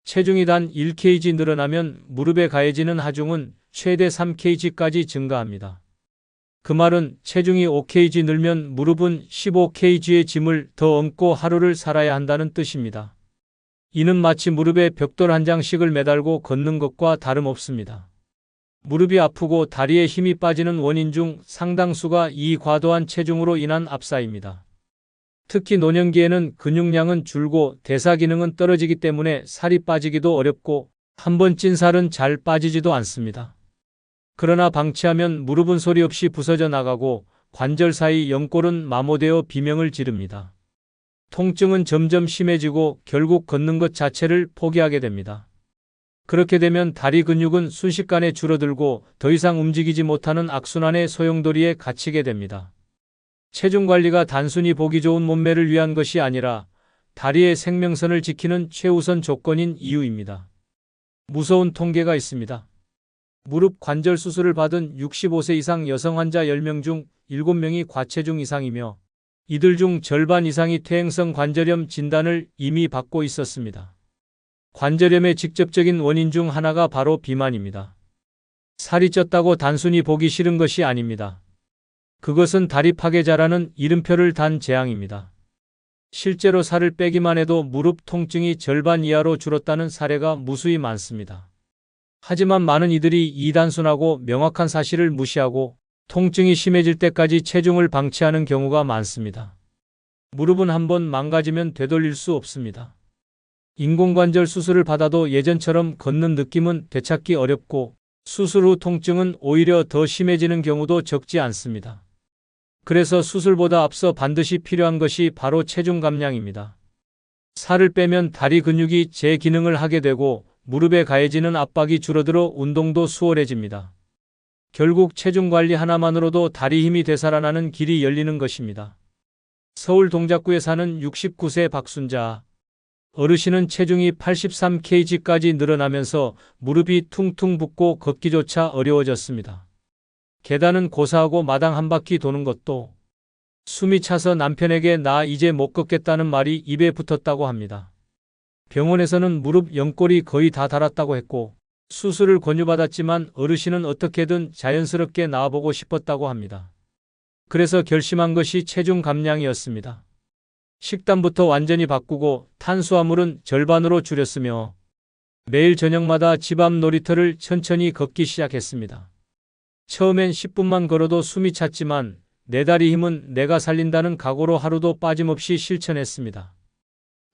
체중이 단 1kg 늘어나면 무릎에 가해지는 하중은 최대 3kg까지 증가합니다. 그 말은 체중이 5kg 늘면 무릎은 15kg의 짐을 더 얹고 하루를 살아야 한다는 뜻입니다. 이는 마치 무릎에 벽돌 한 장씩을 매달고 걷는 것과 다름없습니다. 무릎이 아프고 다리에 힘이 빠지는 원인 중 상당수가 이 과도한 체중으로 인한 압사입니다. 특히 노년기에는 근육량은 줄고 대사 기능은 떨어지기 때문에 살이 빠지기도 어렵고 한번 찐 살은 잘 빠지지도 않습니다. 그러나 방치하면 무릎은 소리 없이 부서져 나가고 관절 사이 연골은 마모되어 비명을 지릅니다. 통증은 점점 심해지고 결국 걷는 것 자체를 포기하게 됩니다. 그렇게 되면 다리 근육은 순식간에 줄어들고 더 이상 움직이지 못하는 악순환의 소용돌이에 갇히게 됩니다. 체중 관리가 단순히 보기 좋은 몸매를 위한 것이 아니라 다리의 생명선을 지키는 최우선 조건인 이유입니다. 무서운 통계가 있습니다. 무릎 관절 수술을 받은 65세 이상 여성 환자 10명 중 7명이 과체중 이상이며 이들 중 절반 이상이 퇴행성 관절염 진단을 이미 받고 있었습니다. 관절염의 직접적인 원인 중 하나가 바로 비만입니다. 살이 쪘다고 단순히 보기 싫은 것이 아닙니다. 그것은 다리 파괴자라는 이름표를 단 재앙입니다. 실제로 살을 빼기만 해도 무릎 통증이 절반 이하로 줄었다는 사례가 무수히 많습니다. 하지만 많은 이들이 이 단순하고 명확한 사실을 무시하고 통증이 심해질 때까지 체중을 방치하는 경우가 많습니다. 무릎은 한번 망가지면 되돌릴 수 없습니다. 인공관절 수술을 받아도 예전처럼 걷는 느낌은 되찾기 어렵고 수술 후 통증은 오히려 더 심해지는 경우도 적지 않습니다. 그래서 수술보다 앞서 반드시 필요한 것이 바로 체중 감량입니다. 살을 빼면 다리 근육이 재기능을 하게 되고 무릎에 가해지는 압박이 줄어들어 운동도 수월해집니다. 결국 체중 관리 하나만으로도 다리 힘이 되살아나는 길이 열리는 것입니다. 서울 동작구에 사는 69세 박순자. 어르신은 체중이 83kg까지 늘어나면서 무릎이 퉁퉁 붓고 걷기조차 어려워졌습니다. 계단은 고사하고 마당 한 바퀴 도는 것도 숨이 차서 남편에게 나 이제 못 걷겠다는 말이 입에 붙었다고 합니다. 병원에서는 무릎 연골이 거의 다 닳았다고 했고 수술을 권유받았지만 어르신은 어떻게든 자연스럽게 나아보고 싶었다고 합니다. 그래서 결심한 것이 체중 감량이었습니다. 식단부터 완전히 바꾸고 탄수화물은 절반으로 줄였으며 매일 저녁마다 집 앞 놀이터를 천천히 걷기 시작했습니다. 처음엔 10분만 걸어도 숨이 찼지만 내 다리 힘은 내가 살린다는 각오로 하루도 빠짐없이 실천했습니다.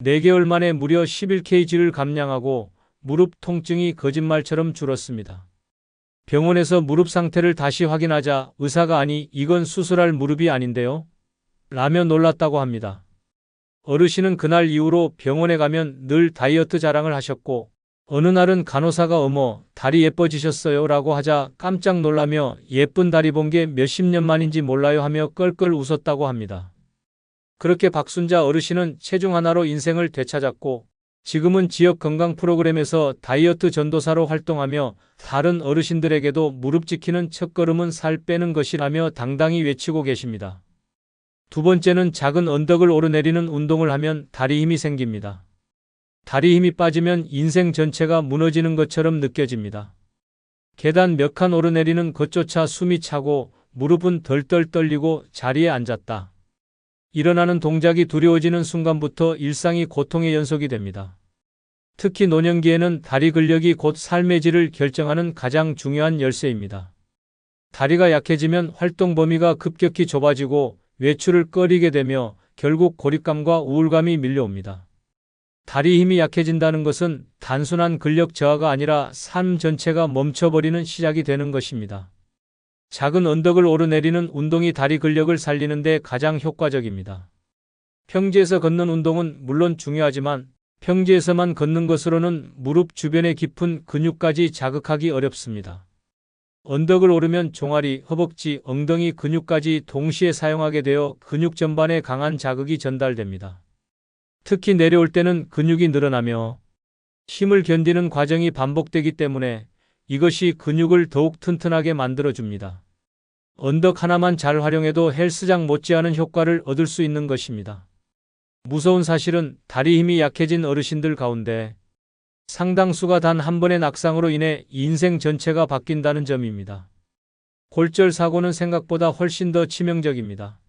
4개월 만에 무려 11kg를 감량하고 무릎 통증이 거짓말처럼 줄었습니다. 병원에서 무릎 상태를 다시 확인하자 의사가 아니 이건 수술할 무릎이 아닌데요? 라며 놀랐다고 합니다. 어르신은 그날 이후로 병원에 가면 늘 다이어트 자랑을 하셨고 어느 날은 간호사가 어머 다리 예뻐지셨어요 라고 하자 깜짝 놀라며 예쁜 다리 본 게 몇십 년 만인지 몰라요 하며 껄껄 웃었다고 합니다. 그렇게 박순자 어르신은 체중 하나로 인생을 되찾았고 지금은 지역 건강 프로그램에서 다이어트 전도사로 활동하며 다른 어르신들에게도 무릎 지키는 첫걸음은 살 빼는 것이라며 당당히 외치고 계십니다. 두 번째는 작은 언덕을 오르내리는 운동을 하면 다리 힘이 생깁니다. 다리 힘이 빠지면 인생 전체가 무너지는 것처럼 느껴집니다. 계단 몇 칸 오르내리는 것조차 숨이 차고 무릎은 덜덜 떨리고 자리에 앉았다. 일어나는 동작이 두려워지는 순간부터 일상이 고통의 연속이 됩니다. 특히 노년기에는 다리 근력이 곧 삶의 질을 결정하는 가장 중요한 열쇠입니다. 다리가 약해지면 활동 범위가 급격히 좁아지고 외출을 꺼리게 되며 결국 고립감과 우울감이 밀려옵니다. 다리 힘이 약해진다는 것은 단순한 근력 저하가 아니라 삶 전체가 멈춰버리는 시작이 되는 것입니다. 작은 언덕을 오르내리는 운동이 다리 근력을 살리는 데 가장 효과적입니다. 평지에서 걷는 운동은 물론 중요하지만 평지에서만 걷는 것으로는 무릎 주변의 깊은 근육까지 자극하기 어렵습니다. 언덕을 오르면 종아리, 허벅지, 엉덩이 근육까지 동시에 사용하게 되어 근육 전반에 강한 자극이 전달됩니다. 특히 내려올 때는 근육이 늘어나며 힘을 견디는 과정이 반복되기 때문에 이것이 근육을 더욱 튼튼하게 만들어줍니다. 언덕 하나만 잘 활용해도 헬스장 못지않은 효과를 얻을 수 있는 것입니다. 무서운 사실은 다리 힘이 약해진 어르신들 가운데 상당수가 단 한 번의 낙상으로 인해 인생 전체가 바뀐다는 점입니다. 골절 사고는 생각보다 훨씬 더 치명적입니다.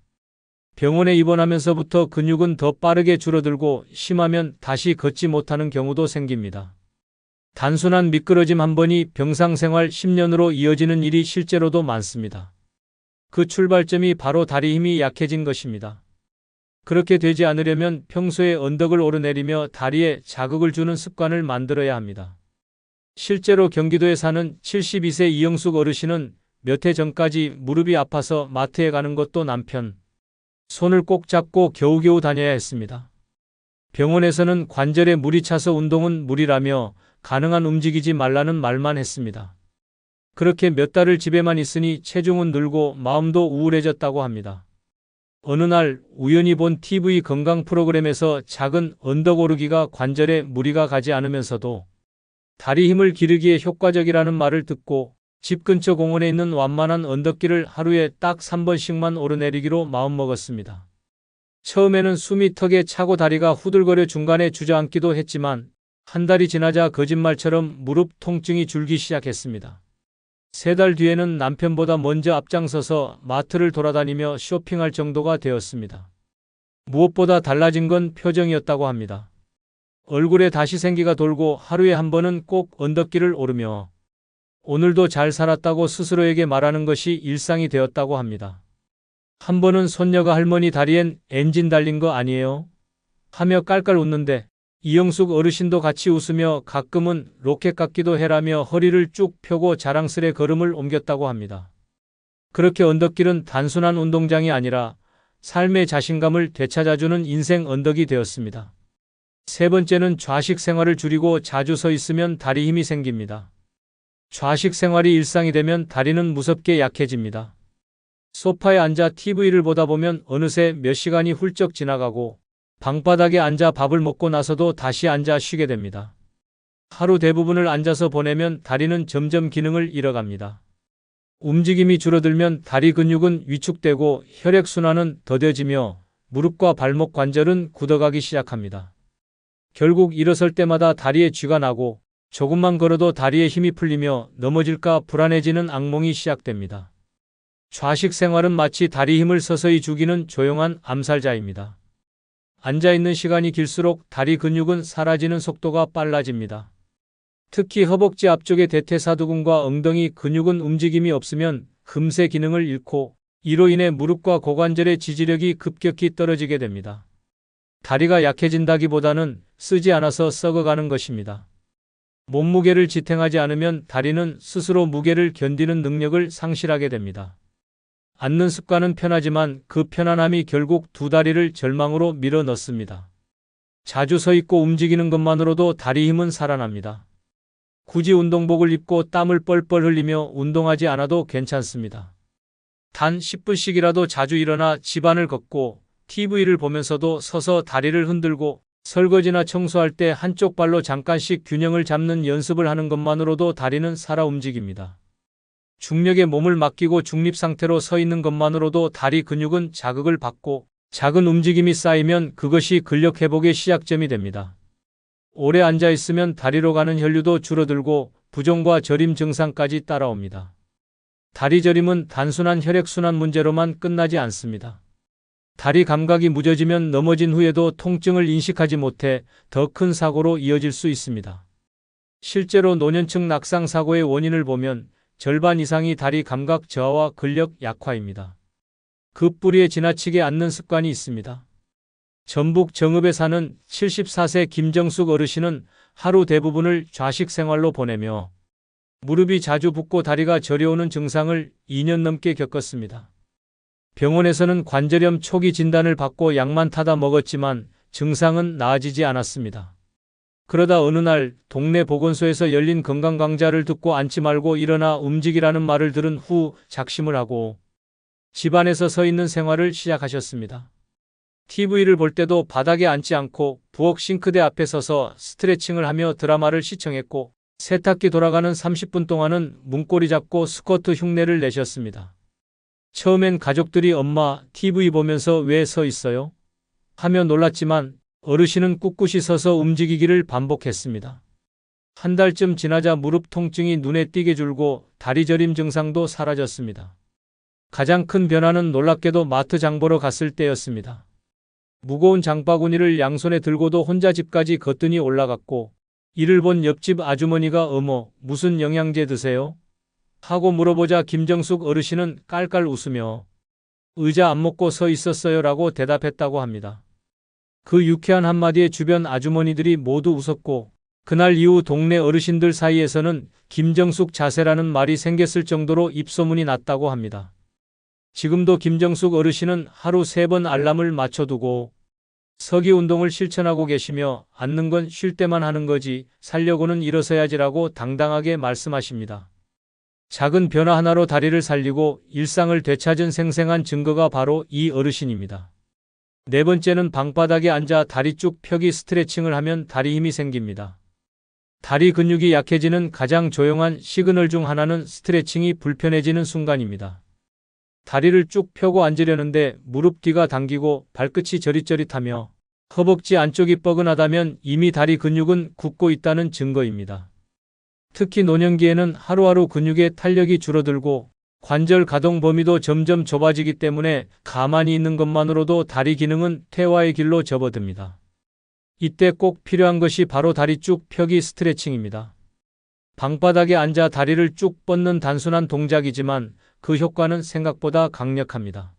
병원에 입원하면서부터 근육은 더 빠르게 줄어들고 심하면 다시 걷지 못하는 경우도 생깁니다. 단순한 미끄러짐 한 번이 병상생활 10년으로 이어지는 일이 실제로도 많습니다. 그 출발점이 바로 다리 힘이 약해진 것입니다. 그렇게 되지 않으려면 평소에 언덕을 오르내리며 다리에 자극을 주는 습관을 만들어야 합니다. 실제로 경기도에 사는 72세 이영숙 어르신은 몇 해 전까지 무릎이 아파서 마트에 가는 것도 남편 손을 꼭 잡고 겨우겨우 다녀야 했습니다. 병원에서는 관절에 물이 차서 운동은 무리라며 가능한 움직이지 말라는 말만 했습니다. 그렇게 몇 달을 집에만 있으니 체중은 늘고 마음도 우울해졌다고 합니다. 어느 날 우연히 본 TV 건강 프로그램에서 작은 언덕 오르기가 관절에 무리가 가지 않으면서도 다리 힘을 기르기에 효과적이라는 말을 듣고 집 근처 공원에 있는 완만한 언덕길을 하루에 딱 3번씩만 오르내리기로 마음먹었습니다. 처음에는 숨이 턱에 차고 다리가 후들거려 중간에 주저앉기도 했지만 한 달이 지나자 거짓말처럼 무릎 통증이 줄기 시작했습니다. 3달 뒤에는 남편보다 먼저 앞장서서 마트를 돌아다니며 쇼핑할 정도가 되었습니다. 무엇보다 달라진 건 표정이었다고 합니다. 얼굴에 다시 생기가 돌고 하루에 한 번은 꼭 언덕길을 오르며 오늘도 잘 살았다고 스스로에게 말하는 것이 일상이 되었다고 합니다. 한 번은 손녀가 할머니 다리엔 엔진 달린 거 아니에요? 하며 깔깔 웃는데 이영숙 어르신도 같이 웃으며 가끔은 로켓 같기도 해라며 허리를 쭉 펴고 자랑스레 걸음을 옮겼다고 합니다. 그렇게 언덕길은 단순한 운동장이 아니라 삶의 자신감을 되찾아주는 인생 언덕이 되었습니다. 3번째는 좌식 생활을 줄이고 자주 서 있으면 다리 힘이 생깁니다. 좌식 생활이 일상이 되면 다리는 무섭게 약해집니다. 소파에 앉아 TV를 보다 보면 어느새 몇 시간이 훌쩍 지나가고 방바닥에 앉아 밥을 먹고 나서도 다시 앉아 쉬게 됩니다. 하루 대부분을 앉아서 보내면 다리는 점점 기능을 잃어갑니다. 움직임이 줄어들면 다리 근육은 위축되고 혈액순환은 더뎌지며 무릎과 발목 관절은 굳어가기 시작합니다. 결국 일어설 때마다 다리에 쥐가 나고 조금만 걸어도 다리에 힘이 풀리며 넘어질까 불안해지는 악몽이 시작됩니다. 좌식 생활은 마치 다리 힘을 서서히 죽이는 조용한 암살자입니다. 앉아있는 시간이 길수록 다리 근육은 사라지는 속도가 빨라집니다. 특히 허벅지 앞쪽의 대퇴사두근과 엉덩이 근육은 움직임이 없으면 금세 기능을 잃고 이로 인해 무릎과 고관절의 지지력이 급격히 떨어지게 됩니다. 다리가 약해진다기보다는 쓰지 않아서 썩어가는 것입니다. 몸무게를 지탱하지 않으면 다리는 스스로 무게를 견디는 능력을 상실하게 됩니다. 앉는 습관은 편하지만 그 편안함이 결국 두 다리를 절망으로 밀어 넣습니다. 자주 서 있고 움직이는 것만으로도 다리 힘은 살아납니다. 굳이 운동복을 입고 땀을 뻘뻘 흘리며 운동하지 않아도 괜찮습니다. 단 10분씩이라도 자주 일어나 집안을 걷고 TV를 보면서도 서서 다리를 흔들고 설거지나 청소할 때 한쪽 발로 잠깐씩 균형을 잡는 연습을 하는 것만으로도 다리는 살아 움직입니다. 중력에 몸을 맡기고 중립 상태로 서 있는 것만으로도 다리 근육은 자극을 받고 작은 움직임이 쌓이면 그것이 근력 회복의 시작점이 됩니다. 오래 앉아 있으면 다리로 가는 혈류도 줄어들고 부종과 저림 증상까지 따라옵니다. 다리 저림은 단순한 혈액순환 문제로만 끝나지 않습니다. 다리 감각이 무뎌지면 넘어진 후에도 통증을 인식하지 못해 더 큰 사고로 이어질 수 있습니다. 실제로 노년층 낙상 사고의 원인을 보면 절반 이상이 다리 감각 저하와 근력 약화입니다. 그 뿌리에 지나치게 앉는 습관이 있습니다. 전북 정읍에 사는 74세 김정숙 어르신은 하루 대부분을 좌식 생활로 보내며 무릎이 자주 붓고 다리가 저려오는 증상을 2년 넘게 겪었습니다. 병원에서는 관절염 초기 진단을 받고 약만 타다 먹었지만 증상은 나아지지 않았습니다. 그러다 어느 날 동네 보건소에서 열린 건강강좌를 듣고 앉지 말고 일어나 움직이라는 말을 들은 후 작심을 하고 집안에서 서 있는 생활을 시작하셨습니다. TV를 볼 때도 바닥에 앉지 않고 부엌 싱크대 앞에 서서 스트레칭을 하며 드라마를 시청했고 세탁기 돌아가는 30분 동안은 문고리 잡고 스쿼트 흉내를 내셨습니다. 처음엔 가족들이 엄마 TV 보면서 왜 서 있어요? 하며 놀랐지만 어르신은 꿋꿋이 서서 움직이기를 반복했습니다. 한 달쯤 지나자 무릎 통증이 눈에 띄게 줄고 다리 저림 증상도 사라졌습니다. 가장 큰 변화는 놀랍게도 마트 장 보러 갔을 때였습니다. 무거운 장바구니를 양손에 들고도 혼자 집까지 거뜬히 올라갔고 이를 본 옆집 아주머니가 어머 무슨 영양제 드세요? 하고 물어보자 김정숙 어르신은 깔깔 웃으며 의자 안 먹고 서 있었어요 라고 대답했다고 합니다. 그 유쾌한 한마디에 주변 아주머니들이 모두 웃었고 그날 이후 동네 어르신들 사이에서는 김정숙 자세라는 말이 생겼을 정도로 입소문이 났다고 합니다. 지금도 김정숙 어르신은 하루 3번 알람을 맞춰두고 서기 운동을 실천하고 계시며 앉는 건 쉴 때만 하는 거지 살려고는 일어서야지라고 당당하게 말씀하십니다. 작은 변화 하나로 다리를 살리고 일상을 되찾은 생생한 증거가 바로 이 어르신입니다. 네 번째는 방바닥에 앉아 다리 쭉 펴기 스트레칭을 하면 다리 힘이 생깁니다. 다리 근육이 약해지는 가장 조용한 시그널 중 하나는 스트레칭이 불편해지는 순간입니다. 다리를 쭉 펴고 앉으려는데 무릎 뒤가 당기고 발끝이 저릿저릿하며 허벅지 안쪽이 뻐근하다면 이미 다리 근육은 굳고 있다는 증거입니다. 특히 노년기에는 하루하루 근육의 탄력이 줄어들고 관절 가동 범위도 점점 좁아지기 때문에 가만히 있는 것만으로도 다리 기능은 퇴화의 길로 접어듭니다. 이때 꼭 필요한 것이 바로 다리 쭉 펴기 스트레칭입니다. 방바닥에 앉아 다리를 쭉 뻗는 단순한 동작이지만 그 효과는 생각보다 강력합니다.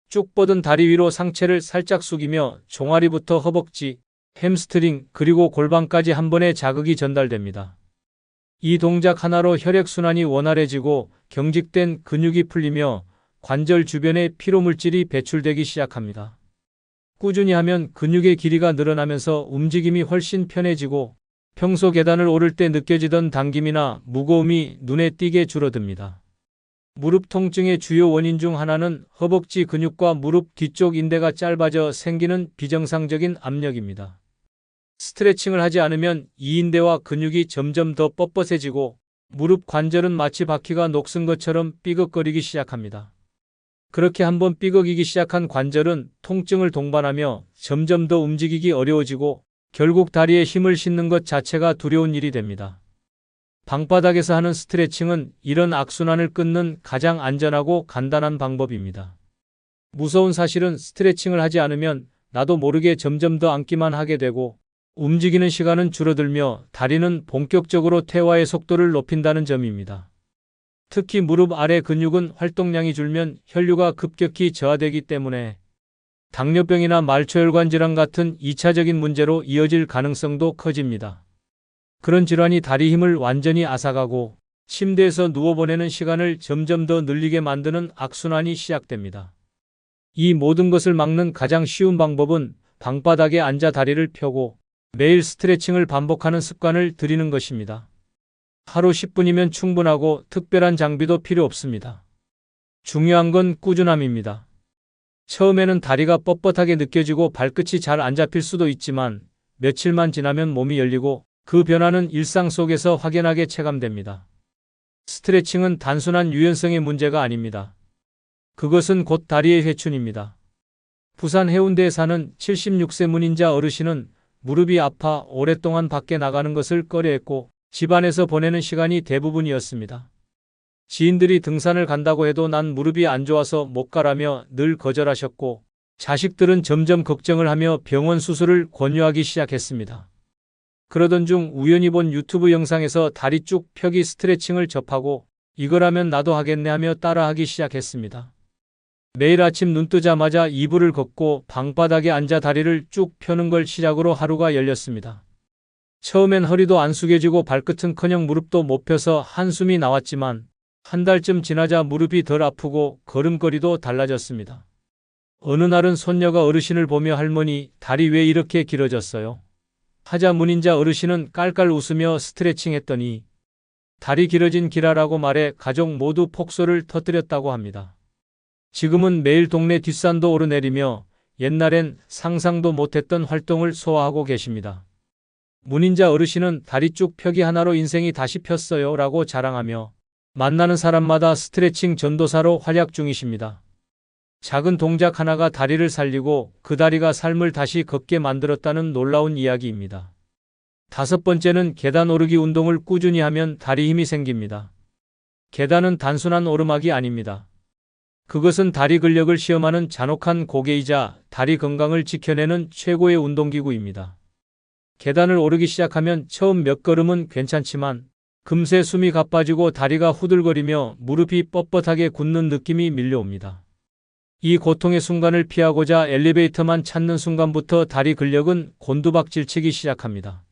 쭉 뻗은 다리 위로 상체를 살짝 숙이며 종아리부터 허벅지, 햄스트링 그리고 골반까지 한 번에 자극이 전달됩니다. 이 동작 하나로 혈액순환이 원활해지고 경직된 근육이 풀리며 관절 주변에 피로물질이 배출되기 시작합니다. 꾸준히 하면 근육의 길이가 늘어나면서 움직임이 훨씬 편해지고 평소 계단을 오를 때 느껴지던 당김이나 무거움이 눈에 띄게 줄어듭니다. 무릎 통증의 주요 원인 중 하나는 허벅지 근육과 무릎 뒤쪽 인대가 짧아져 생기는 비정상적인 압력입니다. 스트레칭을 하지 않으면 이 인대와 근육이 점점 더 뻣뻣해지고 무릎 관절은 마치 바퀴가 녹슨 것처럼 삐걱거리기 시작합니다. 그렇게 한번 삐걱이기 시작한 관절은 통증을 동반하며 점점 더 움직이기 어려워지고 결국 다리에 힘을 싣는 것 자체가 두려운 일이 됩니다. 방바닥에서 하는 스트레칭은 이런 악순환을 끊는 가장 안전하고 간단한 방법입니다. 무서운 사실은 스트레칭을 하지 않으면 나도 모르게 점점 더 앉기만 하게 되고 움직이는 시간은 줄어들며 다리는 본격적으로 퇴화의 속도를 높인다는 점입니다. 특히 무릎 아래 근육은 활동량이 줄면 혈류가 급격히 저하되기 때문에 당뇨병이나 말초혈관 질환 같은 2차적인 문제로 이어질 가능성도 커집니다. 그런 질환이 다리 힘을 완전히 앗아가고 침대에서 누워보내는 시간을 점점 더 늘리게 만드는 악순환이 시작됩니다. 이 모든 것을 막는 가장 쉬운 방법은 방바닥에 앉아 다리를 펴고 매일 스트레칭을 반복하는 습관을 들이는 것입니다. 하루 10분이면 충분하고 특별한 장비도 필요 없습니다. 중요한 건 꾸준함입니다. 처음에는 다리가 뻣뻣하게 느껴지고 발끝이 잘 안 잡힐 수도 있지만 며칠만 지나면 몸이 열리고 그 변화는 일상 속에서 확연하게 체감됩니다. 스트레칭은 단순한 유연성의 문제가 아닙니다. 그것은 곧 다리의 회춘입니다. 부산 해운대에 사는 76세 문인자 어르신은 무릎이 아파 오랫동안 밖에 나가는 것을 꺼려했고 집안에서 보내는 시간이 대부분이었습니다. 지인들이 등산을 간다고 해도 난 무릎이 안 좋아서 못 가라며 늘 거절하셨고 자식들은 점점 걱정을 하며 병원 수술을 권유하기 시작했습니다. 그러던 중 우연히 본 유튜브 영상에서 다리 쭉 펴기 스트레칭을 접하고 이거라면 나도 하겠네 하며 따라하기 시작했습니다. 매일 아침 눈 뜨자마자 이불을 걷고 방바닥에 앉아 다리를 쭉 펴는 걸 시작으로 하루가 열렸습니다. 처음엔 허리도 안 숙여지고 발끝은커녕 무릎도 못 펴서 한숨이 나왔지만 한 달쯤 지나자 무릎이 덜 아프고 걸음걸이도 달라졌습니다. 어느 날은 손녀가 어르신을 보며 할머니, 다리 왜 이렇게 길어졌어요? 하자 문인자 어르신은 깔깔 웃으며 스트레칭 했더니 다리 길어진 기라라고 말해 가족 모두 폭소를 터뜨렸다고 합니다. 지금은 매일 동네 뒷산도 오르내리며 옛날엔 상상도 못했던 활동을 소화하고 계십니다. 문인자 어르신은 다리 쭉 펴기 하나로 인생이 다시 폈어요 라고 자랑하며 만나는 사람마다 스트레칭 전도사로 활약 중이십니다. 작은 동작 하나가 다리를 살리고 그 다리가 삶을 다시 걷게 만들었다는 놀라운 이야기입니다. 5번째는 계단 오르기 운동을 꾸준히 하면 다리 힘이 생깁니다. 계단은 단순한 오르막이 아닙니다. 그것은 다리 근력을 시험하는 잔혹한 고개이자 다리 건강을 지켜내는 최고의 운동기구입니다. 계단을 오르기 시작하면 처음 몇 걸음은 괜찮지만 금세 숨이 가빠지고 다리가 후들거리며 무릎이 뻣뻣하게 굳는 느낌이 밀려옵니다. 이 고통의 순간을 피하고자 엘리베이터만 찾는 순간부터 다리 근력은 곤두박질치기 시작합니다.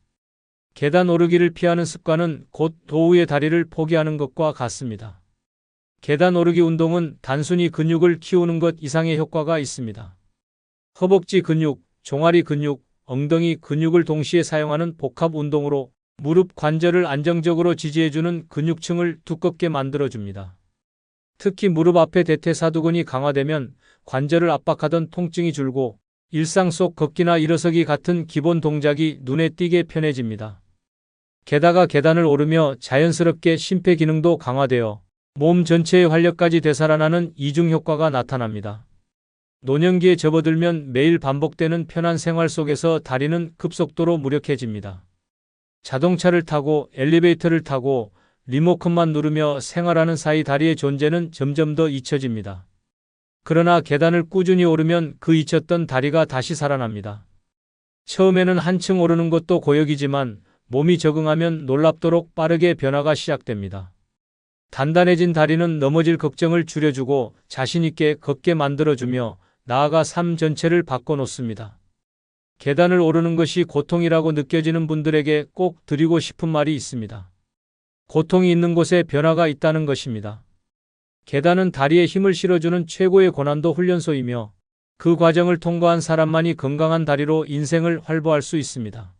계단 오르기를 피하는 습관은 곧 도우의 다리를 포기하는 것과 같습니다. 계단 오르기 운동은 단순히 근육을 키우는 것 이상의 효과가 있습니다. 허벅지 근육, 종아리 근육, 엉덩이 근육을 동시에 사용하는 복합 운동으로 무릎 관절을 안정적으로 지지해주는 근육층을 두껍게 만들어줍니다. 특히 무릎 앞의 대퇴사두근이 강화되면 관절을 압박하던 통증이 줄고 일상 속 걷기나 일어서기 같은 기본 동작이 눈에 띄게 편해집니다. 게다가 계단을 오르며 자연스럽게 심폐 기능도 강화되어 몸 전체의 활력까지 되살아나는 이중 효과가 나타납니다. 노년기에 접어들면 매일 반복되는 편한 생활 속에서 다리는 급속도로 무력해집니다. 자동차를 타고 엘리베이터를 타고 리모컨만 누르며 생활하는 사이 다리의 존재는 점점 더 잊혀집니다. 그러나 계단을 꾸준히 오르면 그 잊혔던 다리가 다시 살아납니다. 처음에는 한층 오르는 것도 고역이지만 몸이 적응하면 놀랍도록 빠르게 변화가 시작됩니다. 단단해진 다리는 넘어질 걱정을 줄여주고 자신 있게 걷게 만들어주며 나아가 삶 전체를 바꿔놓습니다. 계단을 오르는 것이 고통이라고 느껴지는 분들에게 꼭 드리고 싶은 말이 있습니다. 고통이 있는 곳에 변화가 있다는 것입니다. 계단은 다리에 힘을 실어주는 최고의 고난도 훈련소이며 그 과정을 통과한 사람만이 건강한 다리로 인생을 활보할 수 있습니다.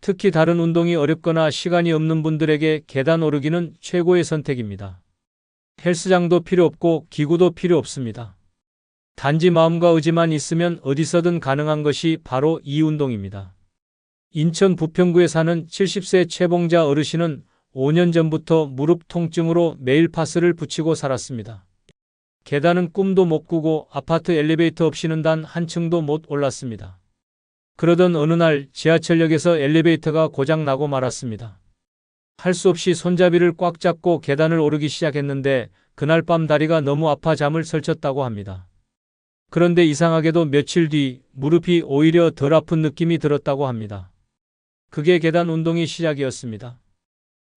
특히 다른 운동이 어렵거나 시간이 없는 분들에게 계단 오르기는 최고의 선택입니다. 헬스장도 필요 없고 기구도 필요 없습니다. 단지 마음과 의지만 있으면 어디서든 가능한 것이 바로 이 운동입니다. 인천 부평구에 사는 70세 최봉자 어르신은 5년 전부터 무릎 통증으로 매일 파스를 붙이고 살았습니다. 계단은 꿈도 못 꾸고 아파트 엘리베이터 없이는 단 한 층도 못 올랐습니다. 그러던 어느 날 지하철역에서 엘리베이터가 고장 나고 말았습니다. 할 수 없이 손잡이를 꽉 잡고 계단을 오르기 시작했는데 그날 밤 다리가 너무 아파 잠을 설쳤다고 합니다. 그런데 이상하게도 며칠 뒤 무릎이 오히려 덜 아픈 느낌이 들었다고 합니다. 그게 계단 운동의 시작이었습니다.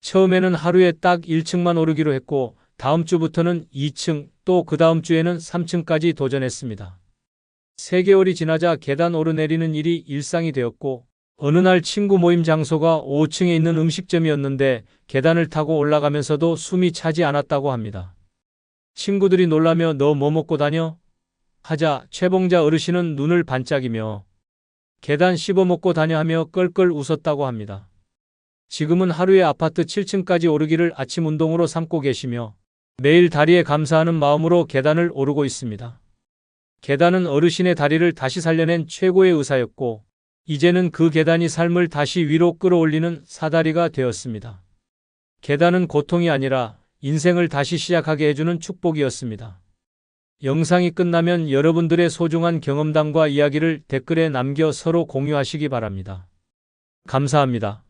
처음에는 하루에 딱 1층만 오르기로 했고 다음 주부터는 2층, 또 그 다음 주에는 3층까지 도전했습니다. 3개월이 지나자 계단 오르내리는 일이 일상이 되었고 어느 날 친구 모임 장소가 5층에 있는 음식점이었는데 계단을 타고 올라가면서도 숨이 차지 않았다고 합니다. 친구들이 놀라며 너 뭐 먹고 다녀? 하자 최봉자 어르신은 눈을 반짝이며 계단 씹어먹고 다녀 하며 껄껄 웃었다고 합니다. 지금은 하루에 아파트 7층까지 오르기를 아침 운동으로 삼고 계시며 매일 다리에 감사하는 마음으로 계단을 오르고 있습니다. 계단은 어르신의 다리를 다시 살려낸 최고의 의사였고 이제는 그 계단이 삶을 다시 위로 끌어올리는 사다리가 되었습니다. 계단은 고통이 아니라 인생을 다시 시작하게 해주는 축복이었습니다. 영상이 끝나면 여러분들의 소중한 경험담과 이야기를 댓글에 남겨 서로 공유하시기 바랍니다. 감사합니다.